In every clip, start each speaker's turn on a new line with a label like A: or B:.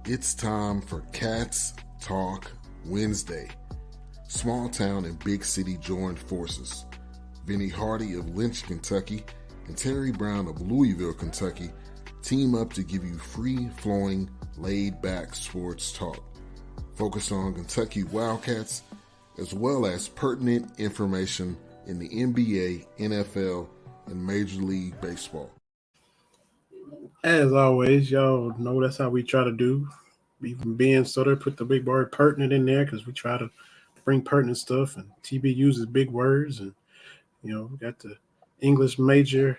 A: It's time for Cats Talk Wednesday. Small town and big city join forces. Vinny Hardy of Lynch, Kentucky, and Terry Brown of Louisville, Kentucky, team up to give you free-flowing, laid-back sports talk. Focus on Kentucky Wildcats, as well as pertinent information in the NBA, NFL, and Major League Baseball.
B: As always, y'all know that's how we try to do. Even being Sutter put the big word pertinent in there because we try to bring pertinent stuff, and TB uses big words, and we got the English major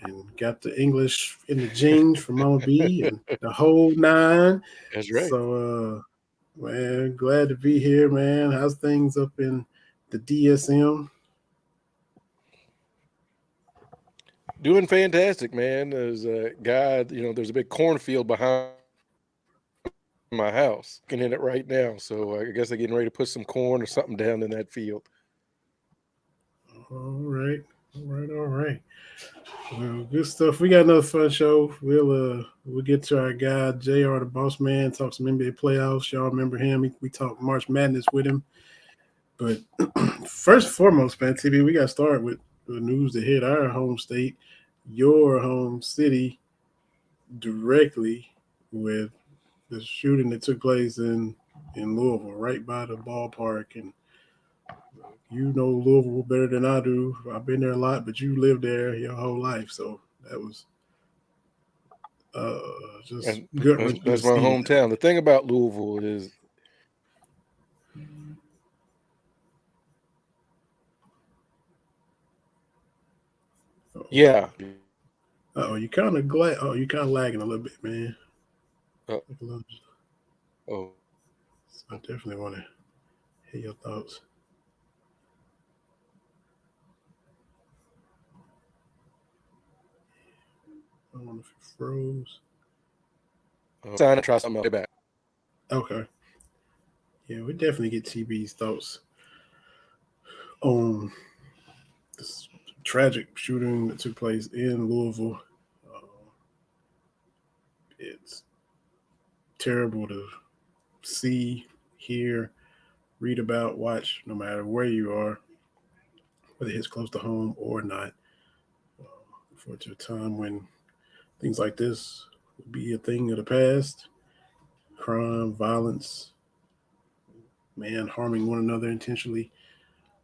B: and got the English in the genes from Mama B and the whole nine.
C: That's right.
B: So, man, glad to be here, man. How's things up in the DSM?
C: Doing fantastic, man. There's a guy, there's a big cornfield behind my house. Looking in it right now. So I guess they're getting ready to put some corn or something down in that field.
B: All right. Well, good stuff. We got another fun show. We'll get to our guy JR the Bossman, talk some NBA playoffs. Y'all remember him? We talked March Madness with him. But first and foremost, man, TB, we got to start with the news that hit our home state, your home city, directly with the shooting that took place in Louisville, right by the ballpark. And you know Louisville better than I do. I've been there a lot, but you lived there your whole life, so that was just good.
C: That's my hometown. The thing about Louisville is yeah.
B: You kind of lagging a little bit, man.
C: Oh.
B: So I definitely want to hear your thoughts. I don't know if it froze.
C: Trying to try something else. Back.
B: Okay. Yeah, we definitely get TB's thoughts on this tragic shooting that took place in Louisville. It's terrible to see, hear, read about, watch, no matter where you are, whether it's close to home or not. For a time when things like this would be a thing of the past, crime, violence, man harming one another intentionally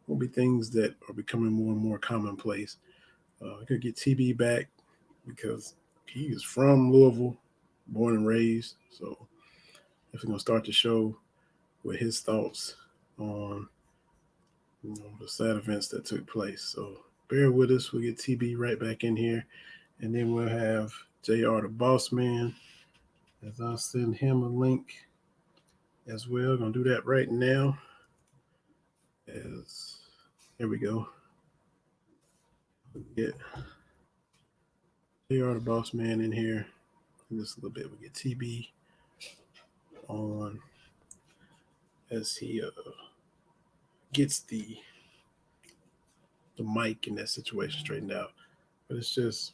B: will be things that are becoming more and more commonplace. I could get TB back because he is from Louisville, born and raised. So if we're going to start the show with his thoughts on the sad events that took place. So bear with us. We'll get TB right back in here. And then we'll have JR the Bossman, as I'll send him a link as well. Gonna do that right now. Here we go. Get JR the Bossman in here. Just a little bit. We get TB on as he gets the mic in that situation straightened out. But it's just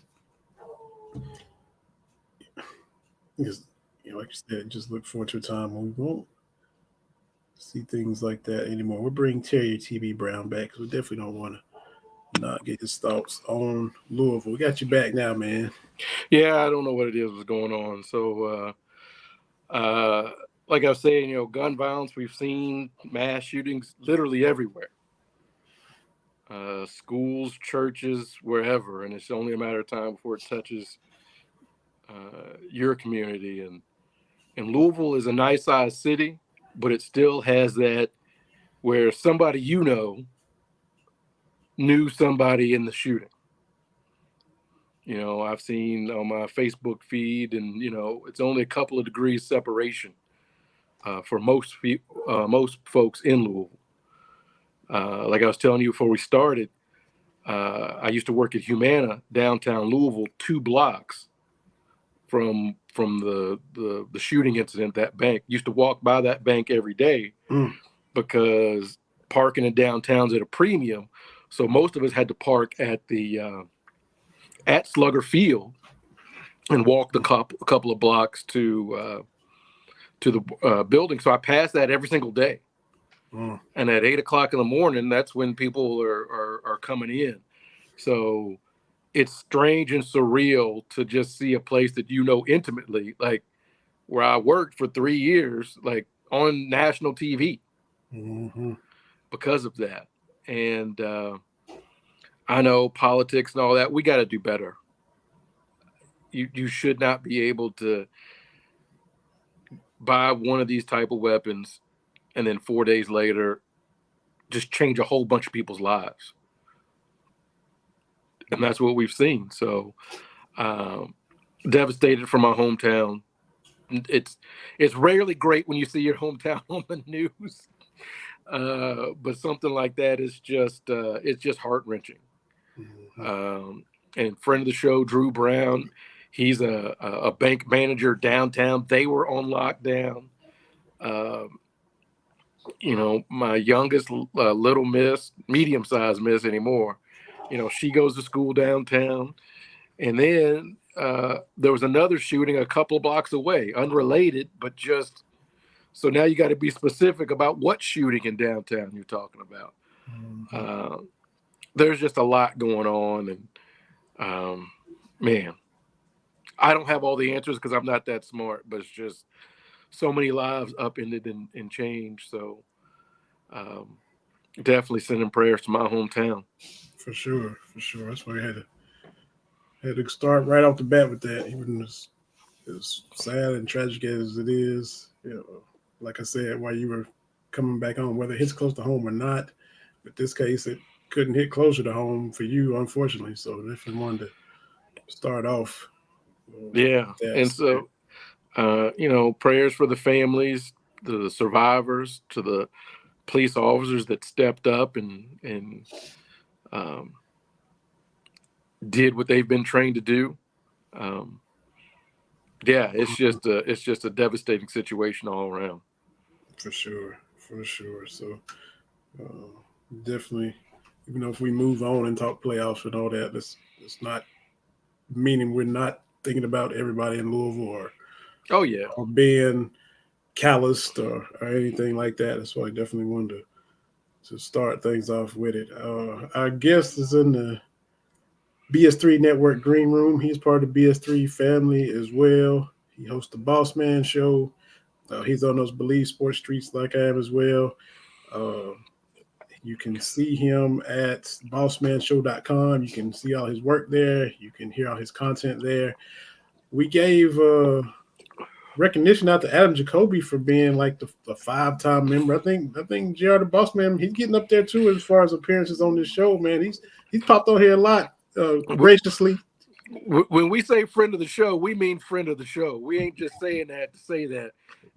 B: because, like you said, just look forward to a time when we won't see things like that anymore. We'll bring Terry TB Brown back because we definitely don't want to not get his thoughts on Louisville. We got you back now, man.
C: Yeah, I don't know what it is was going on. So, like I was saying, gun violence, we've seen mass shootings literally everywhere. Schools, churches, wherever. And it's only a matter of time before it touches your community. And Louisville is a nice sized city, but it still has that where somebody knew somebody in the shooting. I've seen on my Facebook feed, and it's only a couple of degrees separation for most folks in Louisville. Like I was telling you before we started, I used to work at Humana downtown Louisville, 2 blocks from the shooting incident. That bank used to walk by that bank every day because parking in downtown's at a premium. So most of us had to park at the at Slugger Field and walk a couple of blocks to to the building. So I pass that every single day. And at 8 o'clock in the morning, that's when people are coming in. So it's strange and surreal to just see a place that you know intimately, like where I worked for 3 years, like on national TV because of that. And I know politics and all that. We got to do better. You should not be able to buy one of these type of weapons and then 4 days later just change a whole bunch of people's lives. And that's what we've seen. So devastated for my hometown. It's rarely great when you see your hometown on the news. But something like that is just it's just heart-wrenching. And friend of the show, Drew Brown, he's a bank manager downtown. They were on lockdown. You know, my youngest little miss, medium-sized miss anymore, you know, she goes to school downtown. And then there was another shooting a couple of blocks away, unrelated, but just so now you got to be specific about what shooting in downtown you're talking about. There's just a lot going on. And man, I don't have all the answers because I'm not that smart, but it's just so many lives upended and changed. So definitely sending prayers to my hometown.
B: For sure. That's why we had to start right off the bat with that, even as sad and tragic as it is. You know, like I said, while you were coming back home, whether it hits close to home or not, in this case, it couldn't hit closer to home for you, unfortunately. So definitely wanted to start off.
C: Yeah, and so you know, prayers for the families, the survivors, to the police officers that stepped up and did what they've been trained to do. Yeah, it's just a devastating situation all around.
B: For sure. So definitely, even though if we move on and talk playoffs and all that, it's not meaning we're not thinking about everybody in Louisville or being calloused or anything like that. That's why I definitely wanted to start things off with it. Our guest is in the BS3 Network Green Room. He's part of the BS3 family as well. He hosts the Bossman show. He's on those Believe Sports Streets like I am as well. You can see him at bossmanshow.com. You can see all his work there. You can hear all his content there. We gave recognition out to Adam Jacoby for being like the 5-time member. I think JR the Bossman, he's getting up there too as far as appearances on this show, man. He's popped on here a lot graciously.
C: When we say friend of the show, we mean friend of the show. We ain't just saying that to say that.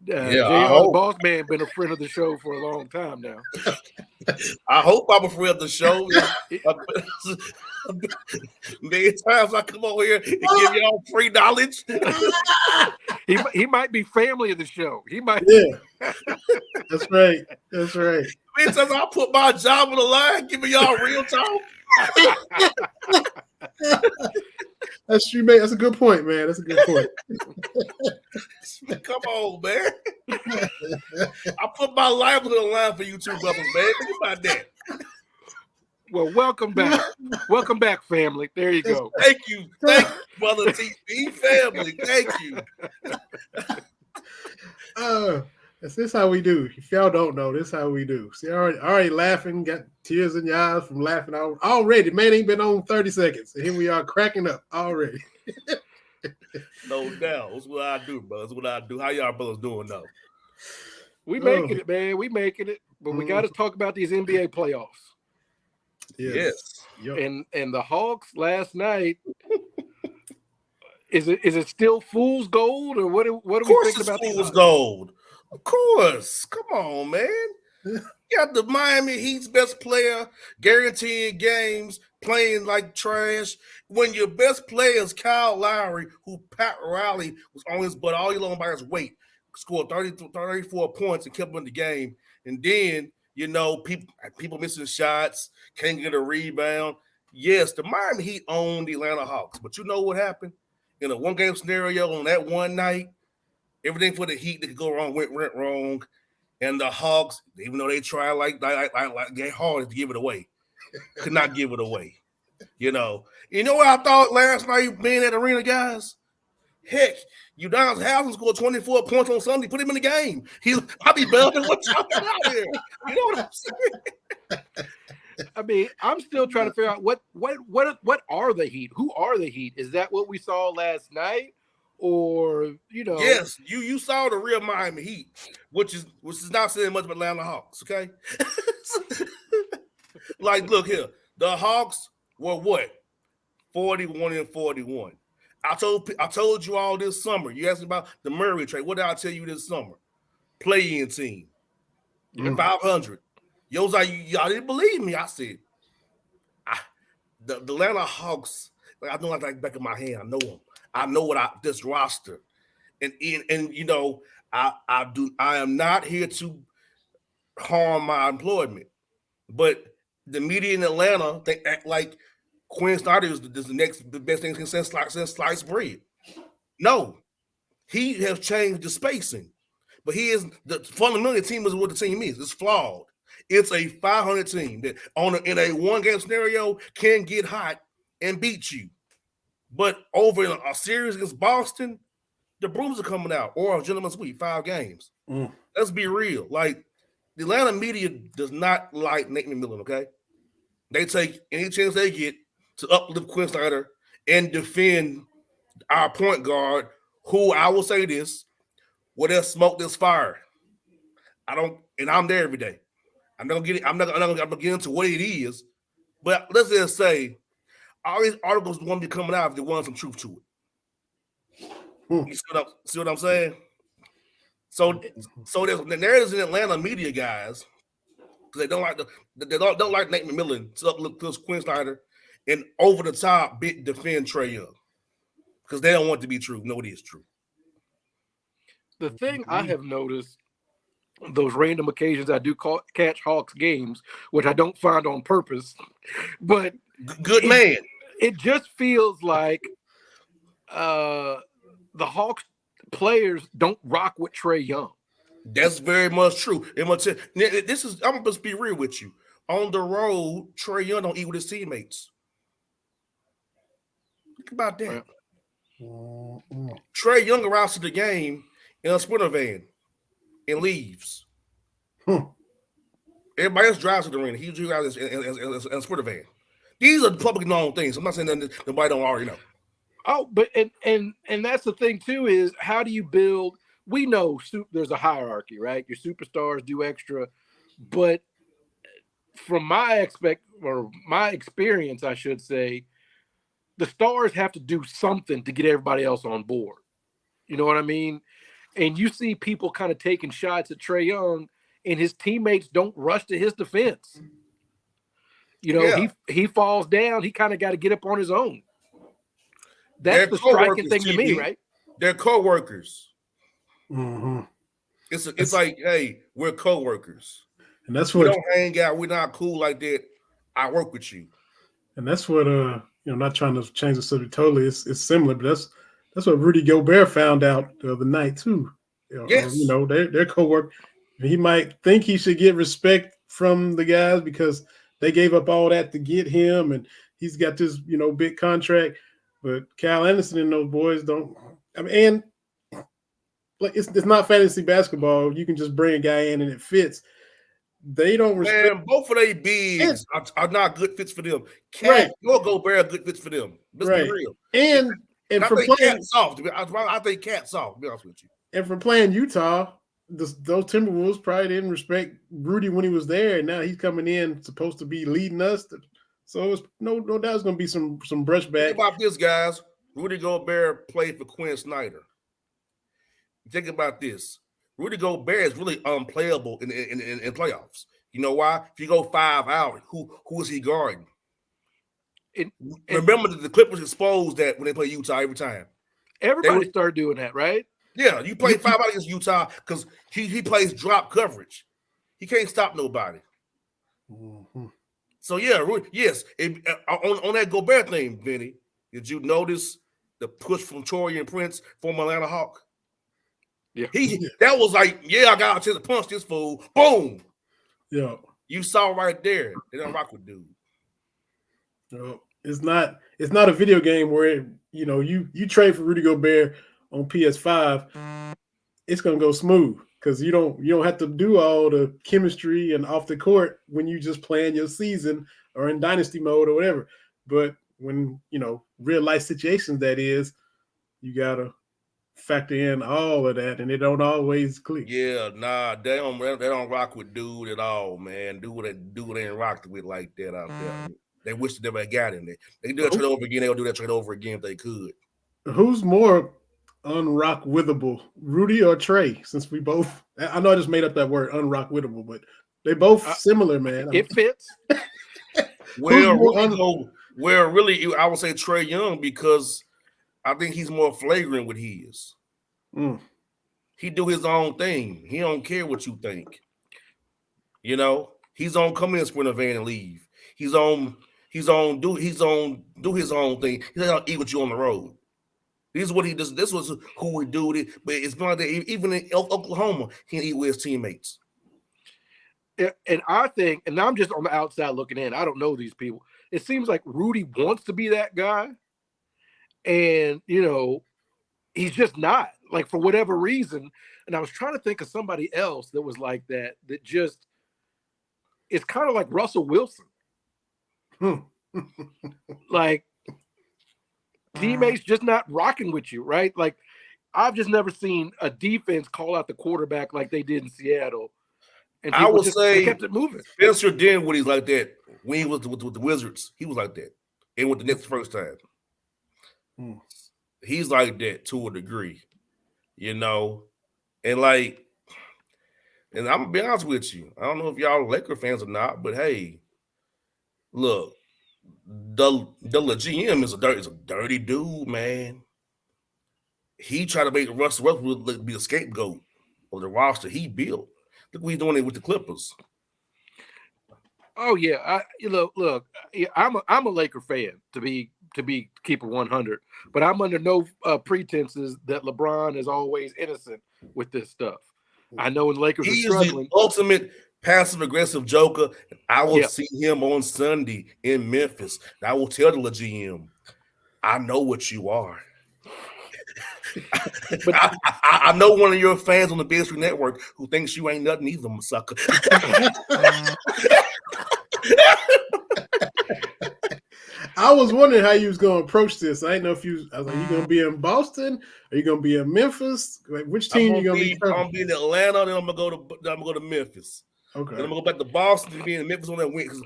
C: JR the Bossman been a friend of the show for a long time now.
D: I hope I'm a friend of the show. Many times I come over here and give y'all free knowledge.
C: He might be family of the show. He might.
B: Yeah, that's right.
D: Many times I put my job on the line, giving y'all real talk.
B: That's true, man. That's a good point, man. That's a good point.
D: Come on, man. I put my life on the line for you two brothers, man. Think about that.
C: Well, welcome back. Welcome back, family. There you go.
D: Thank you, brother TV family. Thank you.
B: This is how we do. If y'all don't know, this is how we do. See, already laughing, got tears in your eyes from laughing already. Man, ain't been on 30 seconds. And here we are cracking up already.
D: No doubt. That's what I do, bro. That's what I do. How y'all brothers doing, though?
C: We making it, man. We making it. But we got to talk about these NBA playoffs.
D: Yes.
C: Yep. And the Hawks last night, is it still fool's gold, or what do we think about
D: fool's gold? Of course. Come on, man. You got the Miami Heat's best player guaranteeing games, playing like trash. When your best player is Kyle Lowry, who Pat Riley was on his butt all year long by his weight, scored 34 points and kept him in the game. And then, you know, people missing shots, can't get a rebound. Yes, the Miami Heat owned the Atlanta Hawks. But you know what happened? In a one-game scenario on that one night, Everything for the Heat that could go wrong went wrong. And the Hawks, even though they try like they hard to give it away, could not give it away. You know what I thought last night being at Arena, guys? Heck, Udonis Haslem scored 24 points on Sunday. Put him in the game. I'll be better than what y'all got out here. You know what I'm saying?
C: I mean, I'm still trying to figure out what are the Heat? Who are the Heat? Is that what we saw last night? Or,
D: Yes, you saw the real Miami Heat, which is not saying much about Atlanta Hawks, okay? Like, look here. The Hawks were what? 41-41. I told you all this summer. You asked me about the Murray trade. What did I tell you this summer? Play-in team. At 500. Y'all didn't believe me. I said, the Atlanta Hawks, I know like back of my hand. I know them. I know this roster. And I am not here to harm my employment. But the media in Atlanta, they act like Quinn Snyder is the best thing since sliced bread. No, he has changed the spacing, but he is the fundamental team is what the team is. It's flawed. It's a 500 team that in a one-game scenario can get hot and beat you, but over in a series against Boston, the brooms are coming out, or a gentleman's sweep, 5 games. Let's be real. Like, the Atlanta media does not like Nate McMillan, okay? They take any chance they get to uplift Quinn Snyder and defend our point guard, who I will say this, where there's smoke, there's fire. I'm there every day. I'm not gonna get into what it is, but let's just say all these articles want to be coming out if they want some truth to it. You see what I'm saying? So there's narratives in Atlanta media, guys, because they don't like Nate McMillan to uplift Quinn Snyder and over the top defend Trae Young because they don't want it to be true. No, it is true.
C: The thing I have noticed, those random occasions I do catch Hawks games, which I don't find on purpose, but
D: good man.
C: It just feels like the Hawks players don't rock with Trae Young.
D: That's very much true. I'm gonna just be real with you. On the road, Trae Young don't eat with his teammates. Think about that. Trae Young arrives to the game in a Sprinter van and leaves. Everybody else drives to the arena. He drives in a Sprinter van. These are publicly known things. I'm not saying that nobody don't already know.
C: Oh, but and that's the thing too, is how do you build? We know there's a hierarchy, right? Your superstars do extra, but from my experience, I should say, the stars have to do something to get everybody else on board. You know what I mean? And you see people kind of taking shots at Trae Young, and his teammates don't rush to his defense. He falls down. He kind of got to get up on his own. That's the striking thing to me, right?
D: They're co-workers.
B: Mm-hmm.
D: It's like, hey, we're co-workers.
B: And that's what
D: we don't hang out. We're not cool like that. I work with you.
B: And that's what not trying to change the subject totally. It's similar, but that's what Rudy Gobert found out the other night too.
D: Yes.
B: They're co-work. He might think he should get respect from the guys because they gave up all that to get him, and he's got this, big contract. But Kyle Anderson and those boys don't. I mean, and like it's not fantasy basketball. You can just bring a guy in and it fits. They don't respect.
D: Man, both of their bigs are not good fits for them. Cat or Gobert are good fits for them. Let's be real.
B: And
D: for playing Cat soft, I think Cat soft. To be honest with you.
B: And from playing Utah, those Timberwolves probably didn't respect Rudy when he was there. And now he's coming in supposed to be leading us. So it's no doubt there's going to be some brushback.
D: Think about this, guys. Rudy Gobert played for Quinn Snyder. Think about this. Rudy Gobert is really unplayable in playoffs. You know why? If you go 5 out, who is he guarding? Remember that the Clippers exposed that when they play Utah every time.
C: Everybody started doing that, right?
D: Yeah, you play 5 out against Utah because he plays drop coverage. He can't stop nobody.
B: Mm-hmm.
D: So yeah, yes. On that Gobert thing, Vinny, did you notice the push from Torian Prince, former Atlanta Hawk?
C: Yeah.
D: That was like, yeah, I got a chance to punch this fool. Boom.
B: Yeah.
D: You saw right there. They don't rock with dude.
B: It's not a video game where you trade for Rudy Gobert on PS5, it's gonna go smooth because you don't have to do all the chemistry and off the court when you just playing your season or in dynasty mode or whatever. But when real life situations, that is, you gotta factor in all of that, and it don't always click.
D: Yeah, nah, they don't rock with dude at all, man. Dude ain't rocked with like that out there. They wish they never got in there. They can do that trade over again. They'll do that trade over again if they could.
B: Who's more unrock withable, Rudy or Trey? Since we both, I know I just made up that word, unrock withable, but they both similar, man.
C: It fits.
D: Really, I would say Trey Young, because I think he's more flagrant with his. He do his own thing. He don't care what you think. He's on come in and sprint a van and leave. He's on do his own thing. He's not eat with you on the road. This is what he does. This was who we do it. But it's not that even in Oklahoma, he eat with his teammates.
C: And I think, and I'm just on the outside looking in, I don't know these people. It seems like Rudy wants to be that guy. And, he's just not, like, for whatever reason. And I was trying to think of somebody else that was like that just, it's kind of like Russell Wilson. Like, teammates just not rocking with you, right? Like, I've just never seen a defense call out the quarterback like they did in Seattle. And
D: I would say
C: they kept it moving.
D: Spencer Dinwiddie's like that when he was with the Wizards. He was like that. And with the Knicks first time. He's like that to a degree, And I'm gonna be honest with you. I don't know if y'all Laker fans or not, but hey, look, the GM is a dirty dude, man. He tried to make Russell Westbrook be a scapegoat of the roster he built. Look what he's doing with the Clippers.
C: Oh yeah, look, I'm a Laker fan to keep it 100, but I'm under no pretenses that LeBron is always innocent with this stuff. I know when Lakers are struggling,
D: the ultimate passive aggressive joker. I will see him on Sunday in Memphis. I will tell the GM, I know what you are. But I know one of your fans on the Big Street Network who thinks you ain't nothing either, sucker.
B: I was wondering how you was going to approach this. I didn't know if you was like, you going to be in Boston? Are you going to be in Memphis? Like, which team you going to be?
D: I'm going to be in Atlanta, then I'm going to go to Memphis.
B: Okay.
D: Then I'm going to go back to Boston to be in Memphis on that win, because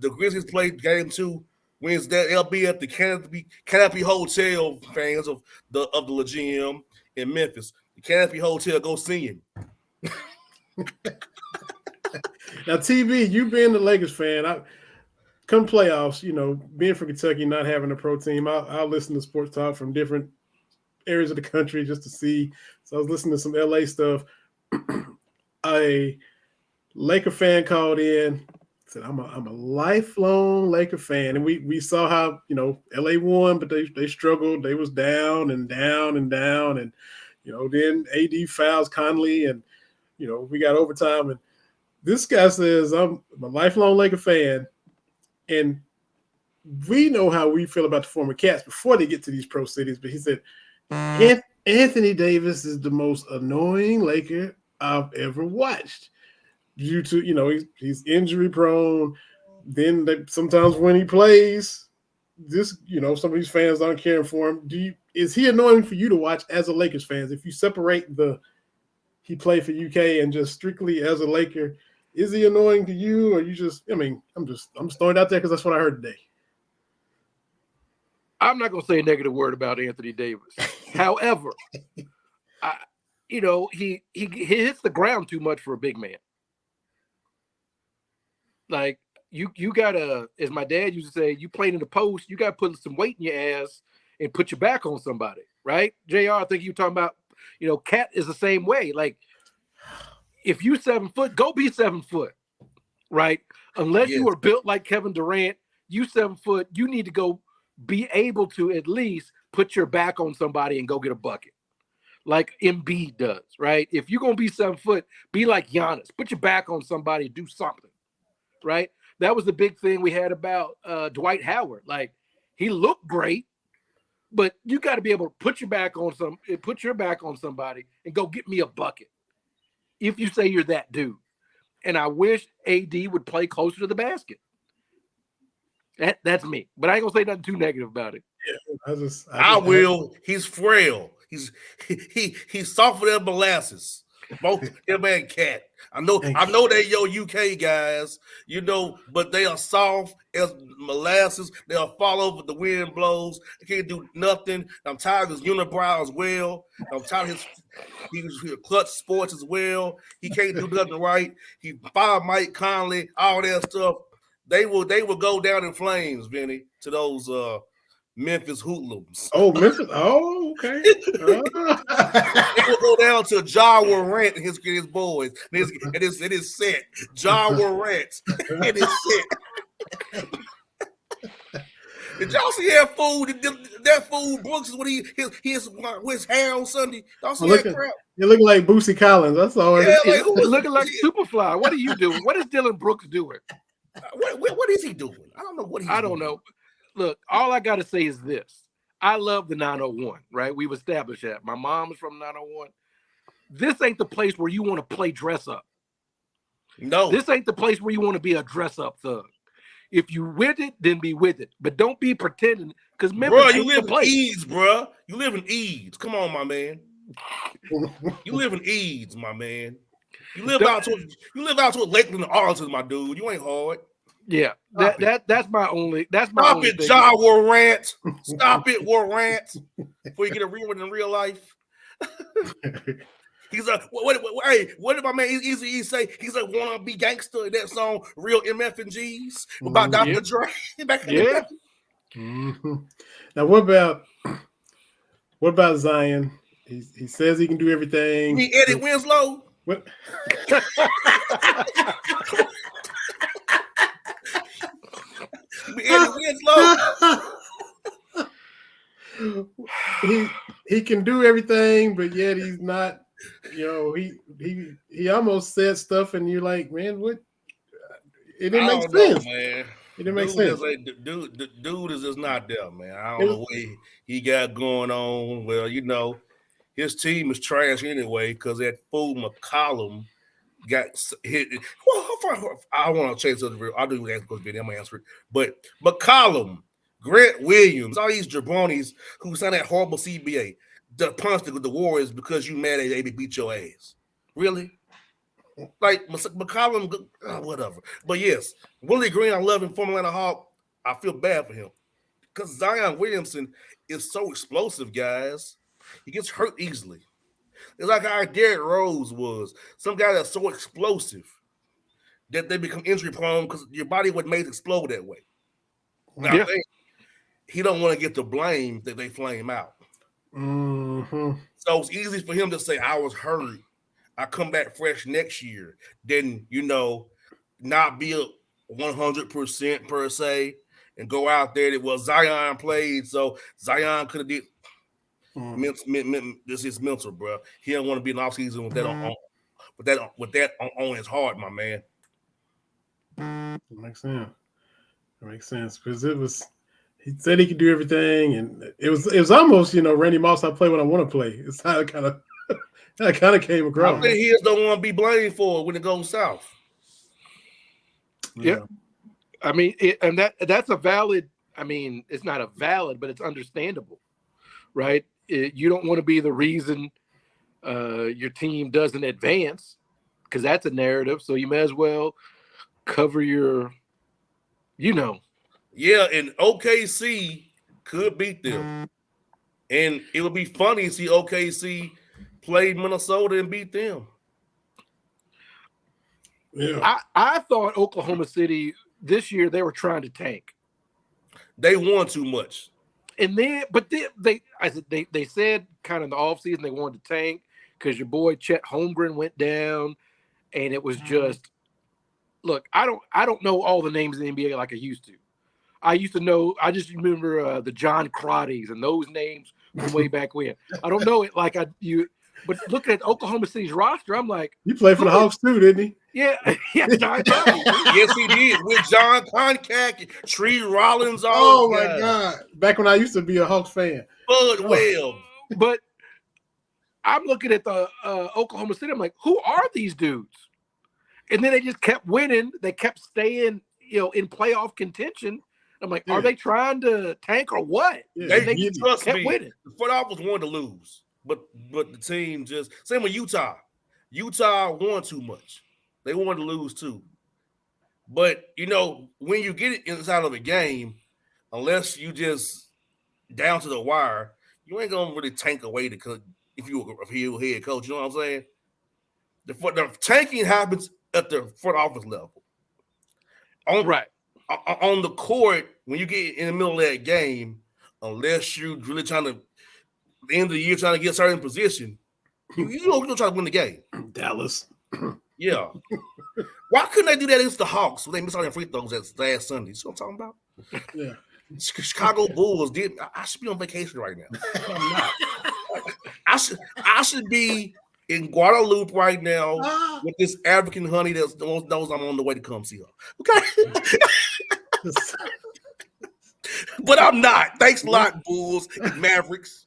D: the Grizzlies played game 2 Wednesday. They'll be at the Canopy Hotel, fans of the GM in Memphis. The Canopy Hotel, go see him.
B: Now, TB, you being the Lakers fan, come playoffs, being from Kentucky, not having a pro team, I'll listen to sports talk from different areas of the country just to see. So I was listening to some LA stuff. A Laker fan called in, said, I'm a lifelong Laker fan. And we saw how, LA won, but they struggled. They was down and down and down. And, then AD fouls Conley and, we got overtime. And this guy says, I'm a lifelong Laker fan. And we know how we feel about the former Cats before they get to these pro cities. But he said, Anthony Davis is the most annoying Laker I've ever watched. Due to, he's injury prone. Then sometimes when he plays, some of these fans aren't caring for him. Is he annoying for you to watch as a Lakers fan? If you separate he played for UK and just strictly as a Laker, is he annoying to you, or you just? I'm just throwing it out there because that's what I heard today.
C: I'm not going to say a negative word about Anthony Davis. However, he hits the ground too much for a big man. Like you gotta, as my dad used to say, you playing in the post, you gotta put some weight in your ass and put your back on somebody, right? JR, I think you talking about, Cat is the same way. Like, if you 7 foot, go be 7 foot, right? Unless you are built like Kevin Durant, you 7 foot, you need to go be able to at least put your back on somebody and go get a bucket. like Embiid does, right? If you're gonna be 7 foot, be like Giannis. Put your back on somebody, do something, right? That was the big thing we had about Dwight Howard. Like, he looked great, but you got to be able to put your back on somebody and go get me a bucket. If you say you're that dude. And I wish AD would play closer to the basket. That's me. But I ain't gonna say nothing too negative about it.
B: Yeah,
D: I will. He's frail. He's softer than molasses. Both him and Cat. I know they your UK guys, but they are soft as molasses. They'll fall over the wind blows. They can't do nothing. I'm tired of his unibrow as well. I'm tired of he's clutch sports as well. He can't do nothing right. He fired Mike Conley, all that stuff. They will go down in flames, Vinny, to those Memphis hoodlums.
B: Oh, Memphis. Oh, okay.
D: They will go down to Ja Morant and his boys. It is set. Ja Morant and his set. Did y'all see that fool? That fool Brooks is when his hair on Sunday. Y'all see that crap?
B: You're looking like Boosie Collins. That's all.
C: Yeah, like, looking like Superfly. What are you doing? What is Dylan Brooks doing?
D: What is he doing? I don't know what he's doing. I don't know.
C: Look, all I got to say is this. I love the 901, right? We've established that. My mom is from 901. This ain't the place where you want to play dress up.
D: No.
C: This ain't the place where you want to be a dress up thug. If you with it, then be with it. But don't be pretending, because
D: Memphis, you live in Eads, bro. You live in Eads. Come on, my man. You live in Eads, my man. You live out to Lakeland and Arlington, my dude. You ain't hard.
C: Yeah, that's my only.
D: Stop it, Ja Morant. Stop it, Morant. Before you get a real one in real life. He's like, what did my man Easy say? He's like, wanna be gangster in that song, Real MF and G's about Dr. Dre.
C: Yeah.
B: Now what about Zion? He says he can do everything.
D: You mean Eddie Winslow?
B: What? He can do everything, but yet he's not. He almost said stuff, and you're like, man, what? It didn't make sense,
D: man.
B: It didn't make sense.
D: The dude is just not there, man. I don't know what he got going on. Well, his team is trash anyway because that fool McCollum got hit. Well, I want to change the. I'll do that because I'm gonna answer it. But McCollum, Grant Williams, all these jabronis who signed that horrible CBA, the punch the Warriors because you mad at they beat your ass. Really? Like McCollum, whatever. But yes, Willie Green, I love him, former Atlanta Hawk. I feel bad for him because Zion Williamson is so explosive, guys. He gets hurt easily. It's like how Derrick Rose was. Some guy that's so explosive that they become injury prone because your body was made to explode that way. Now, I think he don't want to get the blame that they flame out.
B: Mm-hmm.
D: So it's easy for him to say, I was hurt. I come back fresh next year. Then, not be a 100% per se and go out there. Zion played, so Zion could have did. This is mental, bro. He don't want to be in the offseason with that on his heart, my man.
B: It makes sense because he said he could do everything, and it was almost Randy Moss. I play when I want to play. It's how it kind of came across.
D: I think he just don't want to be blamed for it when it goes south.
C: Yeah, I mean, that's a valid. I mean, it's not a valid, but it's understandable, right? You don't want to be the reason your team doesn't advance because that's a narrative. So you may as well cover your,
D: Yeah, and OKC could beat them. And it would be funny to see OKC play Minnesota and beat them.
B: Yeah.
C: I thought Oklahoma City this year, they were trying to tank.
D: They won too much.
C: And then, they said kind of in the offseason they wanted to tank because your boy Chet Holmgren went down, and it was just, look, I don't know all the names in the NBA like I used to. I used to know. I just remember the John Crotties and those names from way back when. I don't know it like But looking at Oklahoma City's roster, I'm like,
B: he played for the Hawks too, didn't he?
C: yeah, John Conley.
D: Yes, he did with John Concack, Tree Rollins.
B: Oh my God! Back when I used to be a Hawks fan.
D: Bud Webb.
C: But I'm looking at the Oklahoma City. I'm like, who are these dudes? And then they just kept winning. They kept staying, in playoff contention. I'm like, are they trying to tank or what?
D: Yeah, they
C: just
D: trust
C: kept
D: me.
C: Winning.
D: The front office wanted to lose, but the team just same with Utah. Utah won too much. They wanted to lose too. But when you get it inside of a game, unless you just down to the wire, you ain't gonna really tank away if you're a head coach. You know what I'm saying? The tanking happens at the front office level. On the court, when you get in the middle of that game, unless you're really trying to, the end of the year, trying to get a certain position, you don't try to win the game.
B: Dallas.
D: Yeah. Why couldn't they do that against the Hawks when they missed all their free throws last Sunday? See what I'm talking about?
B: Yeah.
D: Chicago Bulls did. I should be on vacation right now. I'm not. I should be in Guadalupe right now with this African honey that knows I'm on the way to come see her. Okay. But I'm not. Thanks a lot, Bulls and Mavericks.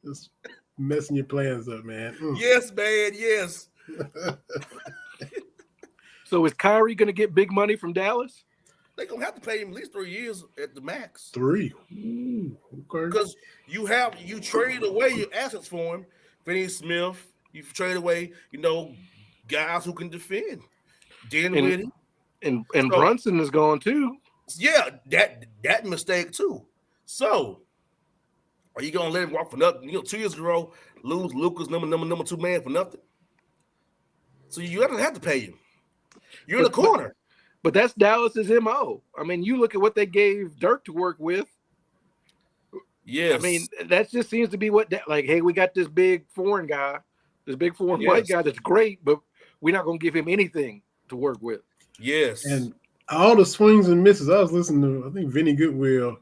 B: Just messing your plans up, man.
D: Yes, man. Yes.
C: So is Kyrie going to get big money from Dallas?
D: They're going to have to pay him at least 3 years at the max.
B: 3. Okay.
D: Because you traded away your assets for him. Finney Smith, you traded away, guys who can defend. Dinwiddie.
C: And Brunson is gone too.
D: Yeah, that mistake too. So are you gonna let him walk for nothing? 2 years ago, lose Luka's number 2 man for nothing. So you have to pay him. You're in the corner.
C: But that's Dallas's MO. I mean, you look at what they gave Dirk to work with.
D: Yes.
C: I mean, that just seems to be hey, we got this big foreign guy, this big foreign white guy that's great, but we're not going to give him anything to work with.
D: Yes.
B: And all the swings and misses, I was listening to, I think, Vinny Goodwill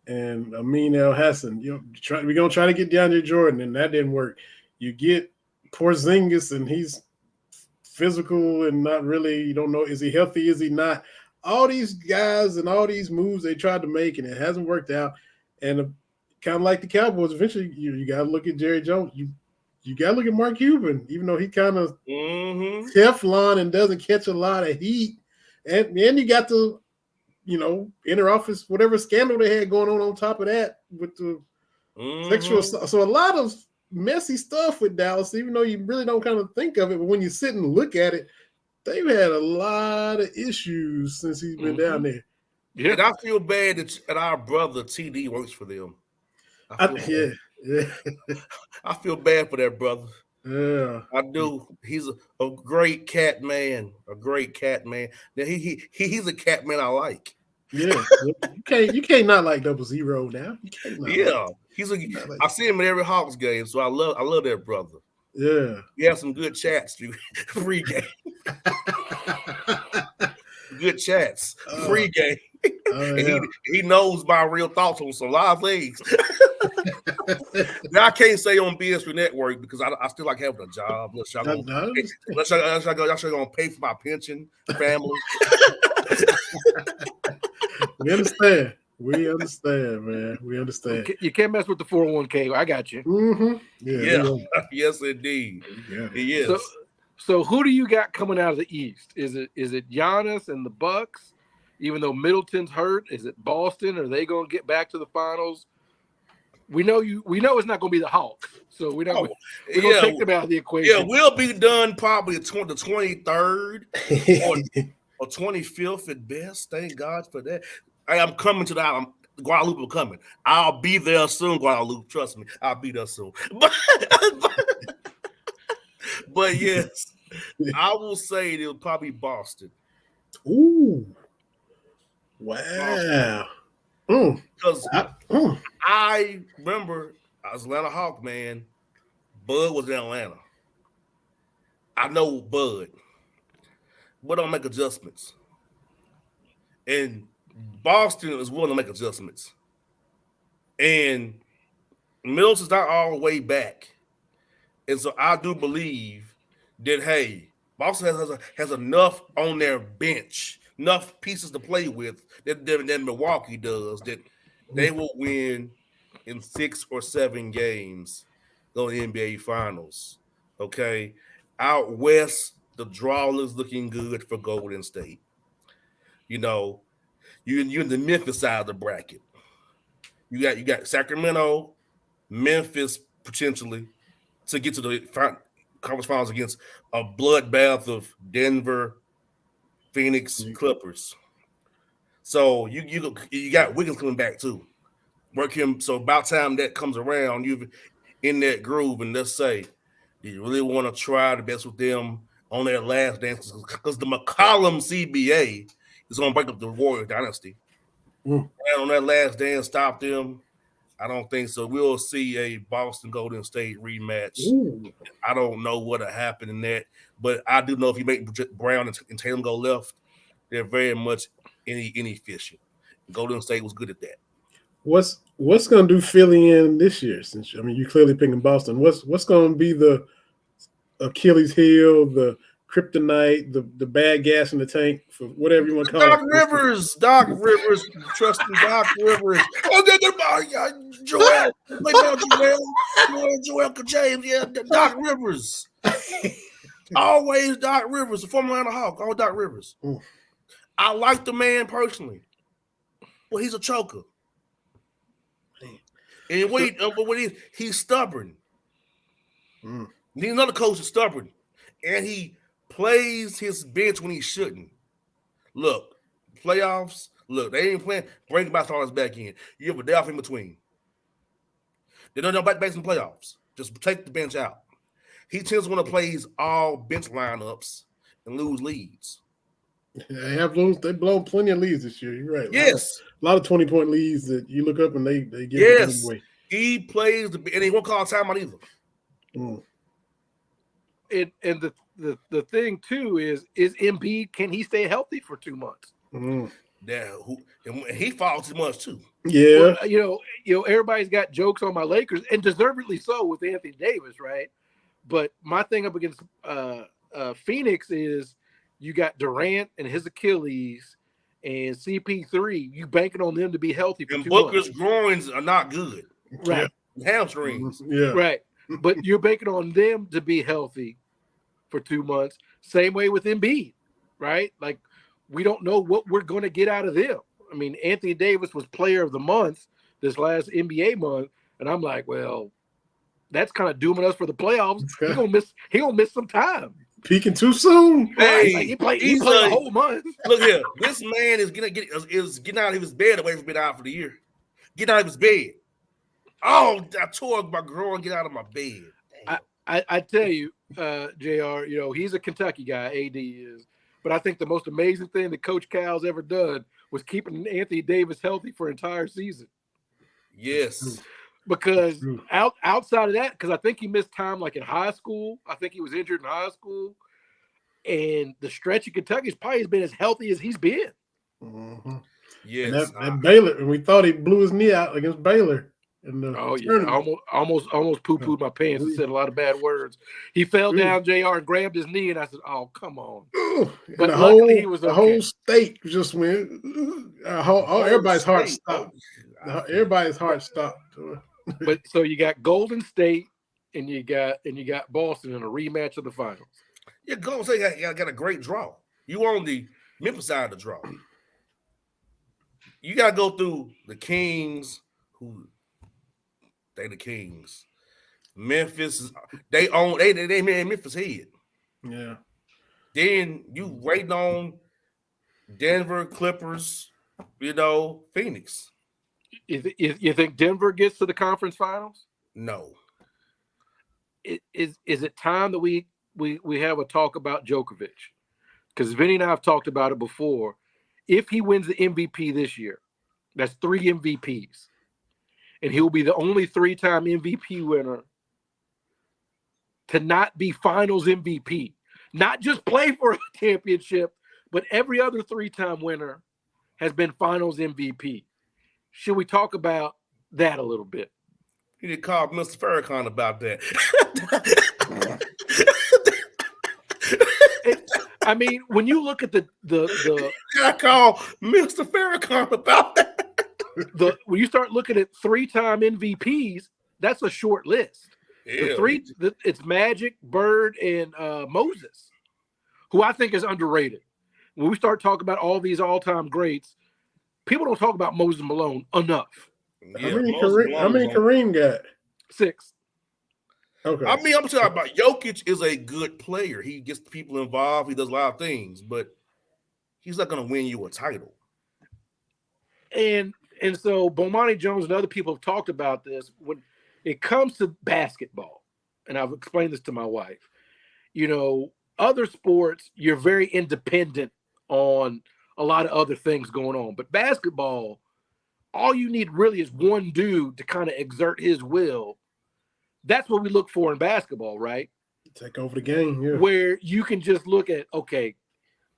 B: and Amin El Hassan. We're going to try to get DeAndre Jordan, and that didn't work. You get Porzingis, and he's physical and not really, you don't know, is he healthy, is he not? All these guys and all these moves they tried to make, and it hasn't worked out. And kind of like the Cowboys, eventually you got to look at Jerry Jones. You got to look at Mark Cuban, even though he kind of Teflon and doesn't catch a lot of heat. And then you got the, inner office, whatever scandal they had going on top of that with the sexual stuff. So a lot of messy stuff with Dallas, even though you really don't kind of think of it. But when you sit and look at it, they've had a lot of issues since he's been down there.
D: Yeah. And I feel bad that our brother TD works for them.
B: Yeah.
D: I feel bad for that brother.
B: Yeah,
D: I do. He's a great cat man. A great cat man. Now he's a cat man I like.
B: Yeah, you can't not like 00 now. You can't not
D: I see him at every Hawks game, so I love that brother.
B: Yeah,
D: we have some good chats, dude. Free game. Good chats. Free game.
B: Yeah.
D: He knows my real thoughts on some lot of things. Now I can't say on BS Network because I still like having a job. Unless y'all gonna pay for my pension, family.
B: We understand. We understand, man. We understand.
C: You can't mess with the 401k. I got you.
B: Mm-hmm.
D: Yeah. Yes, indeed.
B: Yeah.
D: He is.
C: So who do you got coming out of the East? Is it Giannis and the Bucks? Even though Middleton's hurt, is it Boston? Are they going to get back to the finals? We know it's not going to be the Hawks, so we're going to take them out of the equation.
D: Yeah, we'll be done probably the 23rd or 25th at best. Thank God for that. I'm coming to the Guadalupe. I'm coming. I'll be there soon, Guadalupe. Trust me, I'll be there soon. But yes, I will say it'll probably be Boston.
B: Ooh. Wow.
D: Because I remember I was Atlanta Hawk, man. Bud was in Atlanta. I know Bud. But I'll make adjustments. And Boston is willing to make adjustments. And Middleton's not all the way back. And so I do believe that, hey, Boston has enough on their bench, enough pieces to play with that Milwaukee does, that they will win in 6 or 7 games, go to the NBA Finals. Okay. Out west, the draw is looking good for Golden State. You know, you're in the Memphis side of the bracket. You got Sacramento, Memphis potentially to get to the conference finals against a bloodbath of Denver, Phoenix, Clippers. So you got Wiggins coming back too. Work him. So about time that comes around, you've in that groove, and let's say, do you really want to try the best with them on their last dance? Because the McCollum CBA is going to break up the Warrior dynasty. And on that last dance, stop them. I don't think so. We'll see a Boston Golden State rematch.
B: Ooh.
D: I don't know what'll happen in that, but I do know if you make Brown and Tatum go left, they're very much inefficient. Golden State was good at that.
B: What's going to do Philly in this year? Since you're clearly picking Boston. What's going to be the Achilles heel, the kryptonite, the bad gas in the tank, for whatever you want to call
D: Doc
B: it?
D: Doc Rivers, trusting Doc Rivers. Oh, Joel James, yeah, Doc Rivers. Always Doc Rivers, the former Atlanta Hawk. All Doc Rivers. I like the man personally, but he's a choker. And he's stubborn. Need another coach is stubborn, and he plays his bench when he shouldn't. Look, playoffs. Look, they ain't playing. Bring my stars back in. You have a day off in between. They don't know about based in playoffs. Just take the bench out. He tends to want to play his all bench lineups and lose leads.
B: They blown plenty of leads this year. You're right.
D: Yes,
B: a lot of 20-point leads that you look up and they give
D: yes.
B: away.
D: He plays and he won't call timeout either.
C: And the thing too is Embiid, can he stay healthy for 2 months?
D: And he falls too much too.
B: Yeah,
C: well, everybody's got jokes on my Lakers, and deservedly so with Anthony Davis, right? But my thing up against Phoenix is you got Durant and his Achilles and CP3. You banking on them to be healthy for
D: and
C: 2
D: Booker's
C: months.
D: groins are not good,
C: right?
D: Hamstrings,
C: right. But you're banking on them to be healthy for 2 months. Same way with Embiid, right? Like, we don't know what we're going to get out of them. I mean, Anthony Davis was player of the month this last NBA month, and I'm like, well, that's kind of dooming us for the playoffs. He gonna miss some time.
B: Peaking too soon.
C: Hey, like he played a whole month.
D: Look here, this man is getting out of his bed away from being out for the year. Get out of his bed. Oh, I tore my groin. Get out of my bed.
C: I tell you, JR, he's a Kentucky guy, AD is. But I think the most amazing thing that Coach Cal's ever done was keeping Anthony Davis healthy for an entire season.
D: Yes.
C: Because outside of that, because I think he missed time like in high school. I think he was injured in high school. And the stretch in Kentucky has probably been as healthy as he's been.
B: Mm-hmm.
D: Yes.
B: And that Baylor, and we thought he blew his knee out against Baylor.
C: Almost poo-pooed my pants and said a lot of bad words. He fell down, JR, and grabbed his knee, and I said, "Oh, come on!" But luckily, he was okay.
B: The whole state just went. Everybody's heart stopped. Everybody's heart stopped.
C: But so you got Golden State, and you got Boston in a rematch of the finals.
D: Yeah, Golden State got a great draw. You on the Memphis side of the draw. You got to go through the Kings, who. They the Kings. Memphis, they made Memphis head.
B: Yeah.
D: Then you waiting on Denver, Clippers, Phoenix.
C: You think Denver gets to the conference finals?
D: No.
C: Is it time that we have a talk about Djokovic? Because Vinny and I have talked about it before. If he wins the MVP this year, that's 3 MVPs. And he'll be the only 3-time MVP winner to not be finals MVP. Not just play for a championship, but every other 3-time winner has been finals MVP. Should we talk about that a little bit?
D: You need to call Mr. Farrakhan about that.
C: I mean, when you look at the
D: I call Mr. Farrakhan about that.
C: When you start looking at 3-time MVPs, that's a short list. It's Magic, Bird, and Moses, who I think is underrated. When we start talking about all these all-time greats, people don't talk about Moses Malone enough.
B: Yeah, how many Kareem got?
C: 6.
D: Okay. I mean, I'm talking about Jokic is a good player. He gets people involved. He does a lot of things, but he's not going to win you a title.
C: And so Bomani Jones and other people have talked about this. When it comes to basketball, and I've explained this to my wife, other sports, you're very independent on a lot of other things going on. But basketball, all you need really is one dude to kind of exert his will. That's what we look for in basketball, right?
B: Take over the game, yeah.
C: Where you can just look at, okay,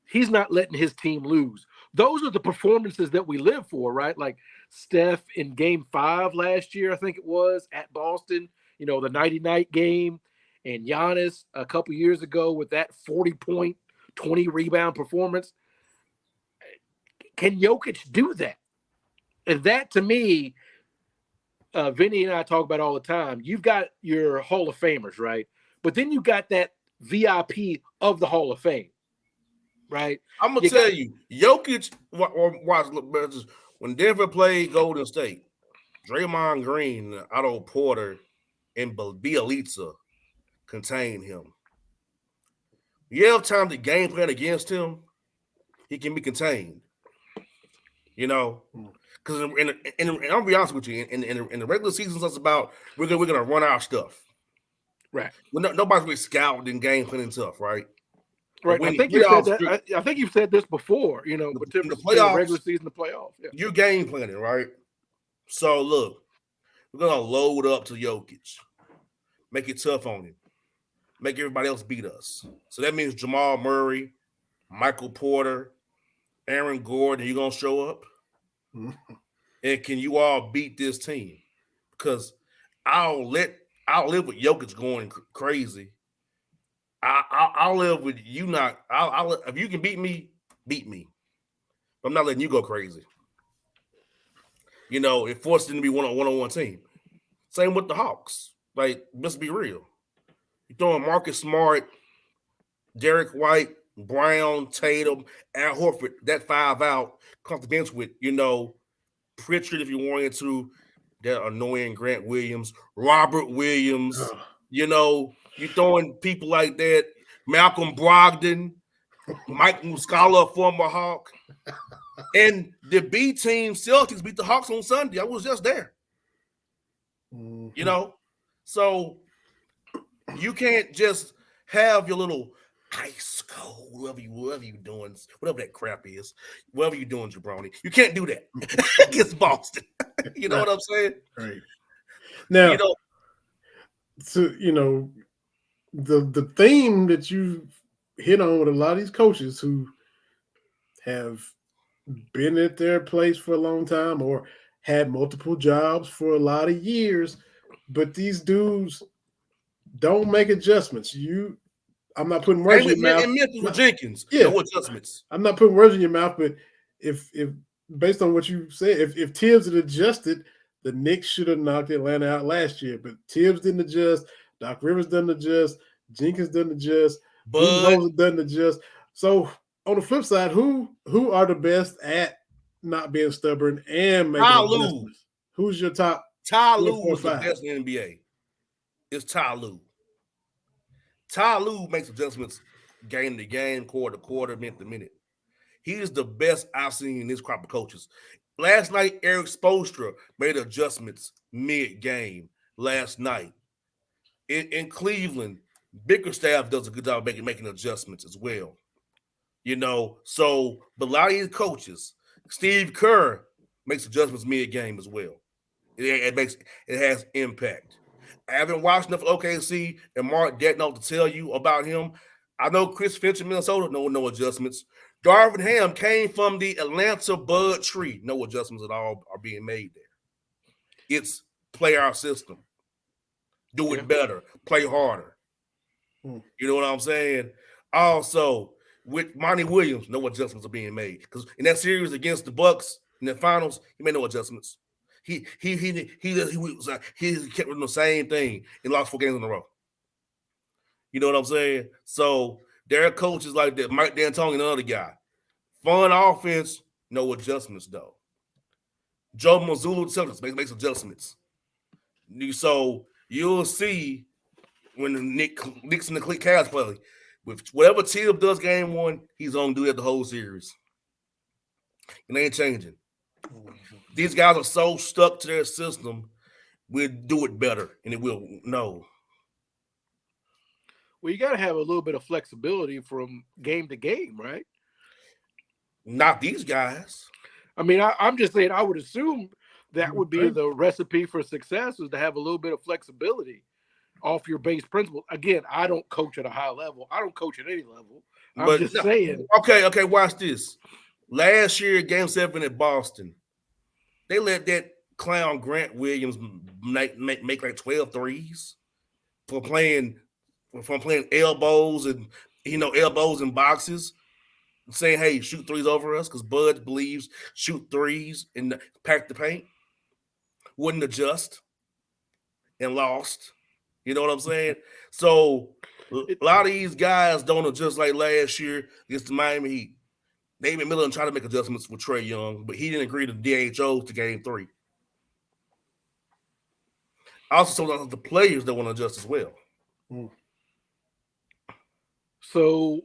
C: he's not letting his team lose. Those are the performances that we live for, right? Like Steph in Game 5 last year, I think it was, at Boston, the nighty-night game, and Giannis a couple years ago with that 40-point, 20-rebound performance. Can Jokic do that? And that, to me, Vinny and I talk about all the time. You've got your Hall of Famers, right? But then you got that VIP of the Hall of Fame, right?
D: I'm going to tell you, Jokic, watch, when Denver played Golden State, Draymond Green, Otto Porter, and Bielitsa contained him. You have time to game plan against him, he can be contained. Because and I'll be honest with you, in the regular season, it's about we're gonna run our stuff,
C: right?
D: Nobody's really scouting and game planning stuff, right?
C: Right. I think you said that. I think you've said this before. But in the playoffs, regular season, the playoffs,
D: you're game planning, right? So look, we're gonna load up to Jokic, make it tough on him, make everybody else beat us. So that means Jamal Murray, Michael Porter, Aaron Gordon, you gonna show up? And can you all beat this team? Because I'll live with Jokic going crazy. I'll live with you not. If you can beat me, beat me. But I'm not letting you go crazy. It forced them to be one-on-one team. Same with the Hawks. Like, let's be real. You're throwing Marcus Smart, Derek White, Brown, Tatum, Al Horford, that 5 out, come to the bench with, Pritchard, if you wanted to, that annoying Grant Williams, Robert Williams, you're throwing people like that, Malcolm Brogdon, Mike Muscala, former Hawk. And the B team Celtics beat the Hawks on Sunday. I was just there. So you can't just have your little ice cold, whatever you doing, whatever that crap is, whatever you doing, Jabroni. You can't do that against Boston. You know what I'm saying?
B: Right. Now, the theme that you hit on with a lot of these coaches who have been at their place for a long time or had multiple jobs for a lot of years, but these dudes don't make adjustments. I'm not putting words in your mouth.
D: And Memphis with Jenkins, no adjustments.
B: I'm not putting words in your mouth, but if based on what you said, if Tibbs had adjusted, the Knicks should have knocked Atlanta out last year. But Tibbs didn't adjust. Doc Rivers doesn't adjust. Jenkins doesn't adjust. Budenholzer doesn't adjust. So on the flip side, who are the best at not being stubborn and making adjustments? Who's your top?
D: Ty Lue was the best in the NBA. It's Ty Lue. Ty Lue makes adjustments game to game, quarter to quarter, minute to minute. He is the best I've seen in this crop of coaches. Last night, Eric Spoelstra made adjustments mid-game last night. In Cleveland, Bickerstaff does a good job making adjustments as well. But a lot of these coaches, Steve Kerr makes adjustments mid-game as well. It has impact. I haven't watched enough OKC and Mark Detnoff to tell you about him. I know Chris Finch in Minnesota, no adjustments. Darvin Ham came from the Atlanta Bud Tree. No adjustments at all are being made there. It's play our system. Do it better. Play harder. You know what I'm saying? Also, with Monty Williams, no adjustments are being made because in that series against the Bucks in the finals, he made no adjustments. He kept doing the same thing and lost 4 games in a row. You know what I'm saying? So there are coaches like that, Mike D'Antoni, another guy. Fun offense, no adjustments though. Joe Mazzulla Celtics makes adjustments. So you'll see when the Knicks and the Cavs play, with whatever Tibbs does game 1, he's gonna do that the whole series. It ain't changing. These guys are so stuck to their system. We'll do it better, and it will no.
C: Well, you got to have a little bit of flexibility from game to game, right?
D: Not these guys.
C: I mean, I'm just saying I would assume that would be the recipe for success is to have a little bit of flexibility off your base principle. Again, I don't coach at a high level. I don't coach at any level. I'm just saying.
D: Okay, watch this. Last year, Game 7 at Boston, they let that clown Grant Williams make like 12 threes from playing elbows and elbows and boxes, saying, "Hey, shoot threes over us," because Bud believes shoot threes and pack the paint. Wouldn't adjust and lost. You know what I'm saying? So a lot of these guys don't adjust like last year against the Miami Heat. David Miller tried to make adjustments with Trae Young, but he didn't agree to DHOs to game 3. Also, the players that want to adjust as well.
C: So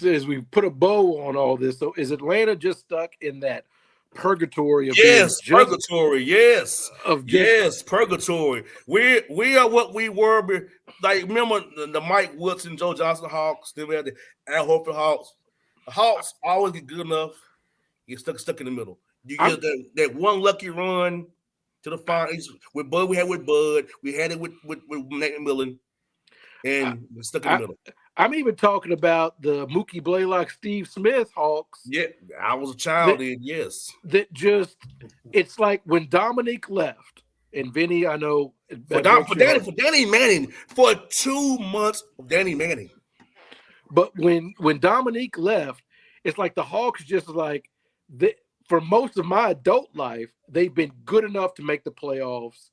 C: as we put a bow on all this, so is Atlanta just stuck in that purgatory of
D: purgatory? Yes, purgatory. We are what we were. Like remember the Mike Woodson, Joe Johnson Hawks. Then we had the Al Horford Hawks. The Hawks always get good enough. You get stuck in the middle. You get that one lucky run to the finals with Bud. We had with Bud. We had it with Nate McMillan, and we're stuck in the middle.
C: I'm even talking about the Mookie Blaylock, Steve Smith Hawks.
D: Yeah, I was a child then, yes.
C: That just, it's like when Dominique left, and Vinny, I know.
D: For Danny Manning, for 2 months of Danny Manning.
C: But when Dominique left, it's like the Hawks just like, for most of my adult life, they've been good enough to make the playoffs.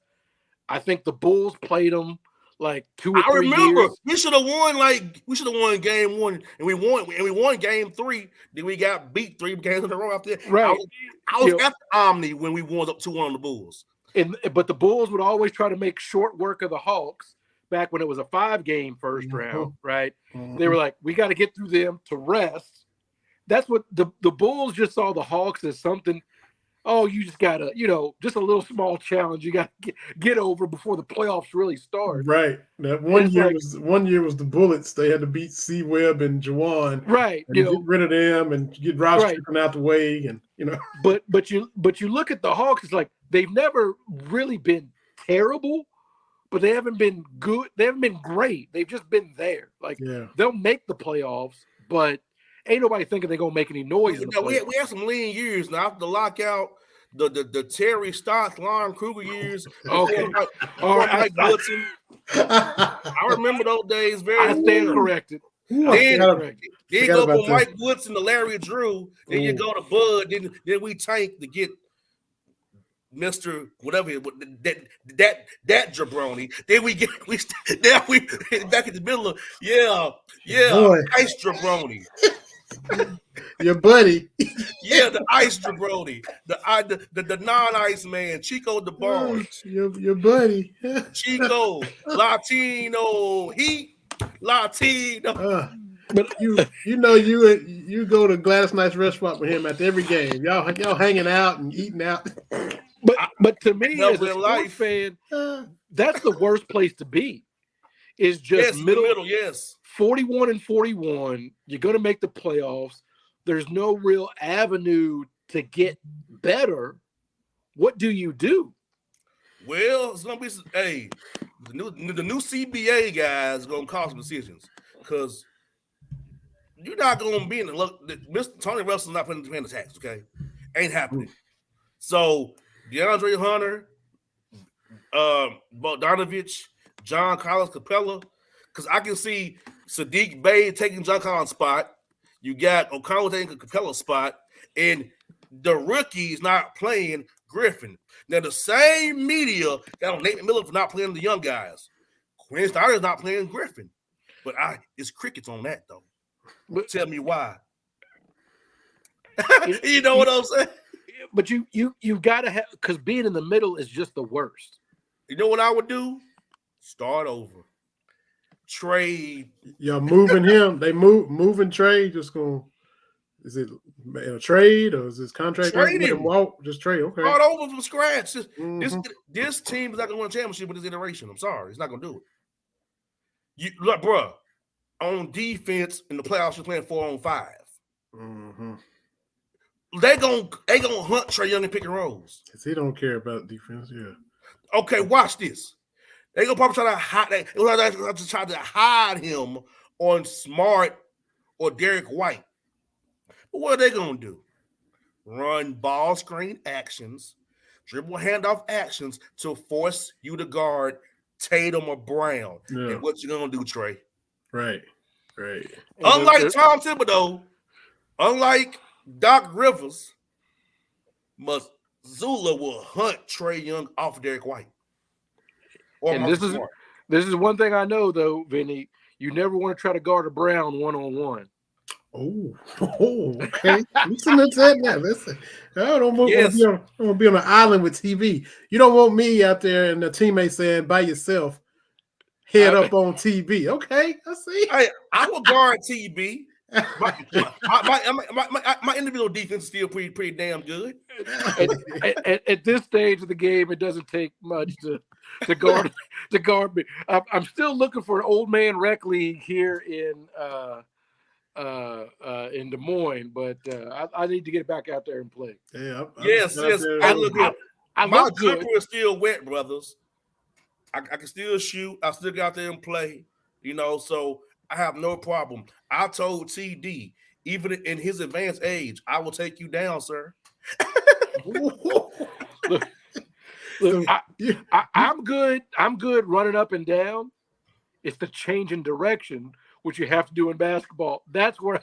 C: I think the Bulls played them like 2 or 3 years. I remember
D: we should have won game 1 and we won game 3. Then we got beat 3 games in a row after that.
C: Right.
D: I was at the Omni when we won up 2-1 on the Bulls.
C: But the Bulls would always try to make short work of the Hawks back when it was a 5-game first round, right? Mm-hmm. They were like, we got to get through them to rest. That's what the Bulls just saw the Hawks as something. Oh, you just got to, just a little small challenge you got to get over before the playoffs really start.
B: Right. That one year was the Bullets. They had to beat C. Webb and Jawan.
C: Right.
B: And get rid of them and get Ross Strickland out the way. And,
C: But you look at the Hawks, it's like they've never really been terrible, but they haven't been good. They haven't been great. They've just been there. Like they'll make the playoffs, but ain't nobody thinking they're gonna make any noise.
D: We have some lean years now after the lockout, the Terry Stotts, Lon Kruger years.
C: Okay,
D: Mike Woodson. I remember those days very.
C: I stand corrected.
D: Then you go from Mike Woodson to Larry Drew. Then you go to Bud. Then we tank to get Mr. Whatever that jabroni. Then we back in the middle of ice jabroni.
B: Your buddy.
D: Yeah, the ice jabroni. The non-ice man, Chico DeBarge.
B: Your buddy.
D: Chico, Latino, Latino.
B: But you go to Gladys Knight's restaurant with him after every game. Y'all hanging out and eating out.
C: But to me, as a sports fan, that's the worst place to be. Is just middle.
D: Yes.
C: 41 and 41. You're going to make the playoffs. There's no real avenue to get better. What do you do?
D: Well, it's gonna be the new CBA guys gonna cause some decisions because you're not gonna be in the look. Mr. Tony Russell's not paying the tax. Okay, ain't happening. So DeAndre Hunter, Bogdanovich, John Collins, Capella, because I can see Sadiq Bey taking John Collins' spot. You got O'Connell taking a Capella spot, and the rookie's not playing Griffin. Now, the same media got on Nate Miller for not playing the young guys. Quinn Snyder's not playing Griffin. But it's crickets on that, though.
C: But
D: tell me why. You know what I'm saying?
C: But you've got to have, because being in the middle is just the worst.
D: You know what I would do? Start over. Trade.
B: Y'all moving him. They moving trade. Just going. Is it a trade or is this contract?
D: Trade him.
B: Walk. Just trade. Okay.
D: Start over from scratch. This team is not going to win a championship with this iteration. I'm sorry, it's not going to do it. Look, bro. On defense in the playoffs, you're playing 4-on-5.
B: Mm-hmm.
D: They gonna hunt Trae Young and pick and rolls.
B: Cause he don't care about defense. Yeah.
D: Okay, watch this. They gonna probably try to hide him on Smart or Derek White. But what are they gonna do? Run ball screen actions, dribble handoff actions to force you to guard Tatum or Brown.
B: Yeah.
D: And what you gonna do, Trae?
B: Right.
D: Unlike Tom Thibodeau, unlike Doc Rivers, Mazzulla will hunt Trae Young off of Derek White.
C: And this is one thing I know, though, Vinny. You never want to try to guard a Brown one-on-one.
B: Oh, okay. Listen to that now. Listen, I don't want to be on an island with TV. You don't want me out there and the teammate saying by yourself, head up on TV. Okay, I see.
D: I will guard TB. My individual defense is still pretty damn good.
C: At this stage of the game, it doesn't take much to guard me. I'm still looking for an old man rec league here in Des Moines, but I need to get back out there and play.
B: Yeah.
D: Yes. I look good. My jumper is still wet, brothers. I can still shoot. I still get out there and play. So I have no problem. I told TD, even in his advanced age, I will take you down, sir.
C: Look, I'm good. I'm good running up and down. It's the change in direction, which you have to do in basketball. That's where,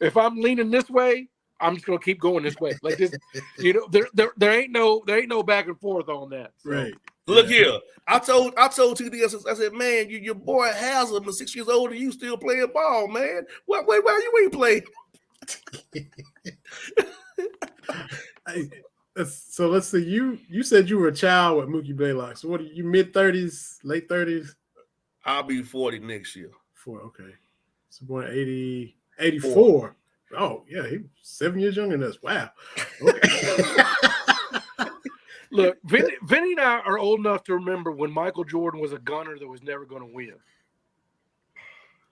C: if I'm leaning this way, I'm just gonna keep going this way. Like this, there ain't no back and forth on that. So.
B: Right.
D: Look here. I told TD, I said, man, your boy Haslam is 6 years older than you, still playing ball, man. Why you ain't playing?
B: So let's see. You said you were a child with Mookie Blaylock. So what are you, mid-30s, late 30s?
D: I'll be 40 next year.
B: 4, okay. So born 84. Oh, yeah, he was 7 years younger than us. Wow. Okay.
C: Look, Vinny and I are old enough to remember when Michael Jordan was a gunner that was never going to win.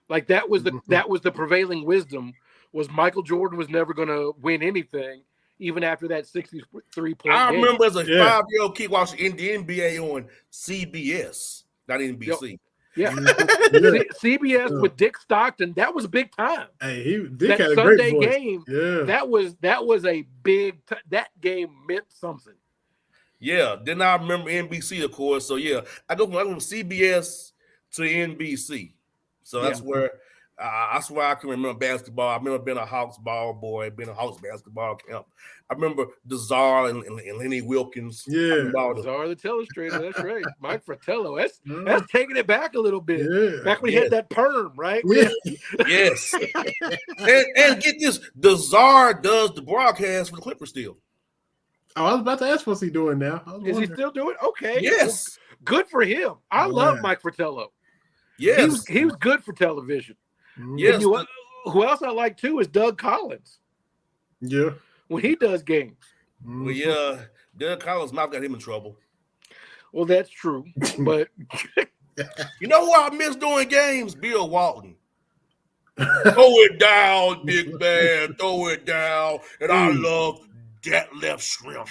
C: Like that was the prevailing wisdom, was Michael Jordan was never going to win anything, even after that 63-point
D: I
C: game.
D: remember as a 5-year-old kid watching the NBA on CBS, not NBC.
C: Yeah. CBS with Dick Stockton, that was a big time.
B: Hey, Dick
C: that
B: had a
C: Sunday
B: great voice.
C: Game,
B: yeah.
C: that was a big that game meant something.
D: Yeah, then I remember NBC, of course. So yeah, I go from CBS to NBC. So that's where I can remember basketball. I remember being a Hawks ball boy, being a Hawks basketball camp. I remember Desar and Lenny Wilkins.
B: Yeah,
C: Desar the Telestrator. That's right. Mike Fratello. That's taking it back a little bit.
B: Yeah.
C: Back when he had that perm, right?
B: Yeah.
D: Yes. and get this, Desar does the broadcast for the Clippers still.
B: Oh, I was about to ask what's he doing now.
C: Is he still doing? Okay.
D: Yes.
C: Well, good for him. I love Mike Fratello.
D: Yes.
C: He was good for television.
D: Yes.
C: Who else I like too is Doug Collins.
B: Yeah.
C: When he does games.
D: Well, yeah, Doug Collins' mouth got him in trouble.
C: Well, that's true. But
D: you know who I miss doing games? Bill Walton. Throw it down, big man. Throw it down. And I love that left shrimp.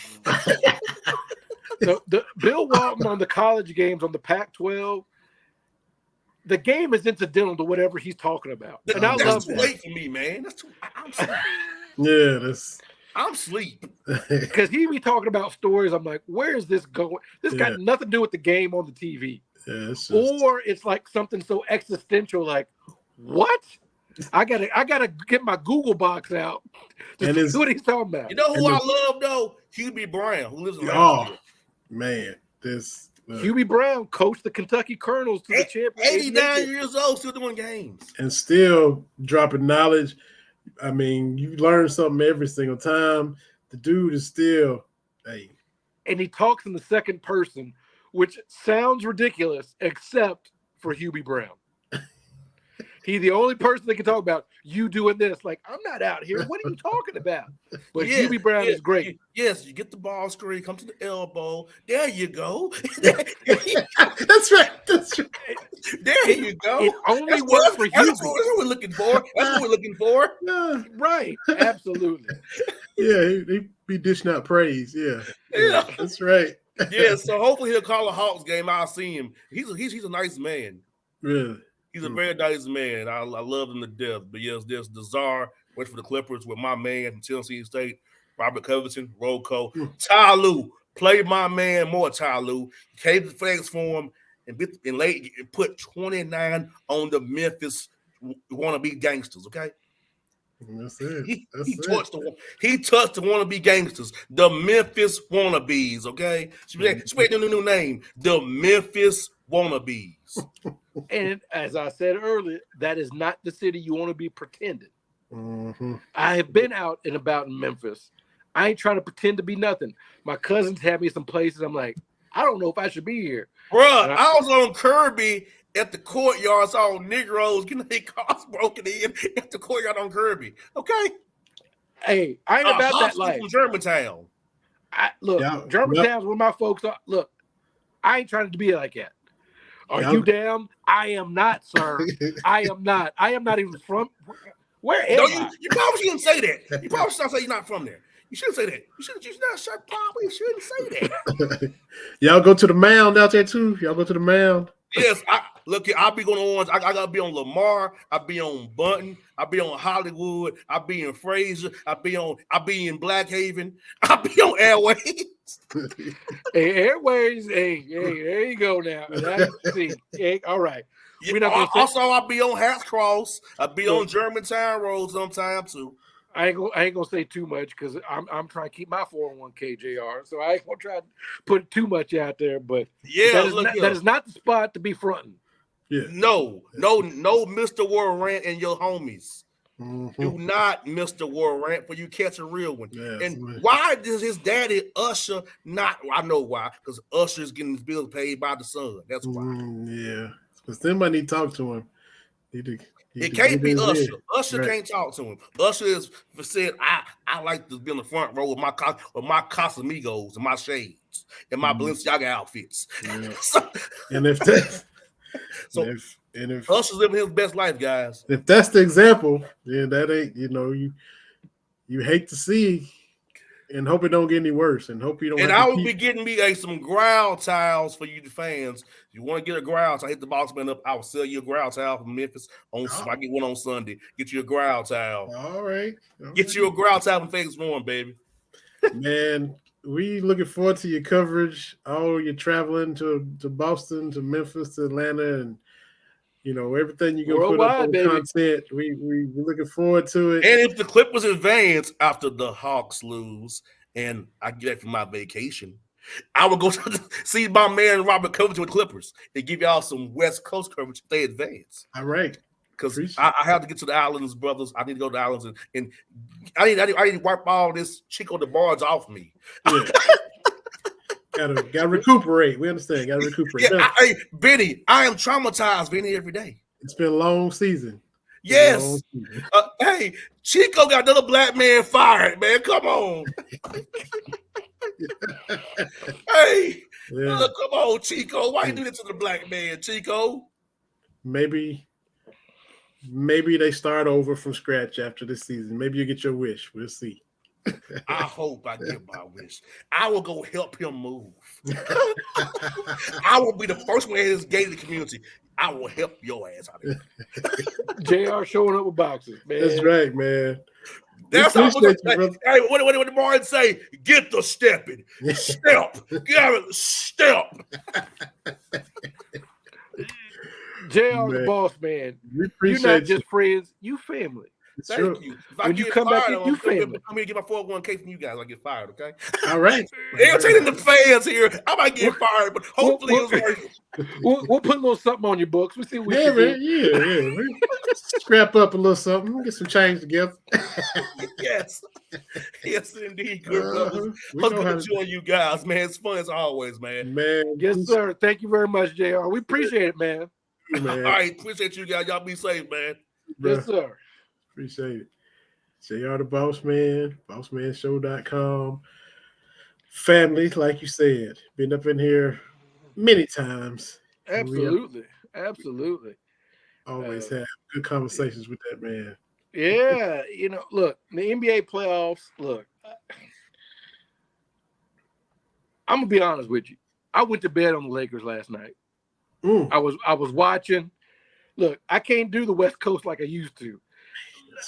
C: the Bill Walton on the college games on the Pac-12, the game is incidental to whatever he's talking about. And I love that.
D: That's too late for me, man. That's too. I'm sleep.
B: Yeah,
D: I'm sleep.
C: Because he be talking about stories. I'm like, where is this going? This got nothing to do with the game on the TV.
B: Yeah,
C: or it's like something so existential, like, what? I gotta get my Google box out to see what he's talking about.
D: You know who I love though? Hubie Brown, who lives in
B: Oh man, this
C: Hubie Brown coached the Kentucky Colonels to the championship.
D: 89 years old, still doing games.
B: And still dropping knowledge. I mean, you learn something every single time. The dude is still, hey.
C: And he talks in the second person, which sounds ridiculous, except for Hubie Brown. He's the only person that can talk about you doing this. Like, I'm not out here. What are you talking about? But Hubie Brown is great.
D: Yes, you get the ball screen, come to the elbow. There you go.
B: That's right.
D: There you go.
C: It only works for Hubie.
D: That's what we're looking for.
B: Yeah.
C: Right. Absolutely.
B: Yeah, he be dishing out praise. Yeah. That's right.
D: Yeah, so hopefully he'll call a Hawks game. I'll see him. He's a nice man.
B: Really?
D: He's a very nice man. I love him to death. But yes, there's the Czar, wait for the Clippers with my man from Tennessee State, Robert Covington, Rocco. Ty Lue, play my man more, Ty Lue. Came to the flex for him and put 29 on the Memphis wannabe gangsters, okay?
B: That's it.
D: He touched the wannabe gangsters, the Memphis wannabes, okay? She made a new name, the Memphis wannabes.
C: And as I said earlier, that is not the city you want to be pretending.
B: Mm-hmm.
C: I have been out and about in Memphis. I ain't trying to pretend to be nothing. My cousins have me some places. I'm like, I don't know if I should be here.
D: Bruh, I was on Kirby at the courtyard, saw Negroes getting their cars broken in at the courtyard on Kirby. Okay?
C: Hey, I ain't about that life.
D: From Germantown.
C: Germantown's where my folks are. Look, I ain't trying to be like that. Are you down? I am not, sir. I am not. I am not even from. Where am I?
D: You probably shouldn't say that. You probably shouldn't say you're not from there. You shouldn't say that. You probably shouldn't say that.
B: Y'all go to the mound out there too. Y'all go to the mound.
D: Yes, I'll be going on Orange. I gotta be on Lamar. I'll be on Bunton. I'll be on Hollywood. I'll be in Fraser. I'll be in Blackhaven. I'll be on Airways.
C: Hey, Airways. Hey, there you go now. Hey, all right.
D: I'll be on Hats Cross. I'll be on Germantown Road sometime too.
C: I ain't gonna say too much because I'm trying to keep my 401k JR, so I ain't gonna try to put too much out there. But that is not the spot to be fronting.
B: Yeah.
D: No, Mr. Warrant and your homies.
B: Mm-hmm.
D: Do not Mr. Warrant for you catch a real one.
B: Yes,
D: and
B: man.
D: why does his daddy Usher not? I know why, because Usher's getting his bills paid by the son. That's why.
B: Yeah, because somebody need to talk to him.
D: It can't be Usher. Usher can't talk to him. Usher is said, I like to be in the front row with my Casamigos and my shades and my Balenciaga outfits.
B: Yeah.
D: If Usher's living his best life, guys.
B: If that's the example, then that ain't, you hate to see and hope it don't get any worse and hope you don't.
D: And I will be getting me some growl tiles for you fans. If you want to get a growl tile, hit the Bossman up. I will sell you a growl tile from Memphis. I get one on Sunday. Get you a growl tile.
B: All right.
D: Get you a growl tile from Vegas Morning, baby.
B: Man, we looking forward to your coverage. Oh, you're traveling to Boston, to Memphis, to Atlanta, and everything you can put up on content. We're looking forward to it.
D: And if the Clippers advance after the Hawks lose, and I get that from my vacation, I will go see my man Robert Covington with Clippers and give y'all some West Coast coverage if they advance.
B: All right.
D: Because I have to get to the islands, brothers. I need to go to the islands and I need to wipe all this Chico the Barge off me. Yeah.
B: Gotta recuperate. We understand. Gotta recuperate.
D: Yeah, Benny, I am traumatized, Benny, every day.
B: It's been a long season.
D: Yes. Hey, Chico got another black man fired, man. Come on. Hey, come on, Chico. Why you do this to the black man, Chico?
B: Maybe they start over from scratch after this season. Maybe you get your wish. We'll see.
D: I hope I get my wish. I will go help him move. I will be the first one in his gated community. I will help your ass out of
C: here. JR showing up with boxes, man.
B: That's right, man.
D: That's how I'm gonna say. Hey, what did Martin say? Get the stepping. Step. Step.
C: JR the
B: Man,
C: boss man.
B: we
C: You're not
B: appreciate you.
C: just friends, you family.
B: Sure.
D: Thank you. If I
C: When you
D: get
C: come back
D: fired,
C: in,
D: I'm
C: you
D: gonna
C: family.
D: come here and get my 401k from you guys. I get fired, okay?
B: All right.
D: Entertaining the fans here. I might get fired, but hopefully it's worth it.
C: We'll put a little something on your books. We'll see what we
B: Yeah,
C: can
B: man.
C: do.
B: Yeah. We scrap up a little something, get some change together.
D: Yes. Yes, indeed, good brothers.
B: We
D: It's
B: know how
D: good to join you guys, man. It's fun as always, man.
B: Man,
C: Yes, sir. Thank you very much, JR. We appreciate it, man.
B: man.
D: All right, appreciate you guys. Y'all be safe, man.
B: Bruh,
C: Yes, sir.
B: appreciate it. JR the Boss Man, bossmanshow.com. Family, like you said, been up in here many times. And we have
C: Absolutely.
B: always had good conversations with that man.
C: Yeah, look, the NBA playoffs, look, I'm gonna be honest with you. I went to bed on the Lakers last night.
B: Mm.
C: I was watching. Look, I can't do the West Coast like I used to.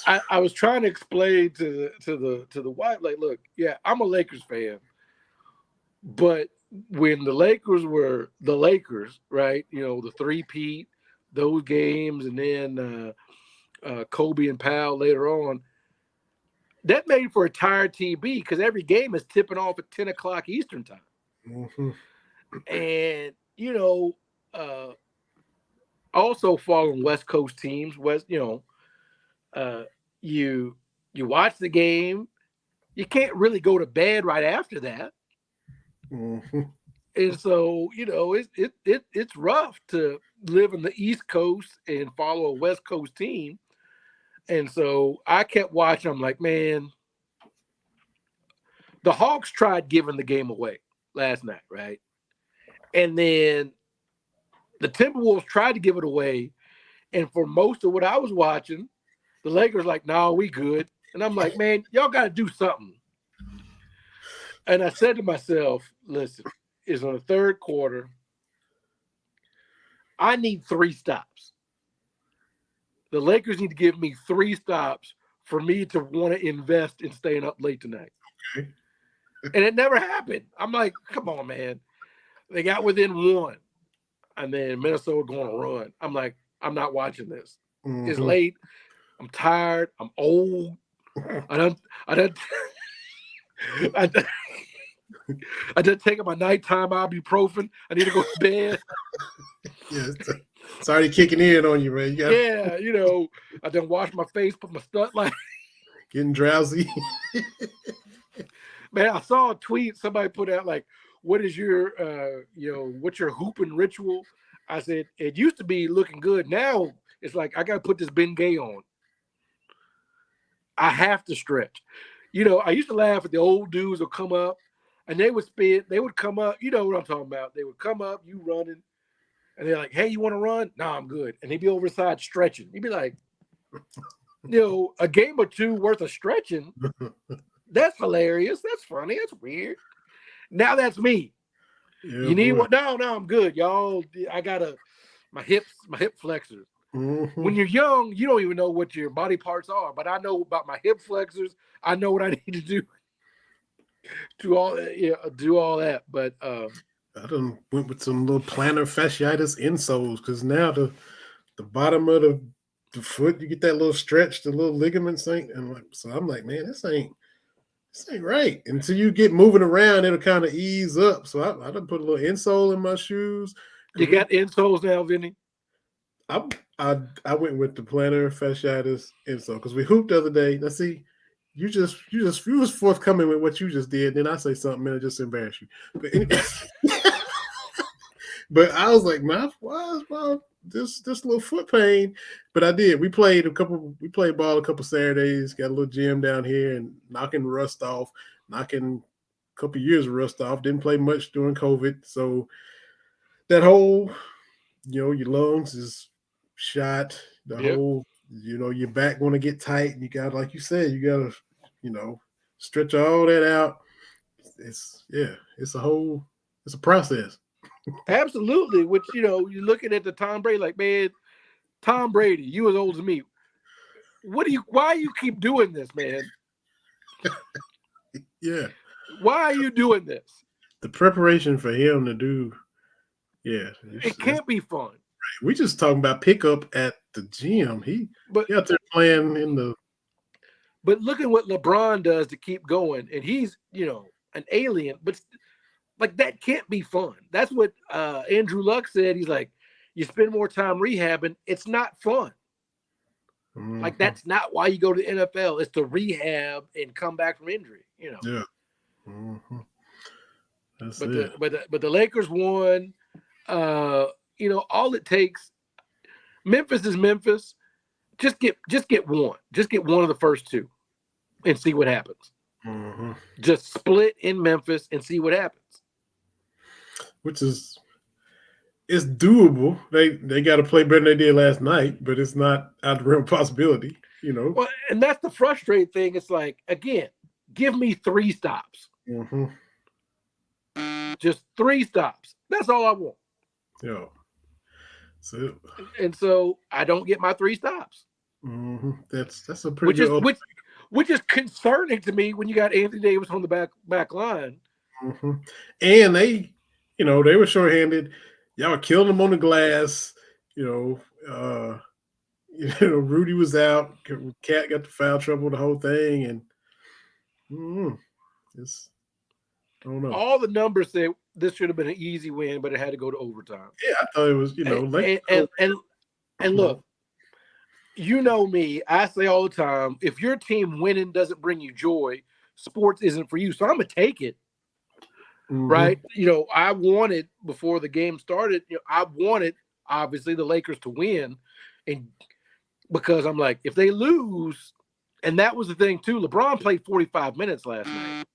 C: I was trying to explain to the wife, like, look, yeah, I'm a Lakers fan, but when the Lakers were the Lakers, right? The three-peat, those games, and then Kobe and Powell later on, that made for a tired TV because every game is tipping off at 10 o'clock Eastern time.
B: Mm-hmm.
C: And, also following West Coast teams, you watch the game, you can't really go to bed right after that.
B: Mm-hmm.
C: And so, it's rough to live in the East Coast and follow a West Coast team. And so I kept watching. I'm like, man, the Hawks tried giving the game away last night, right? And then the Timberwolves tried to give it away. And for most of what I was watching, the Lakers like, no, we good. And I'm like, man, y'all got to do something. And I said to myself, listen, it's on the third quarter. I need 3 stops. The Lakers need to give me 3 stops for me to want to invest in staying up late tonight.
B: Okay.
C: And it never happened. I'm like, come on, man. They got within 1. And then Minnesota going to run. I'm like, I'm not watching this.
B: Mm-hmm.
C: It's late. I'm tired. I'm old. I done taking my nighttime ibuprofen. I need to go to bed.
B: Yeah, it's already kicking in on you, man.
C: Yeah, I done washed my face, put my stuff like
B: getting drowsy.
C: Man, I saw a tweet somebody put out like, what is your what's your hooping ritual? I said, it used to be looking good. Now it's like I gotta put this Bengay on. I have to stretch. I used to laugh at the old dudes would come up and they would come up, you know what I'm talking about. They would come up, you running, and they're like, hey, you want to run? No, I'm good. And he'd be over the side stretching. He'd be like, a game or 2 worth of stretching. That's hilarious. That's funny. That's weird. Now that's me.
B: Yeah,
C: you need what? No, I'm good, y'all. I got my hip flexors.
B: Mm-hmm.
C: When you're young, you don't even know what your body parts are, but I know about my hip flexors. I know what I need to do to do all that. But
B: I done went with some little plantar fasciitis insoles because now the bottom of the foot, you get that little stretch, the little ligaments ain't, and so I'm like, man, this ain't right. Until you get moving around, it'll kind of ease up. So I done put a little insole in my shoes.
C: You got insoles now, Vinny?
B: I went with the plantar fasciitis insole because we hooped the other day. Now see, you was forthcoming with what you just did. Then I say something and it just embarrass you. But anyway, but I was like, man, why is this little foot pain? But I did. We played ball a couple Saturdays. Got a little gym down here and knocking a couple years of rust off. Didn't play much during COVID, so that whole, your lungs is shot. The whole, your back want to get tight. And you got, like you said, you got to, stretch all that out. It's a process.
C: Absolutely. Which, you're looking at the Tom Brady, like, man, Tom Brady, you as old as me. Why you keep doing this, man?
B: Yeah.
C: Why are you doing this?
B: The preparation for him to do, yeah.
C: It can't be fun.
B: We just talking about pickup at the gym. He out there playing in the.
C: But look at what LeBron does to keep going, and he's an alien. But like that can't be fun. That's what Andrew Luck said. He's like, you spend more time rehabbing. It's not fun.
B: Mm-hmm.
C: Like that's not why you go to the NFL. It's to rehab and come back from injury.
B: Yeah. Mm-hmm. That's
C: but
B: it.
C: But the Lakers won. All it takes. Memphis is Memphis. Just get one. Just get one of the first two, and see what happens.
B: Mm-hmm.
C: Just split in Memphis and see what happens.
B: Which is, it's doable. They got to play better than they did last night, but it's not out of the realm of possibility.
C: Well, and that's the frustrating thing. It's like, again, give me 3 stops.
B: Mm-hmm.
C: Just 3 stops. That's all I want.
B: Yeah.
C: So I don't get my 3 stops.
B: Mm-hmm. That's a pretty good.
C: Which is concerning to me when you got Anthony Davis on the back line.
B: Mm-hmm. And they were shorthanded. Y'all were killing them on the glass. Rudy was out. Cat got the foul trouble, the whole thing, and I don't know.
C: All the numbers say this should have been an easy win, but it had to go to overtime.
B: Yeah, I thought it was,
C: and look, you know me, I say all the time, if your team winning doesn't bring you joy, sports isn't for you. So I'm gonna take it. Mm-hmm. Right? I wanted before the game started, I wanted obviously the Lakers to win, and because I'm like, if they lose, and that was the thing too, LeBron played 45 minutes last night,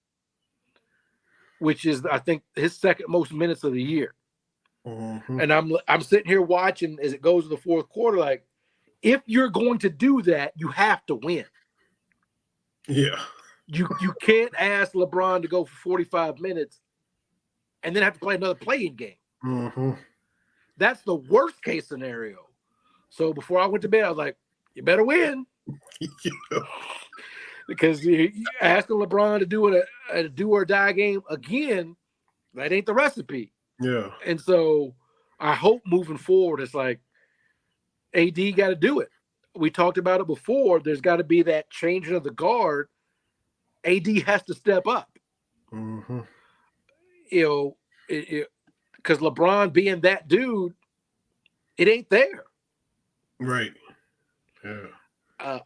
C: which is I think his second most minutes of the year. Mm-hmm. And I'm sitting here watching as it goes to the fourth quarter, like, if you're going to do that, you have to win.
B: Yeah.
C: You can't ask LeBron to go for 45 minutes and then have to play another playing game.
B: Mm-hmm.
C: That's the worst case scenario. So before I went to bed, I was like, you better win. Yeah. Because you asking LeBron to do a do or die game again, that ain't the recipe.
B: Yeah.
C: And so I hope moving forward, it's like, AD got to do it. We talked about it before. There's got to be that changing of the guard. AD has to step up.
B: Mm-hmm.
C: Because LeBron being that dude, it ain't there.
B: Right. Yeah.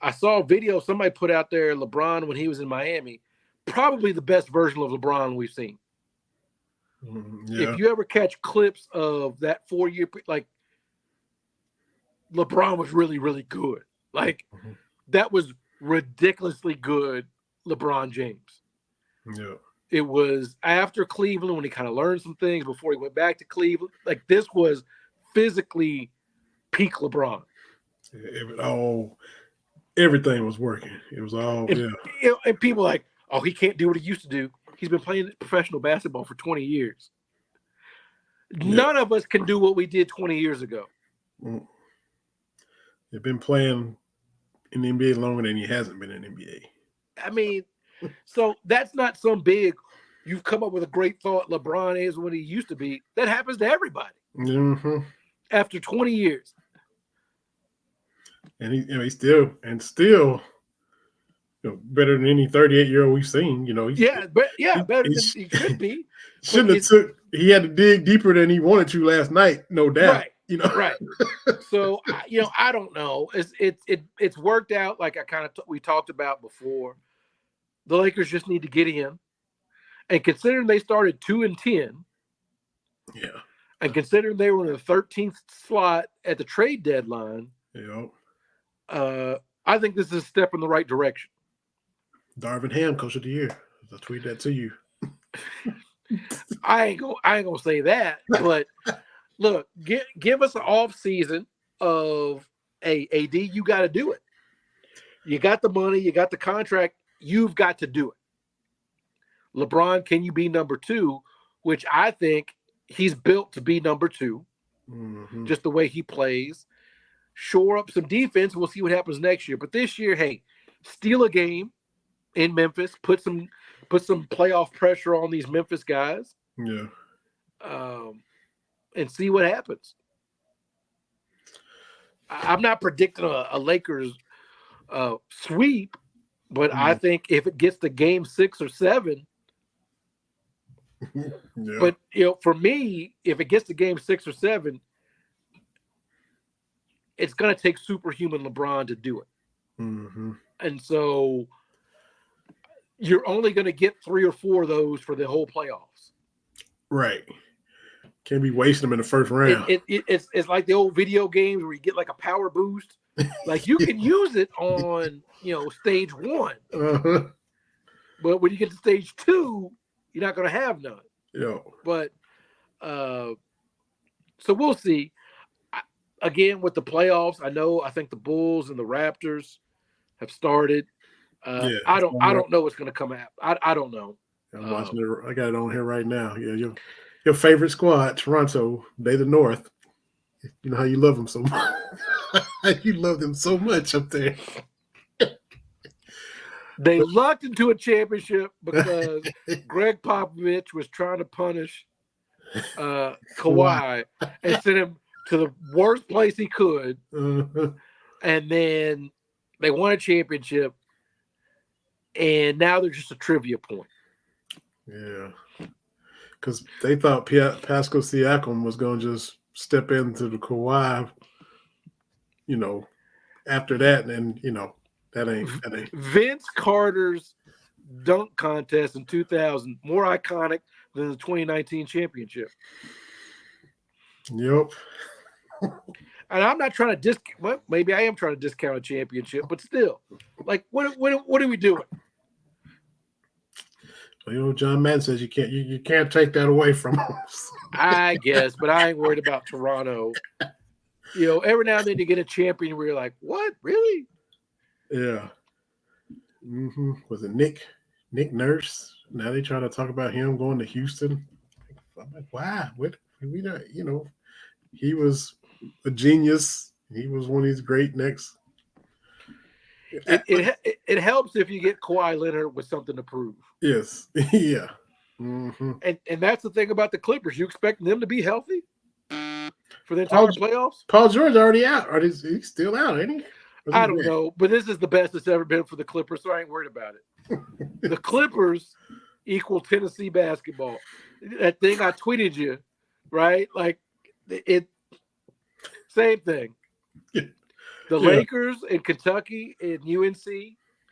C: I saw a video somebody put out there, LeBron when he was in Miami, probably the best version of LeBron we've seen.
B: Yeah.
C: If you ever catch clips of that 4-year, like, LeBron was really, really good. Like, that was ridiculously good LeBron James.
B: Yeah.
C: It was after Cleveland when he kind of learned some things before he went back to Cleveland. Like, this was physically peak LeBron.
B: Everything was working. It was all,
C: And people like, oh, he can't do what he used to do. He's been playing professional basketball for 20 years. Yeah. None of us can do what we did 20 years ago.
B: You've been playing in the NBA longer than he hasn't been in the NBA.
C: I mean, so that's not some big, you've come up with a great thought, LeBron is what he used to be. That happens to everybody.
B: Mm-hmm.
C: After 20 years.
B: And he's still better than any 38-year-old we've seen.
C: Better than he should be.
B: He had to dig deeper than he wanted to last night, no doubt.
C: Right. Right. So I don't know. It's worked out like we talked about before. The Lakers just need to get in, and considering they started 2-10,
B: yeah,
C: and considering they were in the 13th slot at the trade deadline, I think this is a step in the right direction.
B: Darvin Ham, Coach of the Year. I'll tweet that to you.
C: I ain't gonna say that, but. Look, give us an off season of AD. You got to do it. You got the money. You got the contract. You've got to do it. LeBron, can you be number 2? Which I think he's built to be number 2. Mm-hmm. Just the way he plays. Shore up some defense. We'll see what happens next year. But this year, hey, steal a game in Memphis. Put some playoff pressure on these Memphis guys.
B: Yeah.
C: And see what happens. I'm not predicting a Lakers sweep, but I think if it gets to game 6 or 7,
B: Yeah.
C: but for me, if it gets to game 6 or 7, it's going to take superhuman LeBron to do it.
B: Mm-hmm.
C: And so you're only going to get 3 or 4 of those for the whole playoffs.
B: Right. Can't be wasting them in the first round.
C: It's like the old video games where you get like a power boost. Like you can use it on, stage 1.
B: Uh-huh.
C: But when you get to stage 2, you're not going to have none.
B: Yeah.
C: But so we'll see. Again, with the playoffs, I think the Bulls and the Raptors have started. I don't know what's going to come out. I don't know.
B: I'm watching it. I got it on here right now. Yeah, your favorite squad, Toronto, they the North. You know how you love them so much. You love them so much up there.
C: They lucked into a championship because Greg Popovich was trying to punish Kawhi and send him to the worst place he could.
B: Uh-huh.
C: And then they won a championship, and now they're just a trivia point.
B: Yeah. Because they thought Pascal Siakam was going to just step into the Kawhi, after that. And, that ain't.
C: Vince Carter's dunk contest in 2000, more iconic than the 2019 championship.
B: Yep.
C: And I'm not trying to discount. Well, maybe I am trying to discount a championship, but still, like, what are we doing?
B: John Madden says you can't take that away from us.
C: I guess, but I ain't worried about Toronto. Every now and then you get a champion where you're like, what, really?
B: Yeah. Mm-hmm. Was it Nick Nurse? Now they trying to talk about him going to Houston. I'm like, why? What? We not, he was a genius. He was one of these great next.
C: It helps if you get Kawhi Leonard with something to prove.
B: Yes. Yeah. Mm-hmm.
C: And that's the thing about the Clippers. You expect them to be healthy for the entire playoffs?
B: Paul George already out. Or he's still out, ain't he?
C: I don't know, but this is the best it's ever been for the Clippers, so I ain't worried about it. The Clippers equal Tennessee basketball. That thing I tweeted you, right? Like it, same thing. The Lakers and Kentucky and UNC.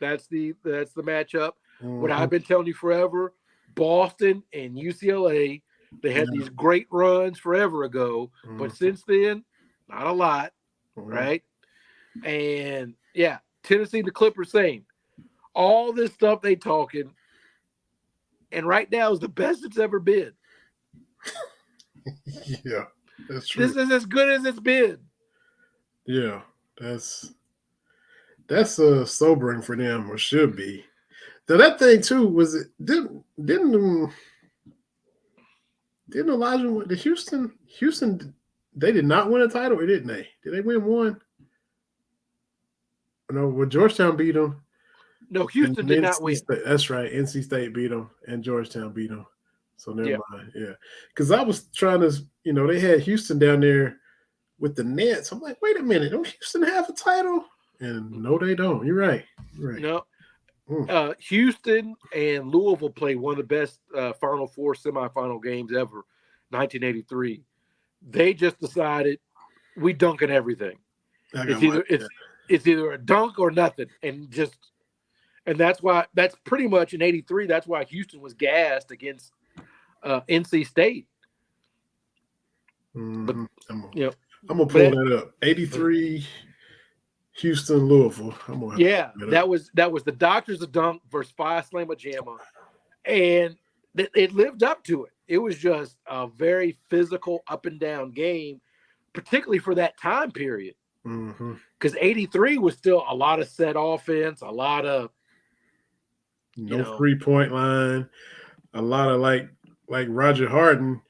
C: That's the matchup.
B: Mm-hmm.
C: What I've been telling you forever. Boston and UCLA. They had these great runs forever ago, but since then, not a lot, right? And Tennessee, the Clippers, same. All this stuff they talking, and right now is the best it's ever been.
B: Yeah, that's true.
C: This is as good as it's been.
B: Yeah, that's sobering for them, or should be. Now that thing too was it didn't Elijah the Houston they did not win a title, or didn't they? Did they win one? No, well, Georgetown beat them.
C: No, Houston did not win.
B: That's right. NC State beat them, and Georgetown beat them. So never mind. Yeah, because I was trying to, they had Houston down there with the Nets. I'm like, wait a minute, don't Houston have a title? And no, they don't. You're right.
C: No. Houston and Louisville played one of the best Final Four semifinal games ever, 1983. They just decided we dunking everything. It's either a dunk or nothing, and that's pretty much in '83. That's why Houston was gassed against NC State.
B: Mm-hmm.
C: But
B: I'm gonna pull that up. '83. Houston, Louisville.
C: That was the Doctors of Dunk versus Phi Slama Jama, and it lived up to it. It was just a very physical, up and down game, particularly for that time period. Because '83 was still a lot of set offense, a lot of
B: no 3-point line, a lot of like Roger Harden.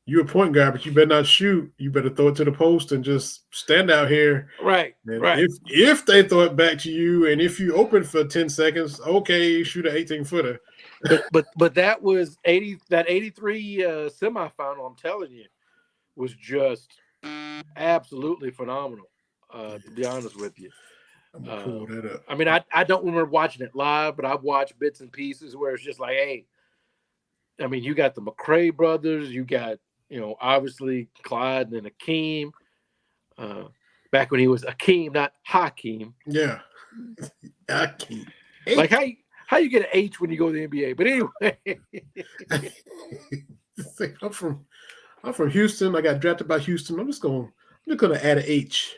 B: You're a point guard, but you better not shoot. You better throw it to the post and just stand out here.
C: Right.
B: And
C: right.
B: If they throw it back to you, and if you open for 10 seconds, okay, shoot an 18-footer.
C: But that was 83 semifinal. I'm telling you, was just absolutely phenomenal. To be honest with you.
B: I'm gonna pull that up.
C: I mean, I don't remember watching it live, but I've watched bits and pieces where it's just like, hey, I mean, you got the McRae brothers, you got, obviously Clyde and Akeem. Back when he was Akeem, not Hakeem.
B: Yeah, Akeem.
C: Like how you get an H when you go to the NBA? But anyway,
B: I'm from Houston. I got drafted by Houston. I'm just gonna add an H.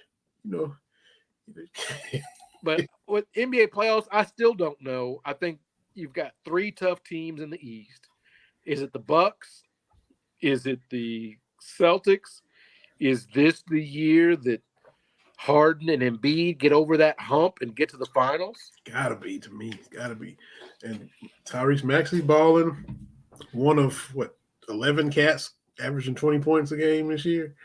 C: But with NBA playoffs, I still don't know. I think you've got 3 tough teams in the East. Is it the Bucks? Is it the Celtics? Is this the year that Harden and Embiid get over that hump and get to the finals?
B: Gotta be, to me. Gotta be. And Tyrese Maxey balling, one of 11 cats averaging 20 points a game this year.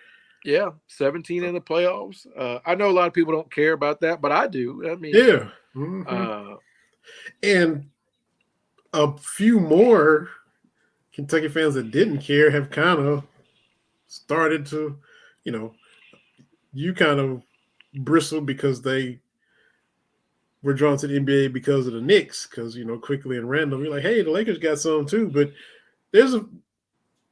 C: Yeah, 17 in the playoffs. I know a lot of people don't care about that, but I do. I mean,
B: yeah. Mm-hmm. And a few more Kentucky fans that didn't care have kind of started to, you kind of bristle because they were drawn to the NBA because of the Knicks, because, quickly and random, you're like, hey, the Lakers got some too. But there's I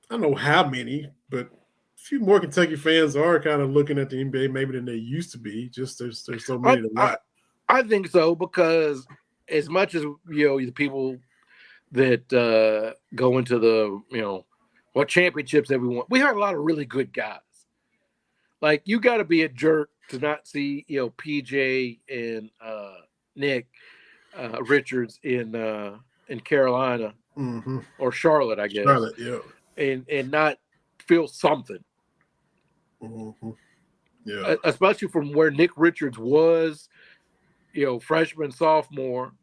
B: don't know how many, but a few more Kentucky fans are kind of looking at the NBA maybe than they used to be. Just there's so many to watch.
C: I think so, because as much as, the people that go into the, what championships have we won? We had a lot of really good guys. Like, you got to be a jerk to not see, PJ and Nick Richards in Carolina,
B: mm-hmm.
C: or Charlotte, I guess.
B: Charlotte, yeah.
C: And not feel something.
B: Mm-hmm. Yeah.
C: Especially from where Nick Richards was, freshman, sophomore.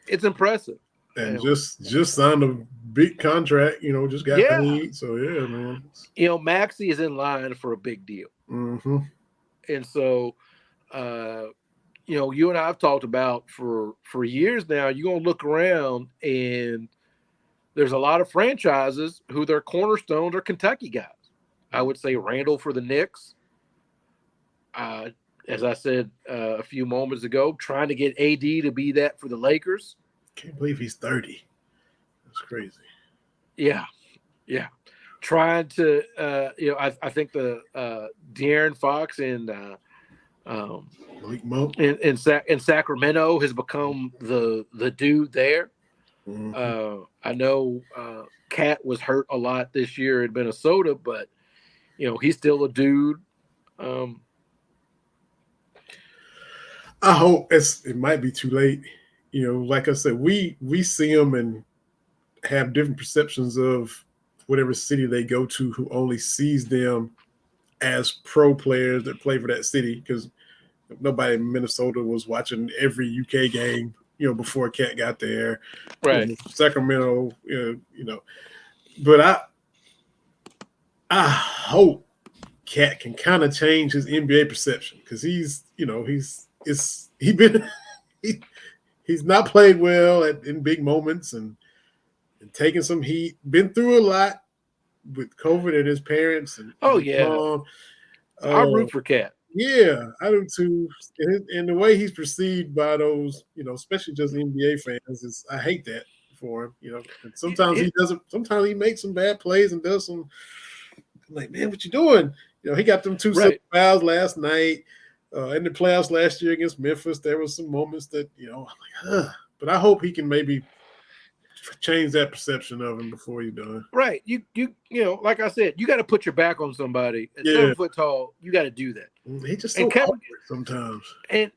C: It's impressive.
B: And just signed a big contract, just got paid. So, yeah, man.
C: Maxey is in line for a big deal.
B: Mm-hmm.
C: And so, you and I have talked about for years now, you're going to look around and there's a lot of franchises who their cornerstones are Kentucky guys. I would say Randall for the Knicks. As I said a few moments ago, trying to get AD to be that for the Lakers.
B: Can't believe he's 30. That's crazy.
C: Yeah. Trying to, I think the De'Aaron Fox and
B: Malik Monk
C: in Sacramento has become the dude there.
B: Mm-hmm.
C: I know Cat was hurt a lot this year in Minnesota, but he's still a dude.
B: I hope it might be too late. Like I said, we see them and have different perceptions of whatever city they go to, who only sees them as pro players that play for that city, because nobody in Minnesota was watching every UK game, before Cat got there.
C: Right.
B: Sacramento, but I hope Cat can kind of change his NBA perception, because he's not played well in big moments and taking some heat. Been through a lot with COVID and his parents. And mom.
C: I root for Cat.
B: Yeah, I do too. And the way he's perceived by those, especially just NBA fans, I hate that for him. And sometimes he doesn't. Sometimes he makes some bad plays and does some. I'm like, man, what you doing? He got them 2 fouls last night. In the playoffs last year against Memphis, there was some moments that, I'm like, ugh. But I hope he can maybe change that perception of him before he's done.
C: Right. You like I said, you got to put your back on somebody. At 7 foot tall, you got to do that.
B: He just so awkward sometimes.
C: And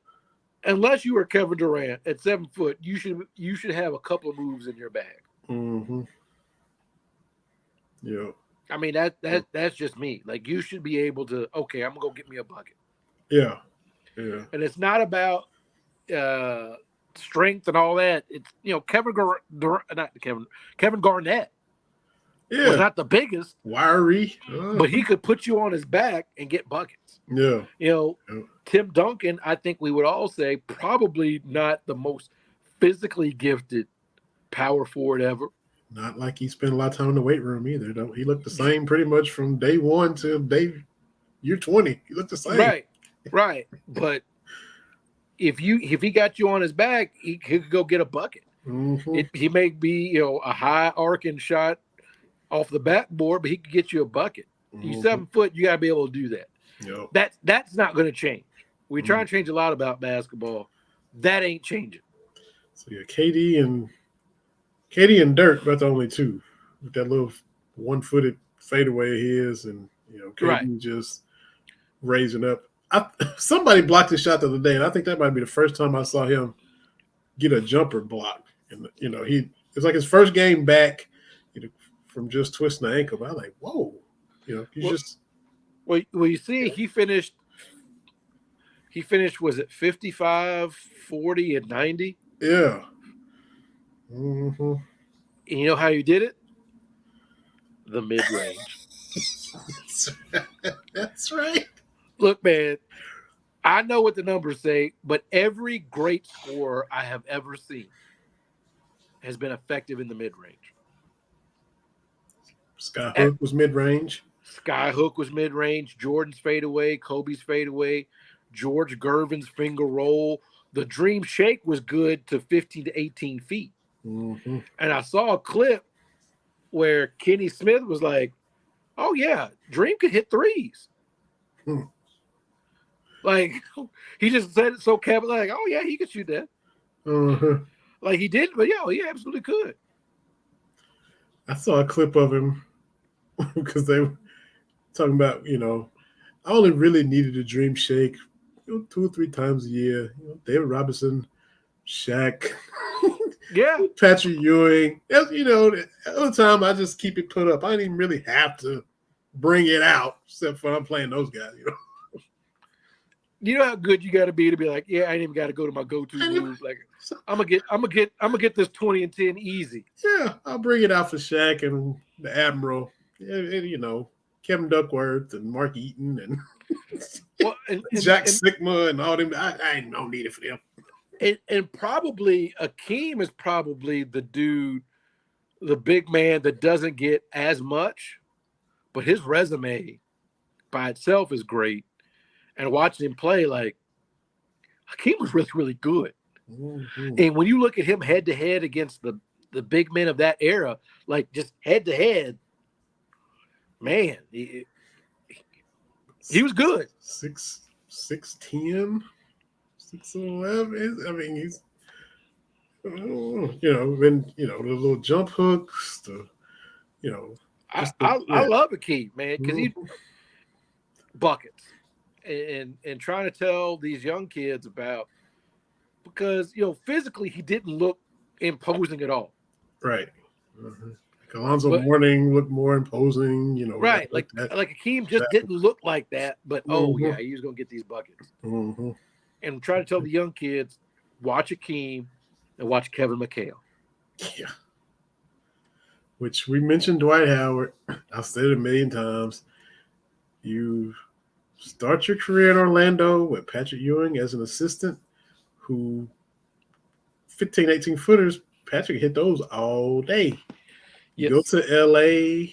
C: unless you are Kevin Durant at 7 foot, you should have a couple of moves in your bag.
B: Mm-hmm. Yeah.
C: I mean, that's just me. Like, you should be able to, okay, I'm gonna go get me a bucket.
B: Yeah. Yeah.
C: And it's not about strength and all that. It's Kevin Garnett.
B: Yeah.
C: Was not the biggest,
B: wiry,
C: but he could put you on his back and get buckets.
B: Yeah.
C: Tim Duncan, I think we would all say, probably not the most physically gifted power forward ever.
B: Not like he spent a lot of time in the weight room either. He looked the same pretty much from day one to year 20. He looked the same.
C: Right. Right. But if he got you on his back, he could go get a bucket.
B: Mm-hmm.
C: He may be, a high arcing shot off the backboard, but he could get you a bucket.
B: Mm-hmm.
C: You 7 foot, you gotta be able to do that.
B: Yep.
C: That's not going to change. We try to change a lot about basketball. That ain't changing.
B: So yeah, KD and Dirk, but the only two with that little 1-footed fadeaway of his, and KD just raising up. Somebody blocked his shot the other day, and I think that might be the first time I saw him get a jumper blocked. And it's like his first game back, from just twisting the ankle. But I was like, whoa, just.
C: Well, you see, he finished. Was it 55, 40, and 90?
B: Yeah. Mm-hmm.
C: And you know how you did it? The mid-range.
B: That's right.
C: Look, man, I know what the numbers say, but every great scorer I have ever seen has been effective in the mid-range.
B: Skyhook was mid-range.
C: Skyhook was mid-range. Jordan's fadeaway. Kobe's fadeaway. George Gervin's finger roll. The Dream Shake was good to 15 to 18 feet.
B: Mm-hmm.
C: And I saw a clip where Kenny Smith was like, oh, yeah, Dream could hit threes. Like, he just said it so casually, like, oh, yeah, he could shoot that.
B: Uh-huh.
C: Like, he did, but, yeah, he absolutely could.
B: I saw a clip of him because they were talking about, I only really needed a Dream Shake 2 or 3 times a year. David Robinson, Shaq,
C: yeah,
B: Patrick Ewing. The other time I just keep it put up. I didn't even really have to bring it out, except for I'm playing those guys.
C: You know how good you got to be like, yeah, I ain't even got to go to my go-to move. Like, I'm gonna get this 20 and 10 easy.
B: Yeah, I'll bring it out for Shaq and the Admiral, and Kevin Duckworth and Mark Eaton and Jack Sigma and all them. I ain't no need it for them.
C: And probably Akeem is probably the dude, the big man that doesn't get as much, but his resume by itself is great. And watching him play, like, Hakeem was really, really good.
B: Mm-hmm.
C: And when you look at him head to head against the big men of that era, like just head to head, man, he was good.
B: 6'10", 6'11". I mean, he's the little jump hooks,
C: I love Akeem, man, because he buckets. And trying to tell these young kids about, because physically he didn't look imposing at all.
B: Right. Mm-hmm. Like Alonzo Mourning looked more imposing,
C: Right. Like Akeem just didn't look like that, but yeah, he was gonna get these buckets.
B: Mm-hmm.
C: And try to tell the young kids, watch Akeem and watch Kevin McHale.
B: Yeah. Which we mentioned Dwight Howard. I've said it a million times. You start your career in Orlando with Patrick Ewing as an assistant, who 15, 18 footers, Patrick hit those all day. You go to LA,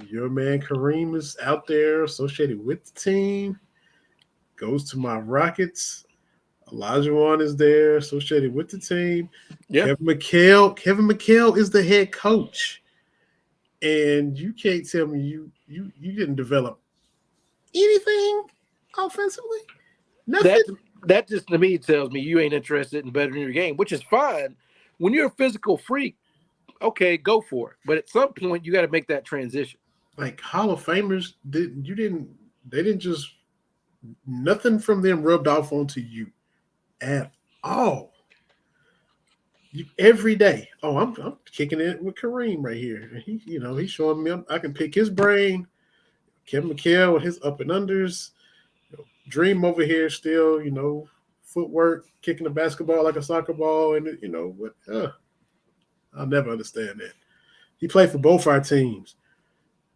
B: your man Kareem is out there associated with the team, goes to my Rockets. Olajuwon is there associated with the team. Kevin McHale is the head coach. And you can't tell me you didn't develop anything offensively? Nothing.
C: That just to me tells me you ain't interested in bettering your game, which is fine. When you're a physical freak, okay, go for it. But at some point, you got to make that transition.
B: Like Hall of Famers, they didn't just, nothing from them rubbed off onto you at all. Every day. Oh, I'm kicking it with Kareem right here. He's showing me I can pick his brain. Kevin McHale with his up and unders. Dream over here still, footwork, kicking the basketball like a soccer ball, and I'll never understand that. He played for both our teams.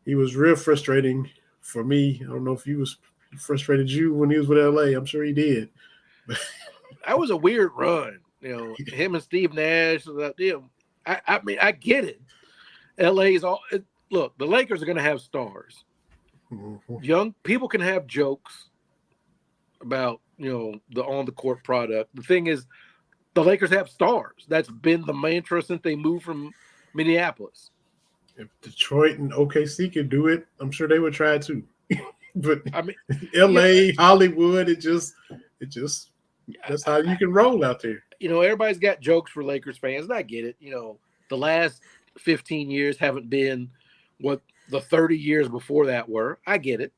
B: He was real frustrating for me. I don't know if he was frustrated you when he was with LA. I'm sure he did.
C: That was a weird run. Him and Steve Nash. I mean, I get it. LA's all look. The Lakers are going to have stars.
B: Mm-hmm.
C: Young people can have jokes. about the on the court product. The thing is, the Lakers have stars. That's been the mantra since they moved from Minneapolis.
B: If Detroit and OKC could do it, I'm sure they would try it too. But
C: I mean,
B: LA, Hollywood, it just that's how you can roll out there.
C: Everybody's got jokes for Lakers fans, and I get it. The last 15 years haven't been what the 30 years before that were. I get it.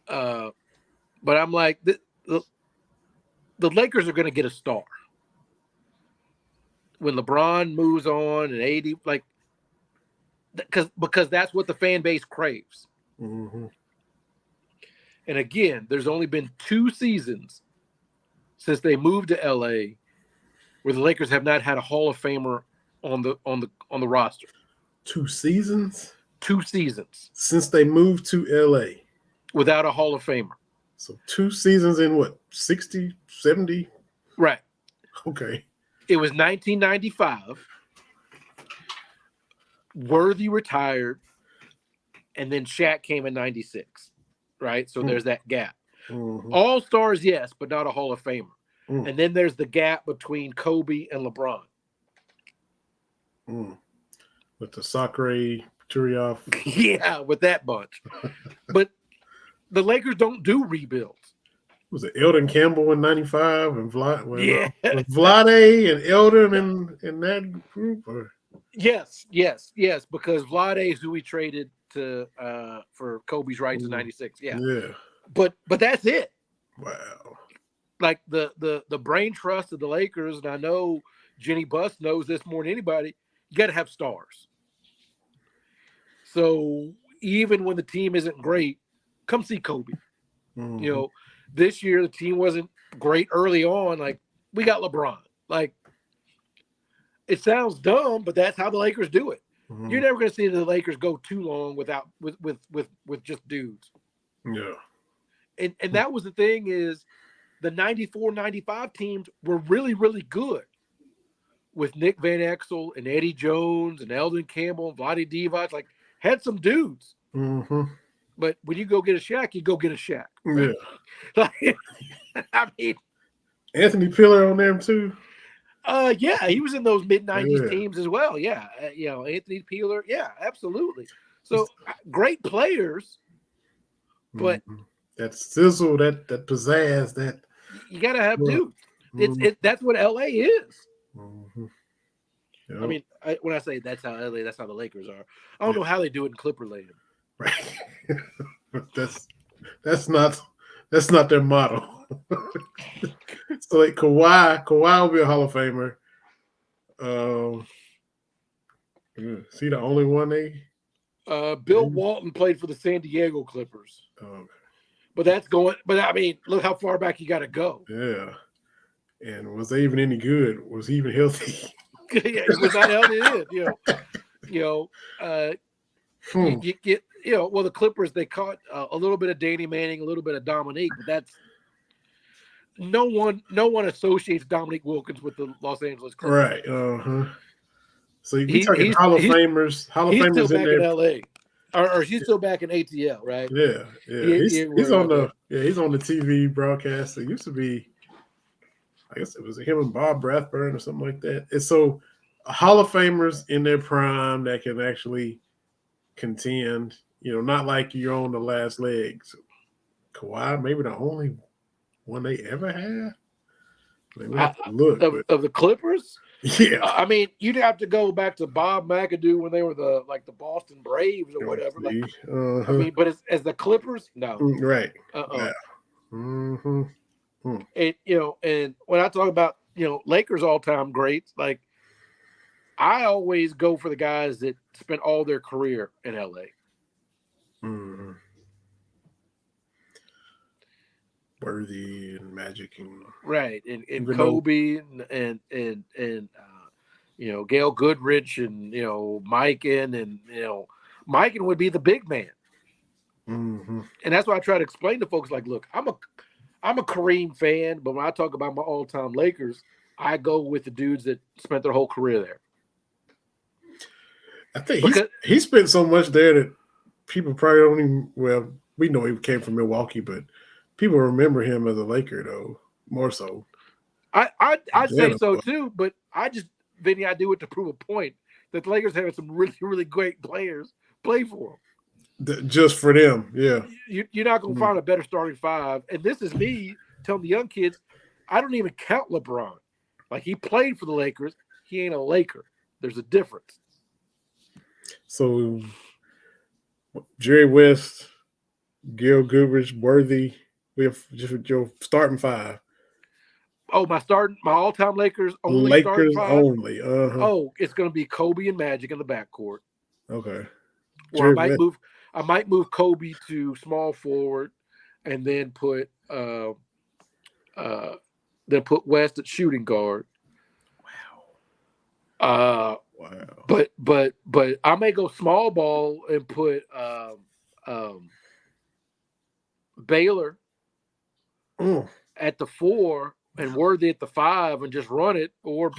C: But I'm like, the Lakers are going to get a star when LeBron moves on and AD, like, because that's what the fan base craves.
B: Mm-hmm.
C: And again, there's only been 2 seasons since they moved to LA where the Lakers have not had a Hall of Famer on the roster.
B: 2 seasons?
C: 2 seasons
B: since they moved to LA
C: without a Hall of Famer.
B: So 2 seasons in what, 60, 70?
C: Right.
B: Okay.
C: It was 1995. Worthy retired, and then Shaq came in 96. Right? So there's that gap.
B: Mm-hmm.
C: All stars, yes, but not a Hall of Famer.
B: Mm.
C: And then there's the gap between Kobe and LeBron.
B: With the Sacre, Turioff.
C: Yeah, with that bunch. But the Lakers don't do rebuilds.
B: Was it Eldon Campbell in 95 and Vlade?
C: Yeah.
B: Was Vlade and Eldon in that group? Or?
C: Yes, because Vlade is who we traded to for Kobe's rights in 96. Yeah. But that's it.
B: Wow.
C: Like the brain trust of the Lakers, and I know Jenny Buss knows this more than anybody, you got to have stars. So even when the team isn't great, come see Kobe.
B: Mm-hmm.
C: This year the team wasn't great early on. Like, we got LeBron. Like, it sounds dumb, but that's how the Lakers do it. Mm-hmm. You're never going to see the Lakers go too long without with just dudes.
B: Yeah.
C: And that was the thing, is the 94-95 teams were really, really good with Nick Van Exel and Eddie Jones and Eldon Campbell and Vlade Divac. Like, had some dudes.
B: Mm-hmm.
C: But when you go get a Shaq, you go get a Shaq.
B: Yeah.
C: Like, I mean,
B: Anthony Pillar on them too.
C: Yeah, he was in those mid-90s teams as well. Yeah, Anthony Peeler. Yeah, absolutely. So great players, but
B: that sizzle, that pizzazz, that
C: you got to have dudes. That's what LA is.
B: Mm-hmm. Yep.
C: I mean, when I say that's how LA, that's how the Lakers are. I don't know how they do it in Clipper Land.
B: Right. that's not their motto. So like Kawhi will be a Hall of Famer. Is he the only one they?
C: Bill Walton played for the San Diego Clippers.
B: Okay.
C: But I mean, look how far back you got to go.
B: Yeah. And was they even any good? Was he even healthy?
C: Yeah, he was not healthy then. You get, well, the Clippers, they caught a little bit of Danny Manning, a little bit of Dominique, but that's no one associates Dominique Wilkins with the Los Angeles Clippers.
B: Right. Uh-huh. So you're talking Hall of Famers. Hall of Famers
C: still
B: in
C: back
B: there.
C: in LA. Or she's still back in ATL, right?
B: Yeah. He's on the TV broadcast. It used to be, I guess it was him and Bob Rathburn or something like that. And so Hall of Famers in their prime that can actually contend, not like you're on the last legs. Kawhi, maybe the only one they ever had.
C: Of the Clippers?
B: Yeah.
C: I mean, you'd have to go back to Bob McAdoo when they were the Boston Braves or whatever. Like, I mean, but as the Clippers, no.
B: Right.
C: Yeah.
B: Mm-hmm.
C: And and when I talk about Lakers all-time greats, like, I always go for the guys that spent all their career in LA.
B: Mm-hmm. Worthy and Magic and
C: right, and Kobe and Gail Goodrich and Mikan and Mikan would be the big man.
B: Mm-hmm.
C: And that's why I try to explain to folks, like, look, I'm a Kareem fan, but when I talk about my all-time Lakers, I go with the dudes that spent their whole career there.
B: I think he spent so much there that people probably don't even. Well, we know he came from Milwaukee, but people remember him as a Laker though, more so.
C: I'd say
B: Atlanta
C: so
B: boy.
C: too, but Vinny, I do it to prove a point that the Lakers have some really, really great players play for
B: Just for them, yeah.
C: them. You're not going to find a better starting five. And this is me telling the young kids, I don't even count LeBron. Like, he played for the Lakers. He ain't a Laker. There's a difference.
B: So Jerry West, Gil Goodrich, Worthy. We have just your starting five.
C: Oh, my all-time Lakers only starting
B: Lakers
C: five.
B: only.
C: Oh, it's going to be Kobe and Magic in the backcourt.
B: Okay.
C: Or I might move Kobe to small forward, and then put West at shooting guard.
B: Wow.
C: But I may go small ball and put Baylor at the 4 and Worthy at the 5 and just run it, or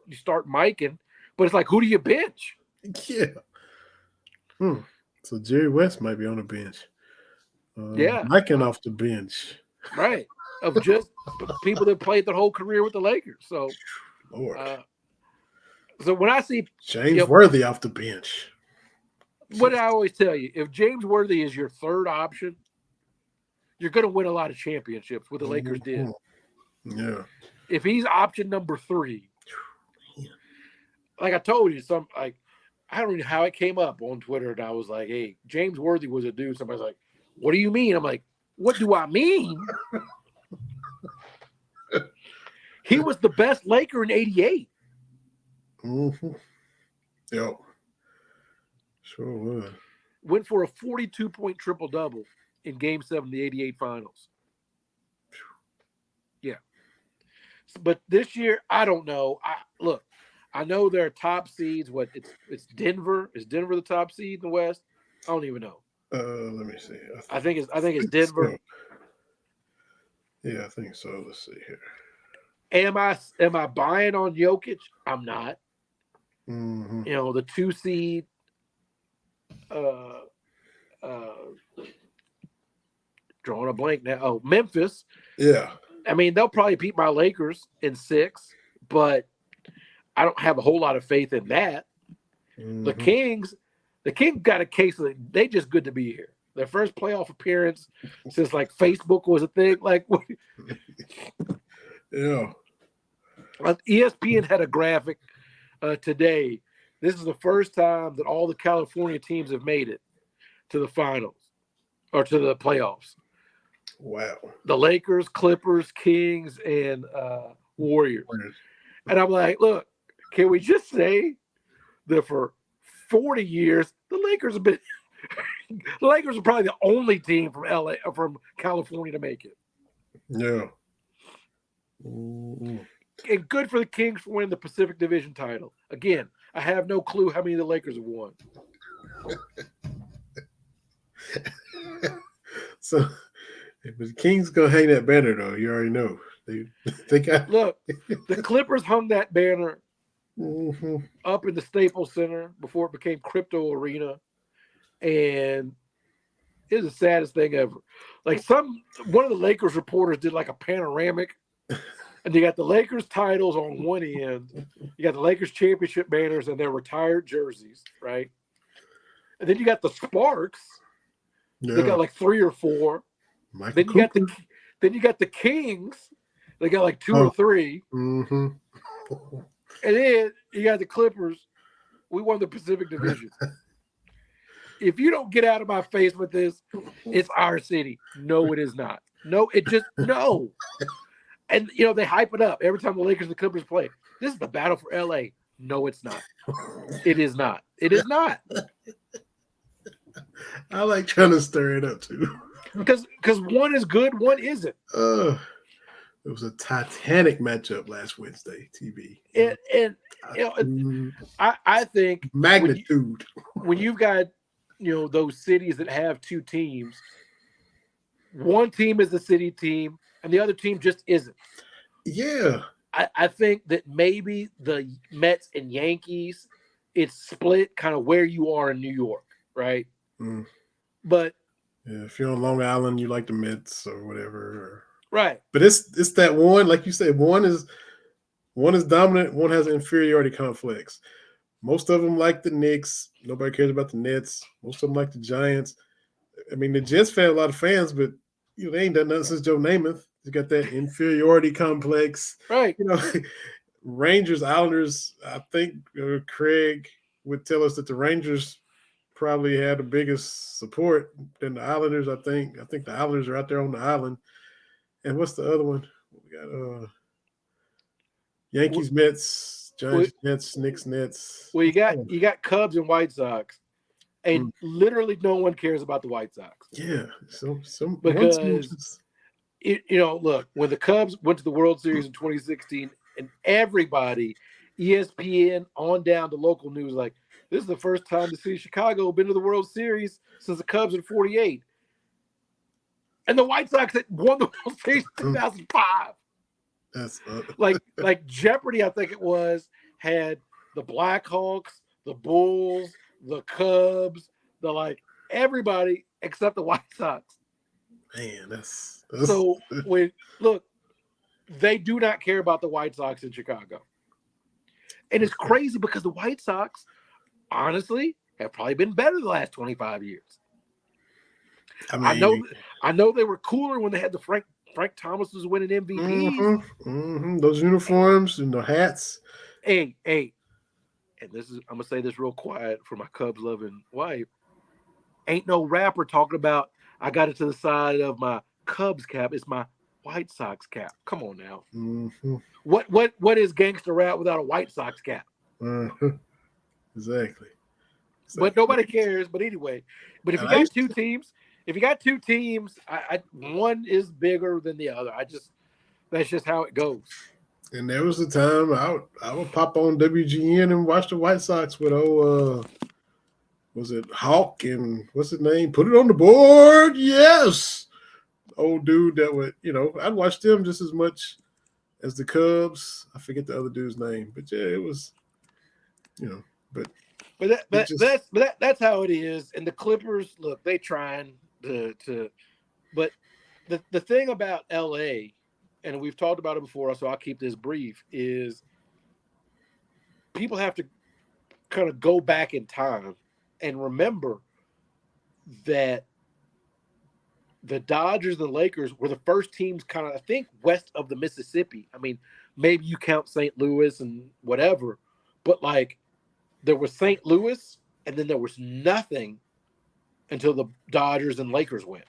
C: you start miking. But it's like, who do you bench?
B: Yeah. So Jerry West might be on the bench. Miking off the bench.
C: Right. Of just people that played their whole career with the Lakers. So,
B: Lord.
C: So when I see
B: James Worthy off the bench.
C: What I always tell you, if James Worthy is your third option, you're going to win a lot of championships, what the Lakers did.
B: Yeah.
C: If he's option number 3, like I told you, I don't know how it came up on Twitter, and I was like, hey, James Worthy was a dude. Somebody's like, what do you mean? I'm like, what do I mean? He was the best Laker in '88.
B: Yo. Sure was.
C: Went for a 42-point triple-double in Game 7 of the '88 finals. Yeah. But this year, I don't know. Look, I know their top seeds. It's Denver. Is Denver the top seed in the West? I don't even know.
B: Let me see.
C: I think it's Denver.
B: So. Yeah, I think so. Let's see here.
C: Am I buying on Jokic? I'm not.
B: Mm-hmm.
C: You know, the 2 seed. Drawing a blank now. Oh, Memphis.
B: Yeah.
C: I mean, they'll probably beat my Lakers in 6, but I don't have a whole lot of faith in that.
B: Mm-hmm.
C: The Kings got a case of they just good to be here. Their first playoff appearance since like Facebook was a thing. Like,
B: yeah.
C: ESPN had a graphic today. This is the first time that all the California teams have made it to the finals or to the playoffs.
B: Wow.
C: The Lakers, Clippers, Kings, and Warriors. And I'm like, look, can we just say that for 40 years, the Lakers have been the Lakers are probably the only team from California to make it.
B: Yeah. Mm-hmm.
C: And good for the Kings for winning the Pacific Division title. Again, I have no clue how many of the Lakers have won.
B: So, if the Kings gonna hang that banner, though, you already know they got.
C: Look, the Clippers hung that banner
B: Mm-hmm.
C: up in the Staples Center before it became Crypto Arena, and it was the saddest thing ever. Like one of the Lakers reporters did like a panoramic, and you got the Lakers titles on one end, you got the Lakers championship banners and their retired jerseys, right? And then you got the Sparks.
B: Yeah.
C: They got like 3 or 4. Then you got the Kings. They got like 2 or 3.
B: Mm-hmm.
C: And then you got the Clippers. We won the Pacific Division. If you don't get out of my face with this, it's our city. No, it is not. No, it just no. And you know they hype it up every time the Lakers and the Clippers play. This is the battle for LA. No, it's not. It is not. It is not.
B: I like trying to stir it up too.
C: Because one is good, one isn't.
B: It was a titanic matchup last Wednesday, TV.
C: And you know, I think
B: magnitude.
C: When you've got those cities that have 2 teams, one team is the city team, and the other team just isn't.
B: Yeah.
C: I think that maybe the Mets and Yankees, it's split kind of where you are in New York, right?
B: Mm.
C: But
B: Yeah, if you're on Long Island, you like the Mets or whatever.
C: Right.
B: But it's that one, like you said, one is dominant, one has inferiority complex. Most of them like the Knicks. Nobody cares about the Nets. Most of them like the Giants. I mean, the Jets fan a lot of fans, but they ain't done nothing since Joe Namath. You got that inferiority complex.
C: Right.
B: Rangers, Islanders. I think Craig would tell us that the Rangers probably had the biggest support than the Islanders. I think the Islanders are out there on the island. And what's the other one? We got Yankees, Mets, Giants, Nets, Knicks, Nets.
C: Well, you got Cubs and White Sox, and literally no one cares about the White Sox.
B: Yeah,
C: because look, when the Cubs went to the World Series in 2016, and everybody, ESPN on down to local news, like, this is the first time the city of Chicago been to the World Series since the Cubs in '48, and the White Sox that won the World Series in 2005.
B: That's
C: like Jeopardy, I think it was, had the Blackhawks, the Bulls, the Cubs, everybody except the White Sox.
B: Man, that's
C: so they do not care about the White Sox in Chicago. And it's crazy because the White Sox, honestly, have probably been better the last 25 years. I know they were cooler when they had the Frank Thomas was winning MVPs.
B: Those uniforms and the hats.
C: Hey, and I'm gonna say this real quiet for my Cubs loving wife. Ain't no rapper talking about I got it to the side of my Cubs cap. It's my White Sox cap. Come on now. What is gangster rap without a White Sox cap?
B: Exactly.
C: But nobody cares. But anyway, if you got two teams, one is bigger than the other. That's just how it goes.
B: And there was a time I would pop on WGN and watch the White Sox with was it Hawk and what's his name? Put it on the board, yes. Old dude that would, I'd watch them just as much as the Cubs. I forget the other dude's name, but yeah, it was, but
C: that's how it is. And the Clippers, look, they trying to but the thing about LA, and we've talked about it before, so I'll keep this brief, is people have to kind of go back in time and remember that the Dodgers and the Lakers were the first teams kind of, I think, west of the Mississippi. I mean, maybe you count St. Louis and whatever, but there was St. Louis, and then there was nothing until the Dodgers and Lakers went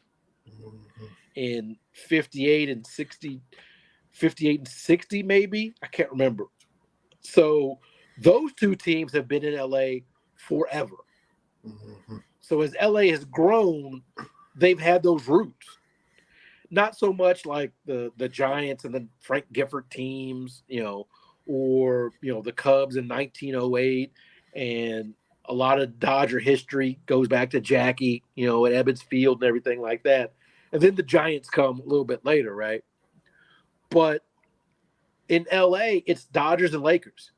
C: in 58 and 60 maybe. I can't remember. So those two teams have been in LA forever. So as LA has grown, they've had those roots. Not so much like the Giants and the Frank Gifford teams, or the Cubs in 1908, and a lot of Dodger history goes back to Jackie, at Ebbets Field and everything like that. And then the Giants come a little bit later, right? But in LA, it's Dodgers and Lakers.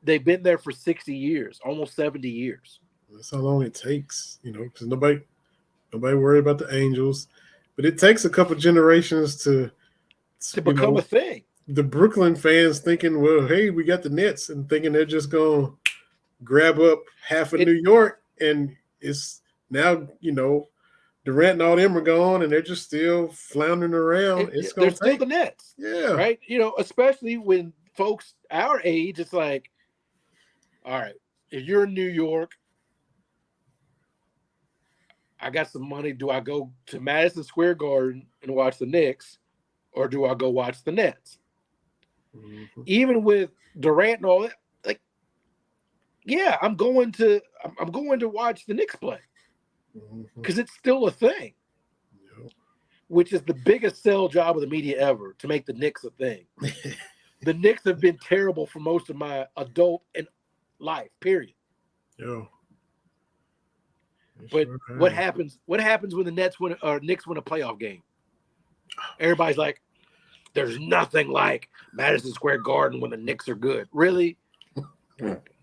C: They've been there for 60 years, almost 70 years.
B: That's how long it takes, because nobody worried about the Angels. But it takes a couple generations to
C: become a thing.
B: The Brooklyn fans thinking, well, hey, we got the Nets, and thinking they're just going to grab up half of New York. And it's now, Durant and all them are gone, and they're just still floundering around.
C: They're still the Nets.
B: Yeah.
C: Right? Especially when folks our age, it's like, all right, if you're in New York, I got some money. Do I go to Madison Square Garden and watch the Knicks, or do I go watch the Nets? Even with Durant and all that, I'm going to watch the Knicks play because it's still a thing, which is the biggest sell job of the media ever, to make the Knicks a thing. The Knicks have been terrible for most of my adult and life, period. But what happens when the Knicks win a playoff game? Everybody's like, there's nothing like Madison Square Garden when the Knicks are good. Really?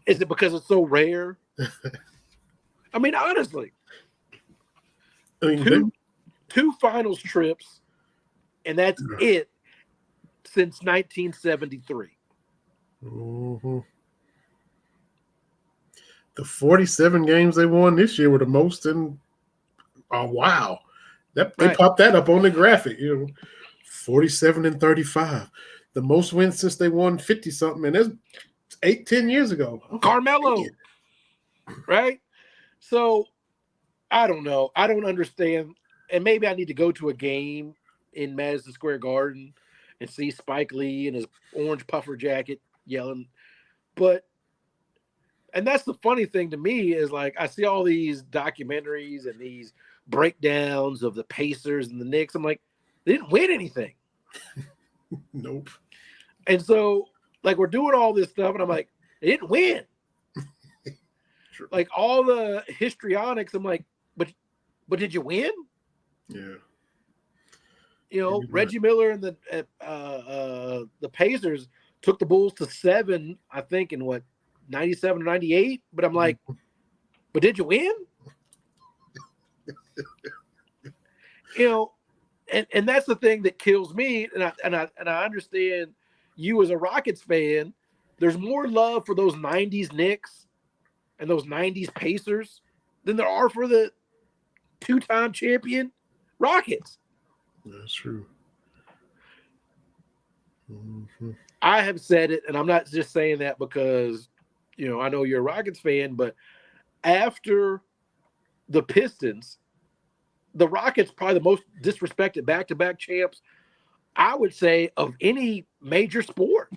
C: Is it because it's so rare? I mean, honestly.
B: I mean,
C: two finals trips, and that's it since 1973.
B: Mm-hmm. The 47 games they won this year were the most in a while. They popped that up on the graphic. 47-35, the most wins since they won 50 something, and that's 8-10 years ago.
C: Carmelo, right? So I don't know. I don't understand, and maybe I need to go to a game in Madison Square Garden and see Spike Lee in his orange puffer jacket yelling. And that's the funny thing to me is like I see all these documentaries and these breakdowns of the Pacers and the Knicks. I'm like, they didn't win anything.
B: Nope.
C: And so like we're doing all this stuff, and I'm like, they didn't win.
B: Sure.
C: Like all the histrionics, I'm like, but did you win?
B: Yeah.
C: Reggie Miller and the Pacers took the Bulls to 7, I think, in 97 or 98. But I'm like, but did you win? And that's the thing that kills me. And I understand you as a Rockets fan. There's more love for those 90s Knicks and those 90s Pacers than there are for the 2-time champion Rockets.
B: That's true. Mm-hmm.
C: I have said it, and I'm not just saying that because, I know you're a Rockets fan, but after the Pistons, the Rockets probably the most disrespected back-to-back champs, I would say, of any major sport.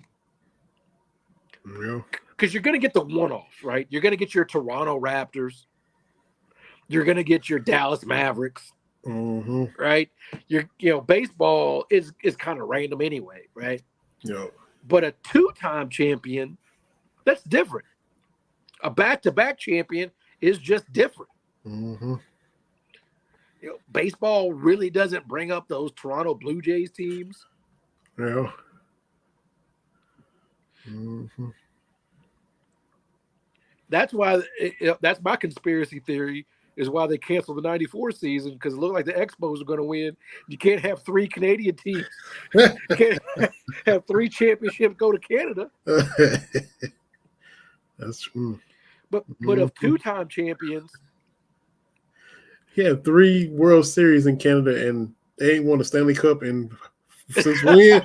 B: Yeah.
C: Because you're going to get the one-offs, right? You're going to get your Toronto Raptors. You're going to get your Dallas Mavericks,
B: mm-hmm.
C: right? Baseball is kind of random anyway, right?
B: Yeah.
C: But a 2-time champion, that's different. A back-to-back champion is just different.
B: Mm-hmm.
C: Baseball really doesn't bring up those Toronto Blue Jays teams.
B: Yeah. Mm-hmm.
C: That's why that's my conspiracy theory is why they canceled the 94 season, because it looked like the Expos are going to win. You can't have 3 Canadian teams. You can't have 3 championships go to Canada.
B: That's true.
C: But of 2-time champions.
B: He had 3 World Series in Canada, and they ain't won a Stanley Cup since when?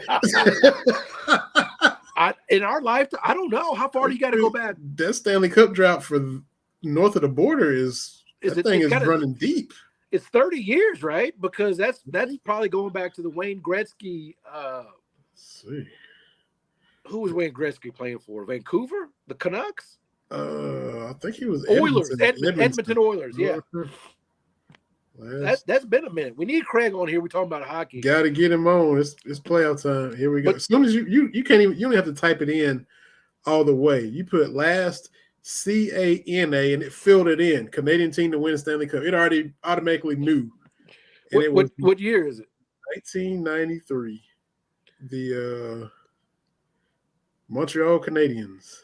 C: In our lifetime, I don't know. How far do you got to go back?
B: That Stanley Cup drought for north of the border is running deep.
C: It's 30 years, right? Because that's probably going back to the Wayne Gretzky.
B: Let's see.
C: Who was Wayne Gretzky playing for? Vancouver? The Canucks?
B: I think he was
C: Oilers. Edmonton Oilers, yeah. That's been a minute. We need Craig on here. We're talking about hockey.
B: Got to get him on. It's playoff time. Here we go. As soon as you don't have to type it in all the way. You put last CANA and it filled it in. Canadian team to win Stanley Cup. It already automatically knew. And
C: what year is it?
B: 1993. The Montreal Canadiens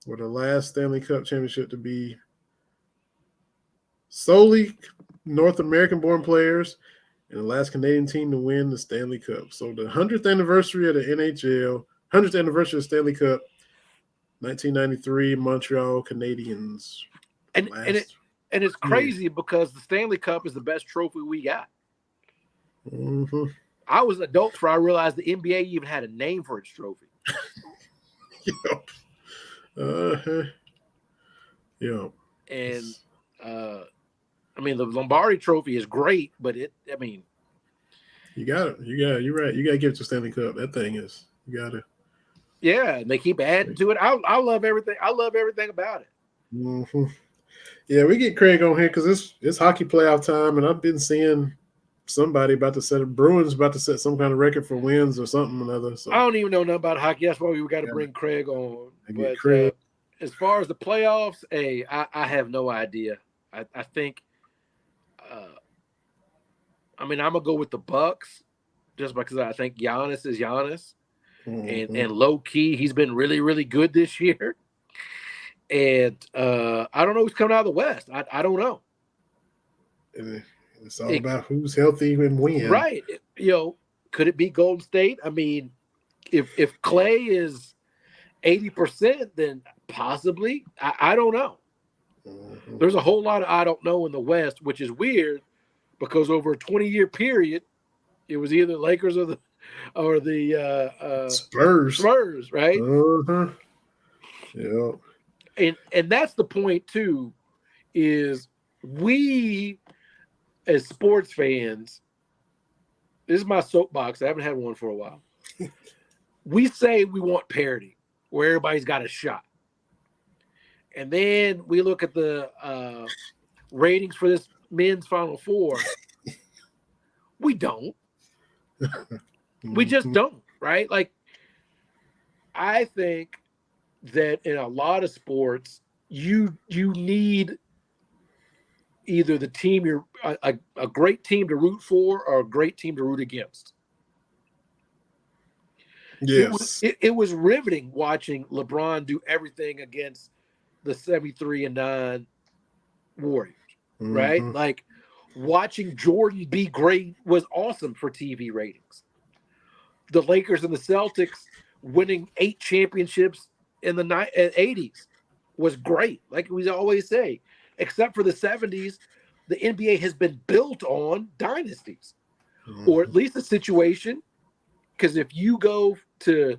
B: were the last Stanley Cup championship to be solely North American-born players and the last Canadian team to win the Stanley Cup. So the 100th anniversary of the NHL, 100th anniversary of the Stanley Cup, 1993 Montreal Canadiens.
C: And it's crazy because the Stanley Cup is the best trophy we got.
B: Mm-hmm.
C: I was an adult before I realized the NBA even had a name for its trophy.
B: Yep. Uh-huh. Yep.
C: And the Lombardi Trophy is great, but
B: you got it. You're right. You got to give it to Stanley Cup. That thing is, you got to.
C: Yeah, and they keep adding to it. I love everything. I love everything about it.
B: Mm-hmm. Yeah, we get Craig on here because it's hockey playoff time, and I've been seeing somebody Bruins about to set some kind of record for wins or something or another. So
C: I don't even know nothing about hockey. That's why we got to bring Craig on. But
B: Craig.
C: As far as the playoffs, I have no idea. I think I'm gonna go with the Bucks just because I think Giannis is Giannis.
B: Mm-hmm.
C: And low key, he's been really, really good this year. And I don't know who's coming out of the West. I don't know.
B: And it's all about who's healthy and when.
C: Right. Could it be Golden State? I mean, if Clay is 80%, then possibly. I don't know.
B: Mm-hmm.
C: There's a whole lot of I don't know in the West, which is weird because over a 20-year period, it was either Lakers or the Spurs, right?
B: Uh-huh. Yeah.
C: And that's the point too, is we as sports fans, this is my soapbox. I haven't had one for a while. We say we want parity, where everybody's got a shot. And then we look at the ratings for this men's Final Four. We don't. We just don't, right? Like, I think that in a lot of sports, you need either the team you're a great team to root for or a great team to root against.
B: Yes.
C: It was riveting watching LeBron do everything against the 73-9 Warriors, right?
B: Mm-hmm.
C: Like, watching Jordan be great was awesome for TV ratings. The Lakers and the Celtics winning 8 championships in the 80s was great. Like we always say, except for the 70s, the NBA has been built on dynasties, or at least a situation. Because if you go to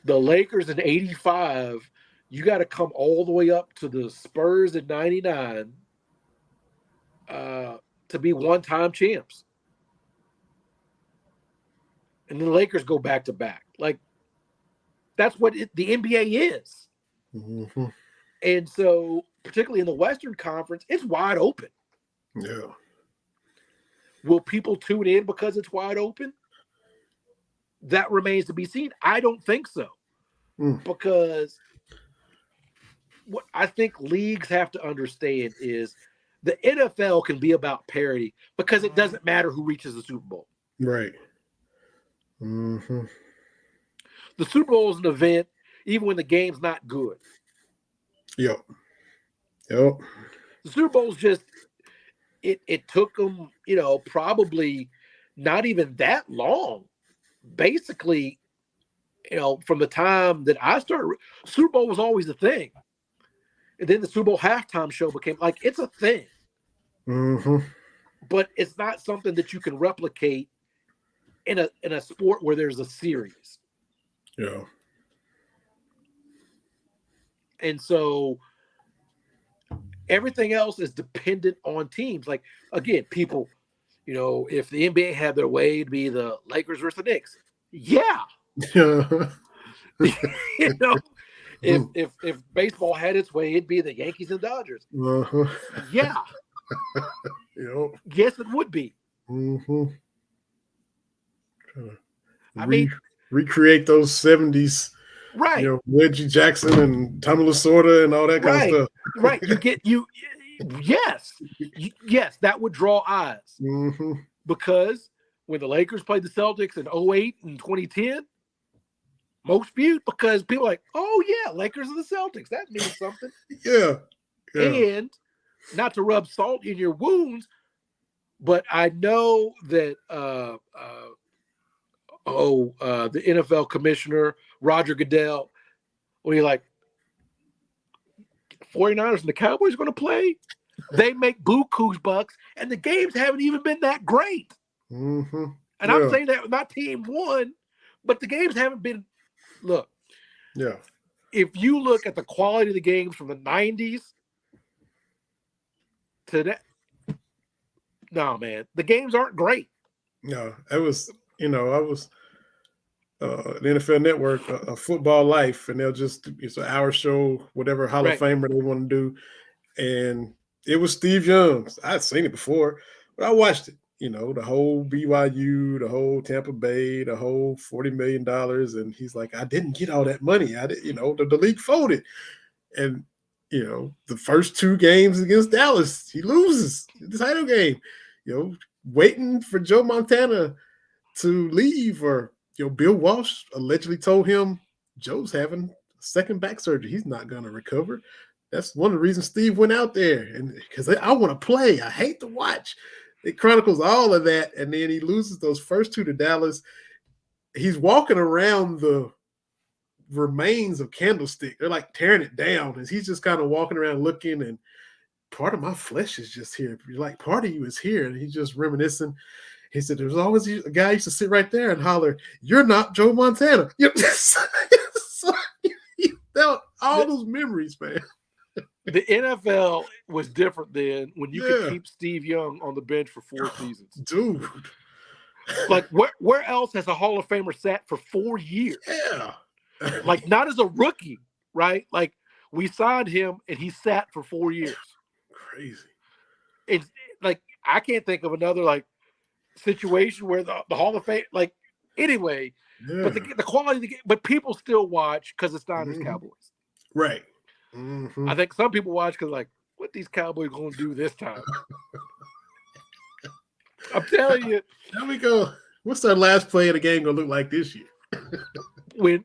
C: the Lakers in 85, you got to come all the way up to the Spurs in 99 to be one-time champs. And the Lakers go back to back. Like, that's what the NBA is.
B: Mm-hmm.
C: And so, particularly in the Western Conference, it's wide open.
B: Yeah.
C: Will people tune in because it's wide open? That remains to be seen. I don't think so. Because what I think leagues have to understand is the NFL can be about parity because it doesn't matter who reaches the Super Bowl.
B: Right. Mm-hmm.
C: The Super Bowl is an event, even when the game's not good.
B: Yep.
C: The Super Bowl's just, it took them, probably not even that long. Basically, from the time that I started, Super Bowl was always a thing. And then the Super Bowl halftime show became like, it's a thing.
B: Mm-hmm.
C: But it's not something that you can replicate in a sport where there's a series.
B: Yeah.
C: And so everything else is dependent on teams. Like, again, people, if the NBA had their way, it'd be the Lakers versus the Knicks. Yeah. If baseball had its way, it'd be the Yankees and Dodgers.
B: Uh-huh.
C: Yeah. Yes, it would be.
B: Mm-hmm.
C: I mean,
B: recreate those 70s,
C: right?
B: Reggie Jackson and Tommy Lasorda and all that kind of stuff.
C: Right. Yes, that would draw eyes.
B: Mm-hmm.
C: Because when the Lakers played the Celtics in 08 and 2010, most viewed because people are like, oh yeah, Lakers and the Celtics. That means something.
B: Yeah.
C: And not to rub salt in your wounds, but I know that the NFL commissioner, Roger Goodell, when you're like, 49ers and the Cowboys are going to play, they make bukus bucks, and the games haven't even been that great.
B: Mm-hmm.
C: And I'm saying that my team won, but the games haven't been. Look, if you look at the quality of the games from the 90s to that, no, man, the games aren't great.
B: No, it was, I was the NFL Network, a Football Life, and it's an hour show, whatever Hall of Famer they want to do. And it was Steve Young's. I'd seen it before, but I watched it. The whole BYU, the whole Tampa Bay, the whole $40 million. And he's like, I didn't get all that money. The league folded. And, the first 2 games against Dallas, he loses the title game, waiting for Joe Montana to leave, or, Bill Walsh allegedly told him Joe's having second back surgery. He's not going to recover. That's one of the reasons Steve went out there, and because I want to play. I hate to watch. It chronicles all of that, and then he loses those first two to Dallas. He's walking around the remains of Candlestick. They're like tearing it down, and he's just kind of walking around looking, and part of my flesh is just here. Like part of you is here, and he's just reminiscing. He said, "There's always a guy used to sit right there and holler, 'You're not Joe Montana.'" So you felt all those memories, man.
C: The NFL was different then when you could keep Steve Young on the bench for 4 seasons.
B: Dude.
C: Like, where else has a Hall of Famer sat for 4 years?
B: Yeah.
C: Like, not as a rookie, right? Like, we signed him and he sat for 4 years.
B: Crazy.
C: It's like, I can't think of another, like, situation where the Hall of Fame, like, anyway, but the quality of the game, but people still watch because it's Niners Cowboys.
B: Right.
C: I think some people watch because, like, what these Cowboys going to do this time? I'm telling you.
B: There we go. What's our last play of the game going to look like this year?
C: When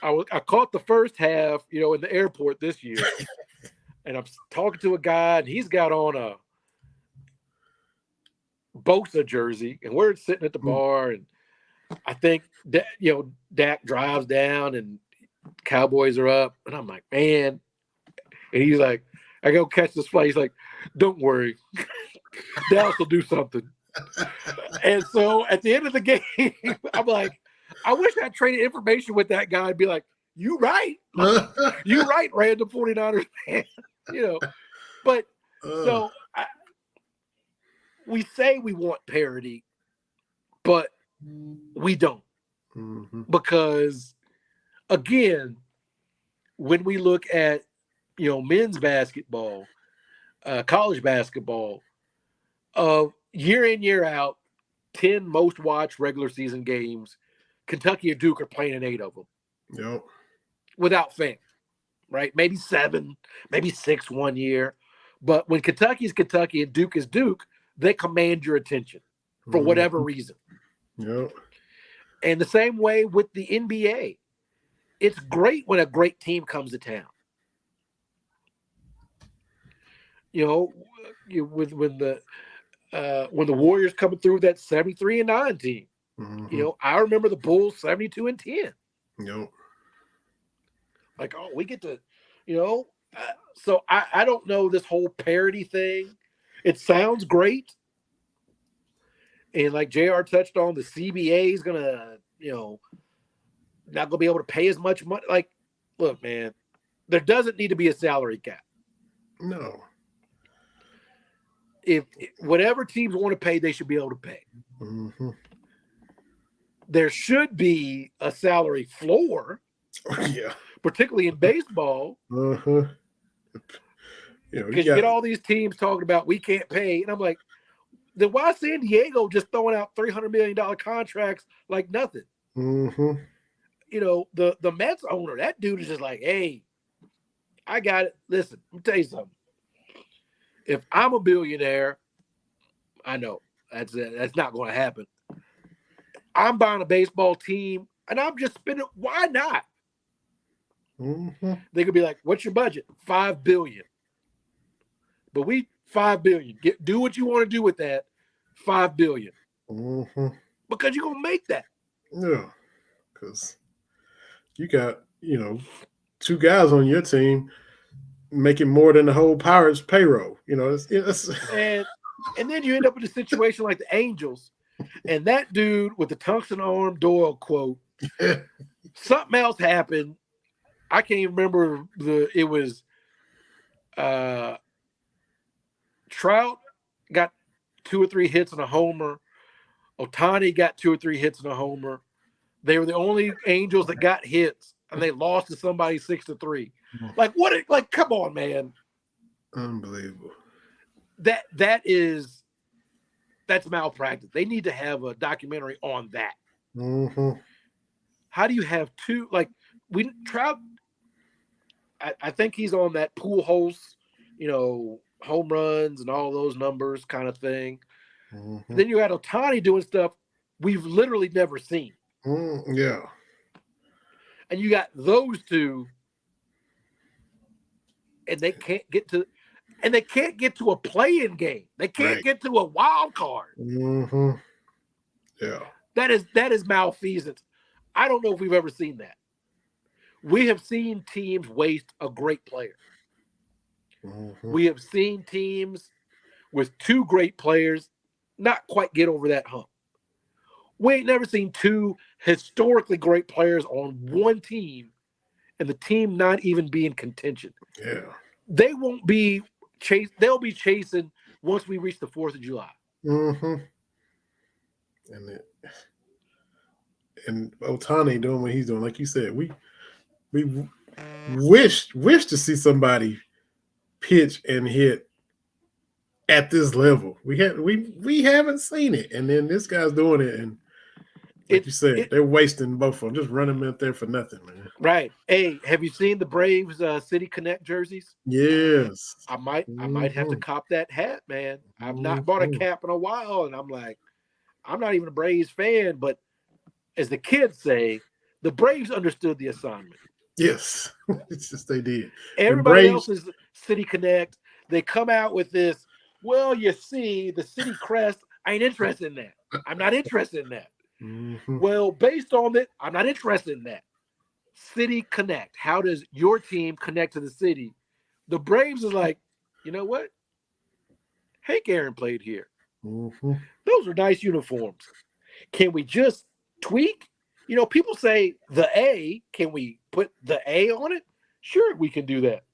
C: I caught the first half, in the airport this year, and I'm talking to a guy, and he's got on a Bosa jersey, and we're sitting at the bar, and I think that, Dak drives down, and Cowboys are up, and I'm like, man, and he's like, I go catch this play. He's like, don't worry, Dallas will do something. And so at the end of the game, I'm like, I wish I traded information with that guy and be like, you right. You right, random 49ers fan. But so we say we want parity, but we don't. Because, again, when we look at, men's basketball, college basketball, year in, year out, 10 most watched regular season games, Kentucky and Duke are playing in 8 of them.
B: Yep.
C: Without fan, right? Maybe 7, maybe 6 one year. But when Kentucky is Kentucky and Duke is Duke, they command your attention for whatever reason.
B: Yep.
C: And the same way with the NBA. It's great when a great team comes to town. When the Warriors coming through that 73-9 team. I remember the Bulls 72-10.
B: Yep.
C: Like, oh, we get to, so I don't know this whole parity thing. It sounds great. And like JR touched on, the CBA is going to, not going to be able to pay as much money. Like, look, man, there doesn't need to be a salary cap.
B: No.
C: If whatever teams want to pay, they should be able to pay. There should be a salary floor.
B: Yeah.
C: Particularly in baseball.
B: Because
C: you get all these teams talking about we can't pay. And I'm like, then why is San Diego just throwing out $300 million contracts like nothing? The Mets owner, that dude is just like, hey, I got it. Listen, let me tell you something. If I'm a billionaire, I know that's not going to happen. I'm buying a baseball team, and I'm just spending. Why not? They could be like, "What's your budget? $5 billion." But we $5 billion. Do what you want to do with that. $5 billion. Because you're gonna make that.
B: Yeah, because you got 2 guys on your team making more than the whole Pirates payroll. It's
C: and then you end up in a situation like the Angels, and that dude with the tungsten arm Doyle quote. Something else happened. I can't even remember it was Trout got 2 or 3 hits and a homer. Ohtani got 2 or 3 hits and a homer. They were the only Angels that got hits, and they lost to somebody 6-3. Like what? Like, come on, man!
B: Unbelievable.
C: That's malpractice. They need to have a documentary on that. How do you have 2? Like Trout. I think he's on that pool host, home runs and all those numbers kind of thing. Then you had Ohtani doing stuff we've literally never seen.
B: Yeah.
C: And you got those 2 and they can't get to a play-in game. They can't
B: Right.
C: get to a wild card.
B: Mm-hmm. Yeah.
C: That is malfeasance. I don't know if we've ever seen that. We have seen teams waste a great player.
B: Mm-hmm.
C: We have seen teams with two great players not quite get over that hump. We ain't never seen two historically great players on one team and the team not even be in contention.
B: Yeah.
C: They won't be they'll be chasing once we reach the 4th of July.
B: Mm-hmm. And Otani doing what he's doing, like you said, we wish to see somebody pitch and hit at this level. We haven't seen it, and then this guy's doing it, and like you said, they're wasting both of them, just running them out there for nothing, man.
C: Right. Hey, have you seen the Braves City Connect jerseys?
B: Yes.
C: I might have to cop that hat, man. I've not bought a cap in a while, and I'm like, I'm not even a Braves fan, but as the kids say, the Braves understood the assignment.
B: Yes, it's just they did.
C: Everybody else is City Connect. They come out with this. Well, you see, the city crest. I ain't interested in that. I'm not interested in that.
B: Mm-hmm.
C: Well, based on it, I'm not interested in that. City Connect. How does your team connect to the city? The Braves is like, you know what? Hank Aaron played here.
B: Mm-hmm.
C: Those are nice uniforms. Can we just tweak? You know, people say the A. Can we put the A on it? Sure, we can do that.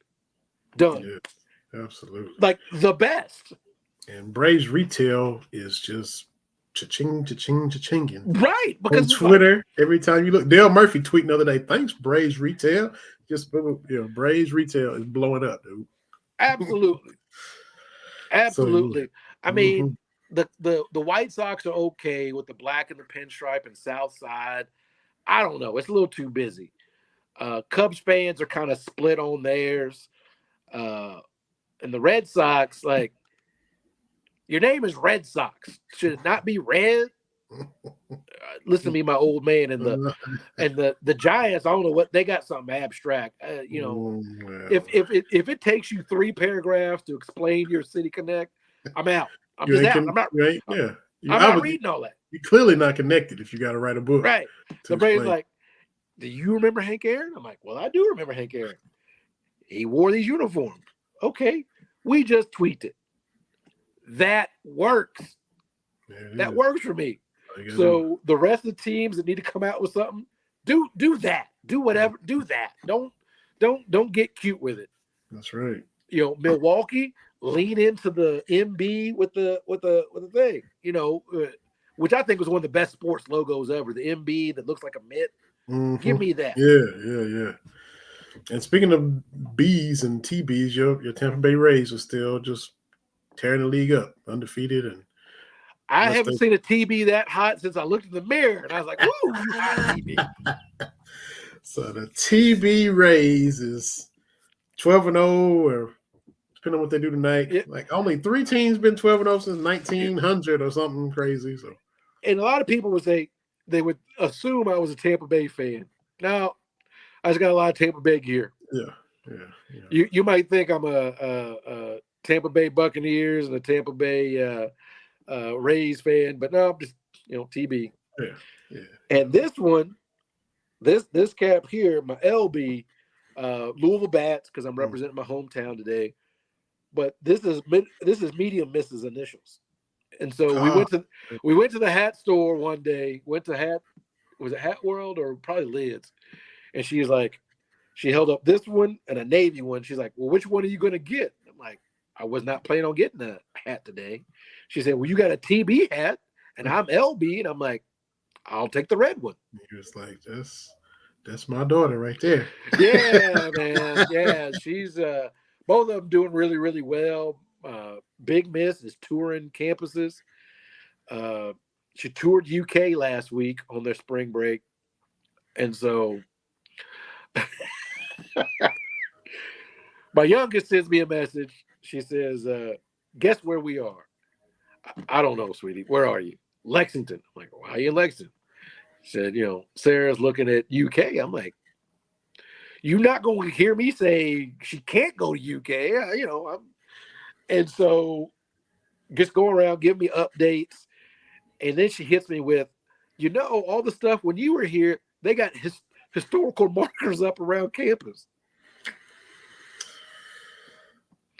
C: Done.
B: Yeah, absolutely.
C: Like the best.
B: And Braves retail is just cha-ching, cha-ching, cha-chinging.
C: Right. Because
B: on Twitter, every time you look, Dale Murphy tweeting the other day, thanks, Braves retail. Just, Braves retail is blowing up, dude.
C: Absolutely. Absolutely.
B: So,
C: I mean, the White Sox are okay with the black and the pinstripe and South Side. I don't know. It's a little too busy. Cubs fans are kind of split on theirs. And the Red Sox, like, your name is Red Sox. Should it not be red? Listen to me, my old man, and the Giants. I don't know what they got, something abstract. If it takes you 3 paragraphs to explain your City Connect, I'm out. I'm just out. I'm not. I'm not reading all that.
B: You're clearly not connected if you got to write a book.
C: Right. The Braves like, do you remember Hank Aaron? I'm like, well, I do remember Hank Aaron. He wore these uniforms. Okay, we just tweaked it. That works. That works for me. So the rest of the teams that need to come out with something, do that. Do whatever. Do that. Don't get cute with it.
B: That's right.
C: You know, Milwaukee, lean into the MB with the thing. You know, which I think was one of the best sports logos ever. The MB that looks like a mitt.
B: Mm-hmm.
C: Give me that.
B: Yeah. And speaking of B's and TBs, your Tampa Bay Rays are still just tearing the league up, undefeated. And
C: I haven't seen a TB that hot since I looked in the mirror, and I was like, "Woo, you hot TB."
B: So the TB Rays is 12-0, or depending on what they do tonight. Like only 3 teams been 12-0 since 1900 or something crazy. So,
C: and a lot of people would say they would assume I was a Tampa Bay fan. Now, I just got a lot of Tampa Bay gear.
B: Yeah.
C: You might think I'm a Tampa Bay Buccaneers and a Tampa Bay Rays fan, but no, I'm just TB.
B: Yeah.
C: And this one, this cap here, my LB, Louisville Bats, because I'm representing my hometown today. But this is Medium Miss's initials, and so we went to the hat store one day. Was it Hat World or probably Lids? And she's like, she held up this one and a navy one. She's like, well, which one are you going to get? I'm like, I was not planning on getting a hat today. She said, well, you got a TB hat and I'm LB. And I'm like, I'll take the red one.
B: He was like, that's my daughter right there.
C: Yeah, man. Yeah, she's both of them doing really, really well. Big Miss is touring campuses. She toured UK last week on their spring break. And so my youngest sends me a message. She says, guess where we are? I don't know, sweetie. Where are you? Lexington. I'm like, why are you in Lexington? She said, Sarah's looking at UK. I'm like, You're not going to hear me say she can't go to UK. And so just go around, give me updates. And then she hits me with, all the stuff when you were here, they got historical markers up around campus.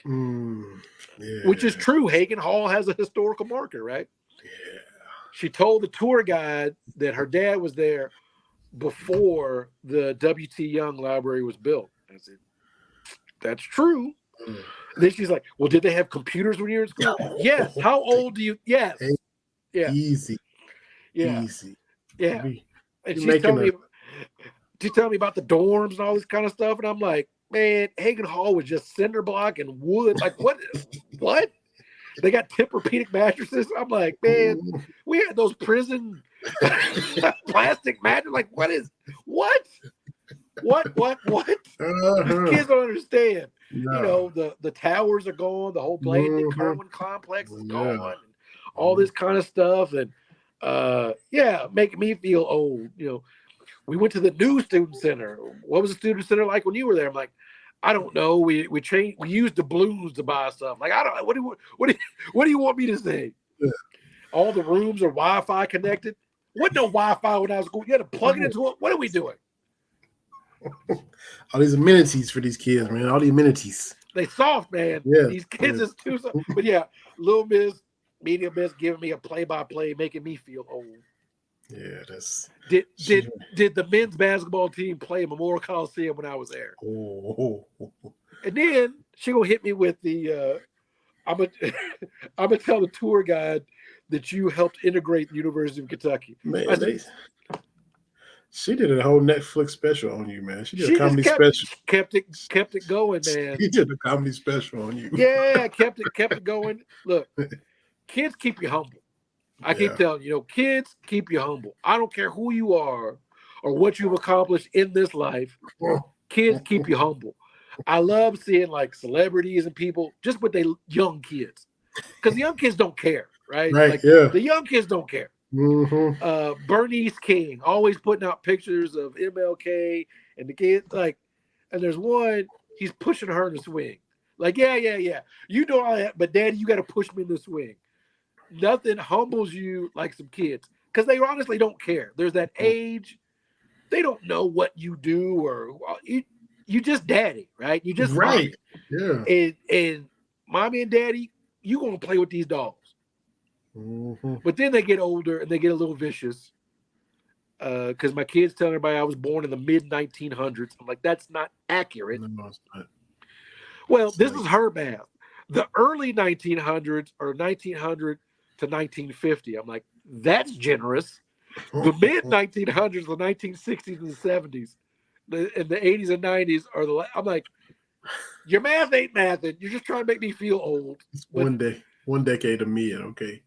B: Yeah.
C: Which is true. Hagen Hall has a historical marker, right?
B: Yeah.
C: She told the tour guide that her dad was there before the W.T. Young Library was built. I said, that's true. And then she's like, well, did they have computers when you were in school? Yes. How old do you? Yes.
B: Hey,
C: Yeah.
B: Easy.
C: Yeah.
B: Easy.
C: Yeah. And
B: You're
C: she's telling me about the dorms and all this kind of stuff. And I'm like, man, Hagen Hall was just cinder block and wood. Like, what? What? They got Tempur-Pedic mattresses. I'm like, man, we had those prison plastic mattresses. Like, what? These kids don't understand.
B: No.
C: The towers are gone. The whole Bladen and Kerwin complex is gone. And all this kind of stuff. And, making me feel old. We went to the new student center. What was the student center like when you were there? I'm like, I don't know. We used the blues to buy stuff. Like, I don't know. What do you want me to say? Yeah. All the rooms are Wi-Fi connected. Wasn't no Wi-Fi when I was going. You had to plug it into it. What are we doing?
B: All these amenities for these kids, man. All the amenities.
C: They soft, man.
B: Yeah.
C: These kids is too soft. But yeah, Little Miss, Medium Miss giving me a play-by-play, making me feel old.
B: Yeah, that's.
C: Did the men's basketball team play Memorial Coliseum when I was there?
B: Oh.
C: And then she gonna hit me with the. I'm gonna tell the tour guide that you helped integrate the University of Kentucky.
B: Man, she did a whole Netflix special on you, man. She did a comedy special.
C: Kept it going, man.
B: She did a comedy special on you.
C: Yeah, kept it going. Look, kids keep you humble. I keep telling you, kids keep you humble. I don't care who you are or what you've accomplished in this life. Kids keep you humble. I love seeing like celebrities and people just with their young kids, because the young kids don't care, right?
B: Right.
C: The young kids don't care.
B: Mm-hmm.
C: Bernice King always putting out pictures of MLK and the kids, and there's one, he's pushing her in the swing. Like, yeah. You know all that, but Daddy, you got to push me in the swing. Nothing humbles you like some kids, because they honestly don't care. There's that age, they don't know what you do, or you just daddy, right? You just
B: right.
C: Mommy.
B: Yeah.
C: And mommy and daddy, you gonna play with these dogs.
B: Mm-hmm.
C: But then they get older and they get a little vicious. Because my kids tell everybody I was born in the mid 1900s. I'm like, that's not accurate.
B: No, it's not.
C: Well, this is her math. The early 1900s or 1900 to 1950. I'm like, that's generous. The mid 1900s, the 1960s and the 70s, and the 80s and 90s are I'm like, your math ain't mathing. You're just trying to make me feel old.
B: One decade of mid. Okay.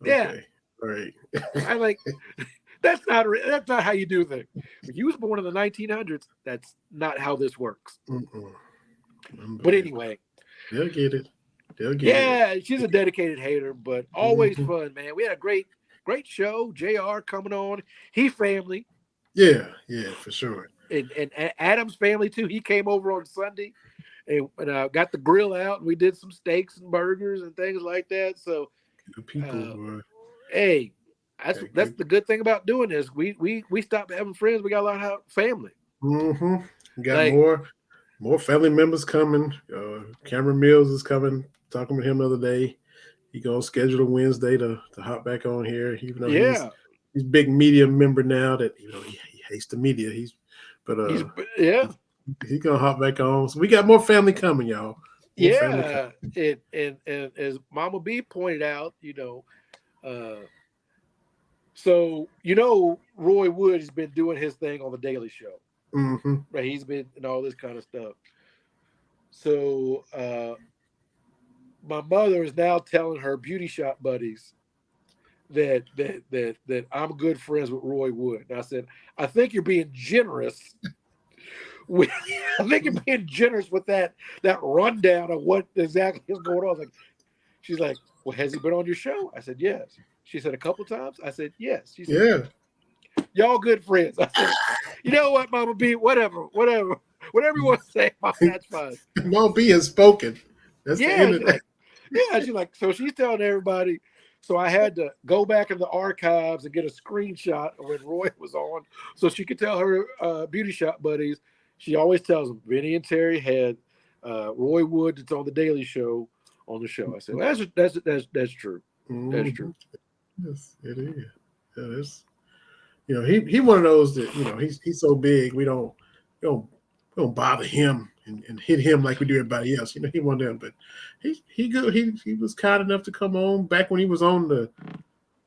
C: Yeah.
B: All right.
C: I'm like, that's not how you do things. If you was born in the 1900s, that's not how this works. But anyway,
B: they'll get it.
C: Yeah, she's a dedicated hater, but always fun, man. We had a great show. JR coming on. He family.
B: Yeah, for sure.
C: And Adam's family too. He came over on Sunday and got the grill out, and we did some steaks and burgers and things like that. So
B: good people,
C: hey, that's the good thing about doing this. We stopped having friends. We got a lot of family.
B: Mm-hmm. We got more family members coming. Cameron Mills is coming. Talking with him the other day. He gonna schedule a Wednesday to hop back on here. Even though he's big media member now, that he hates the media. He's gonna hop back on. So we got more family coming, y'all.
C: And as Mama B pointed out, so Roy Wood has been doing his thing on the Daily Show.
B: Mm-hmm.
C: Right, he's been and all this kind of stuff. So my mother is now telling her beauty shop buddies that I'm good friends with Roy Wood. And I said, I think you're being generous. With that rundown of what exactly is going on. She's like, well, has he been on your show? I said, yes. She said, a couple of times? I said, yes. She said, Y'all good friends. I said, you know what, Mama B, whatever you want to say, Mom, that's fine.
B: Mom B has spoken. That's the end of that.
C: She's like, so she's telling everybody. So I had to go back in the archives and get a screenshot of when Roy was on, so she could tell her beauty shop buddies. She always tells them Vinny and Terry had Roy Wood that's on the Daily Show on the show. I said, well, that's true. That's true.
B: Yes, it is. Yeah, it's, he one of those that he's so big we don't bother him and hit him like we do everybody else. He one of them, but he good. He was kind enough to come on back when he was on the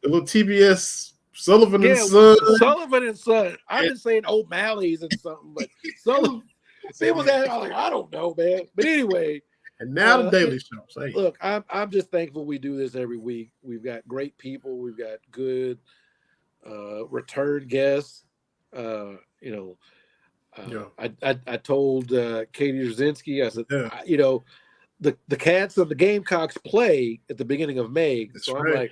B: little TBS Sullivan and Son.
C: Sullivan and Son. I've been saying O'Malley's and something, but Sullivan. It was that. I was like, I don't know, man. But anyway.
B: And now the Daily Show. Say.
C: Look, I'm just thankful we do this every week. We've got great people. We've got good return guests. I told Katie Rzazinski, I said, the Cats and the Gamecocks play at the beginning of May.
B: That's
C: so I'm
B: right.
C: like,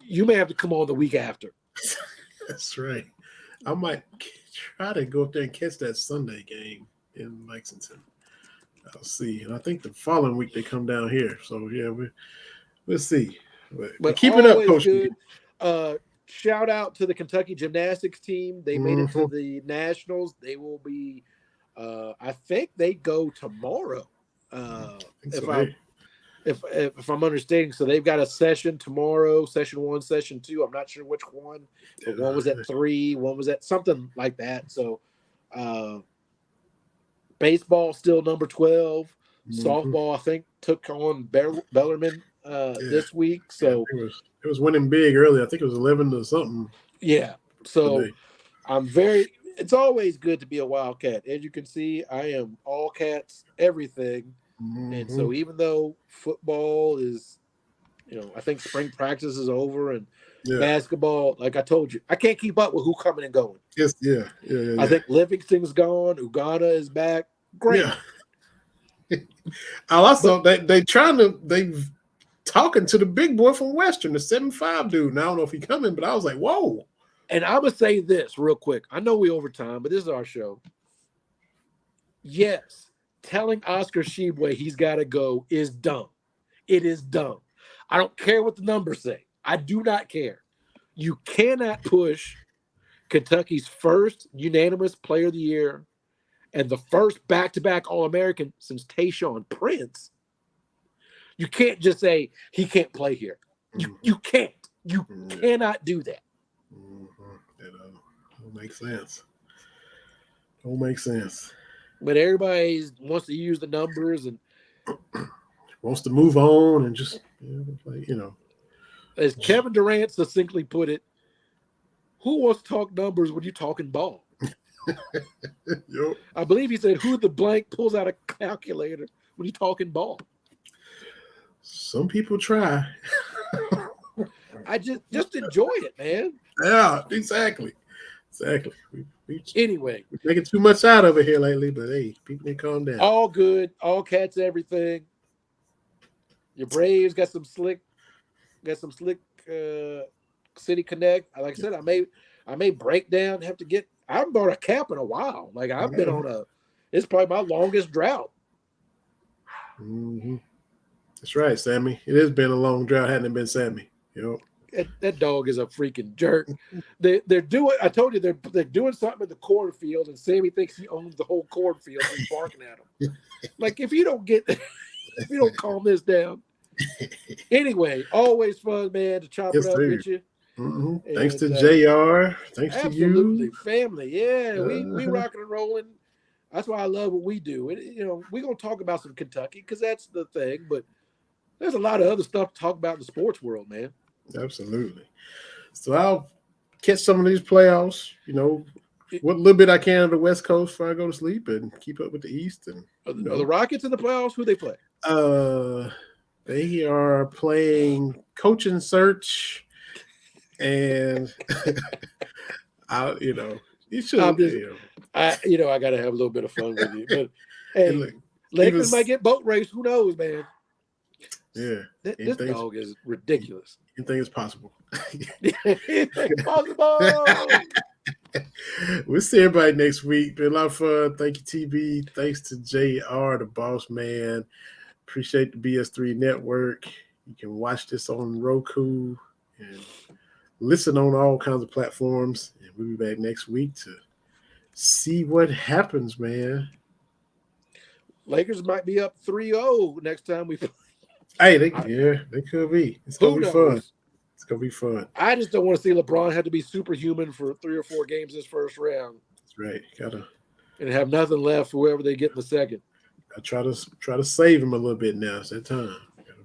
C: you may have to come on the week after.
B: That's right. I might try to go up there and catch that Sunday game in Lexington. I'll see. And I think the following week they come down here. So, yeah, we'll see. But keep it up, Coach.
C: Good. Shout out to the Kentucky gymnastics team. They made it to the Nationals. They will be, I think they go tomorrow. If I'm understanding. So they've got a session tomorrow, session 1, session 2. I'm not sure which one, but one was at 3, one was at something like that. So, baseball still number 12. Softball, I think, took on Bellarmine this week. So
B: it was winning big early. I think it was 11 to something.
C: Yeah. So it's always good to be a Wildcat. As you can see, I am all cats, everything. And so even though football is, I think spring practice is over and basketball, like I told you, I can't keep up with who coming and going.
B: Yes, yeah.
C: I think Livingston's gone. Uganda is back. Great.
B: Yeah. They've talking to the big boy from Western, the 7'5" dude. Now, I don't know if he's coming, but I was like, whoa.
C: And I'm going to say this real quick. I know we over time, but this is our show. Yes, telling Oscar Tshiebwe he's got to go is dumb. It is dumb. I don't care what the numbers say. I do not care. You cannot push Kentucky's first unanimous player of the year and the first back-to-back All-American since Tayshaun Prince. You can't just say he can't play here. You can't. You cannot do that.
B: Don't make sense. Don't make sense.
C: But everybody wants to use the numbers and
B: wants to move on and just,
C: As Kevin Durant succinctly put it, who wants to talk numbers when you're talking ball?
B: Yep.
C: I believe he said, who the blank pulls out a calculator when you're talking ball?
B: Some people try.
C: I just enjoy it, man.
B: Yeah, exactly.
C: Anyway,
B: we're making too much out of it here lately, but hey, people need to calm down.
C: All good, all cats, everything. Your Braves got some slick City Connect. Like I said, I may break down. Have to get. I haven't bought a cap in a while. Like I've been on it's probably my longest drought.
B: Mm-hmm. That's right, Sammy. It has been a long drought. Hadn't it been Sammy?
C: That dog is a freaking jerk. They're doing. I told you they're doing something in the cornfield, and Sammy thinks he owns the whole cornfield. He's barking at him. Like if you don't calm this down. Anyway, always fun, man, to chop it up with you.
B: Mm-hmm. Thanks to JR. Thanks to you.
C: Absolutely, family. Yeah, we rocking and rolling. That's why I love what we do. We're gonna talk about some Kentucky because that's the thing, but there's a lot of other stuff to talk about in the sports world, man.
B: Absolutely. So I'll catch some of these playoffs, what little bit I can of the West Coast before I go to sleep and keep up with the East. And
C: Are the Rockets in the playoffs? Who they play?
B: They are playing Coaching Search, and you should.
C: I got to have a little bit of fun with you, but hey, Lakers might get boat race. Who knows, man?
B: Yeah,
C: this dog is ridiculous.
B: Anything is possible.
C: Anything is possible.
B: We'll see everybody next week. Been a lot of fun. Thank you, TB. Thanks to JR, the boss man. Appreciate the BS3 network. You can watch this on Roku and listen on all kinds of platforms. And we'll be back next week to see what happens, man.
C: Lakers might be up 3-0 next time we play.
B: Hey, they could be. It's
C: Who
B: gonna be
C: knows?
B: fun. It's gonna be fun.
C: I just don't want to see LeBron have to be superhuman for 3 or 4 games this first round.
B: That's right. Gotta
C: and have nothing left for whoever they get in the second.
B: I try to save him a little bit now. It's that time.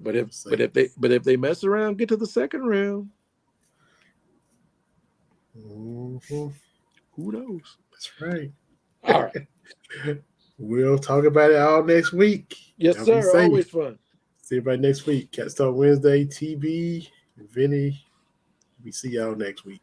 C: But if they mess around, get to the second round.
B: Mm-hmm.
C: Who knows?
B: That's right.
C: All right.
B: We'll talk about it all next week.
C: Yes,
B: Y'all
C: sir. Always fun.
B: See everybody next week. Cats Talk Wednesday, TB, and Vinny. We see y'all next week.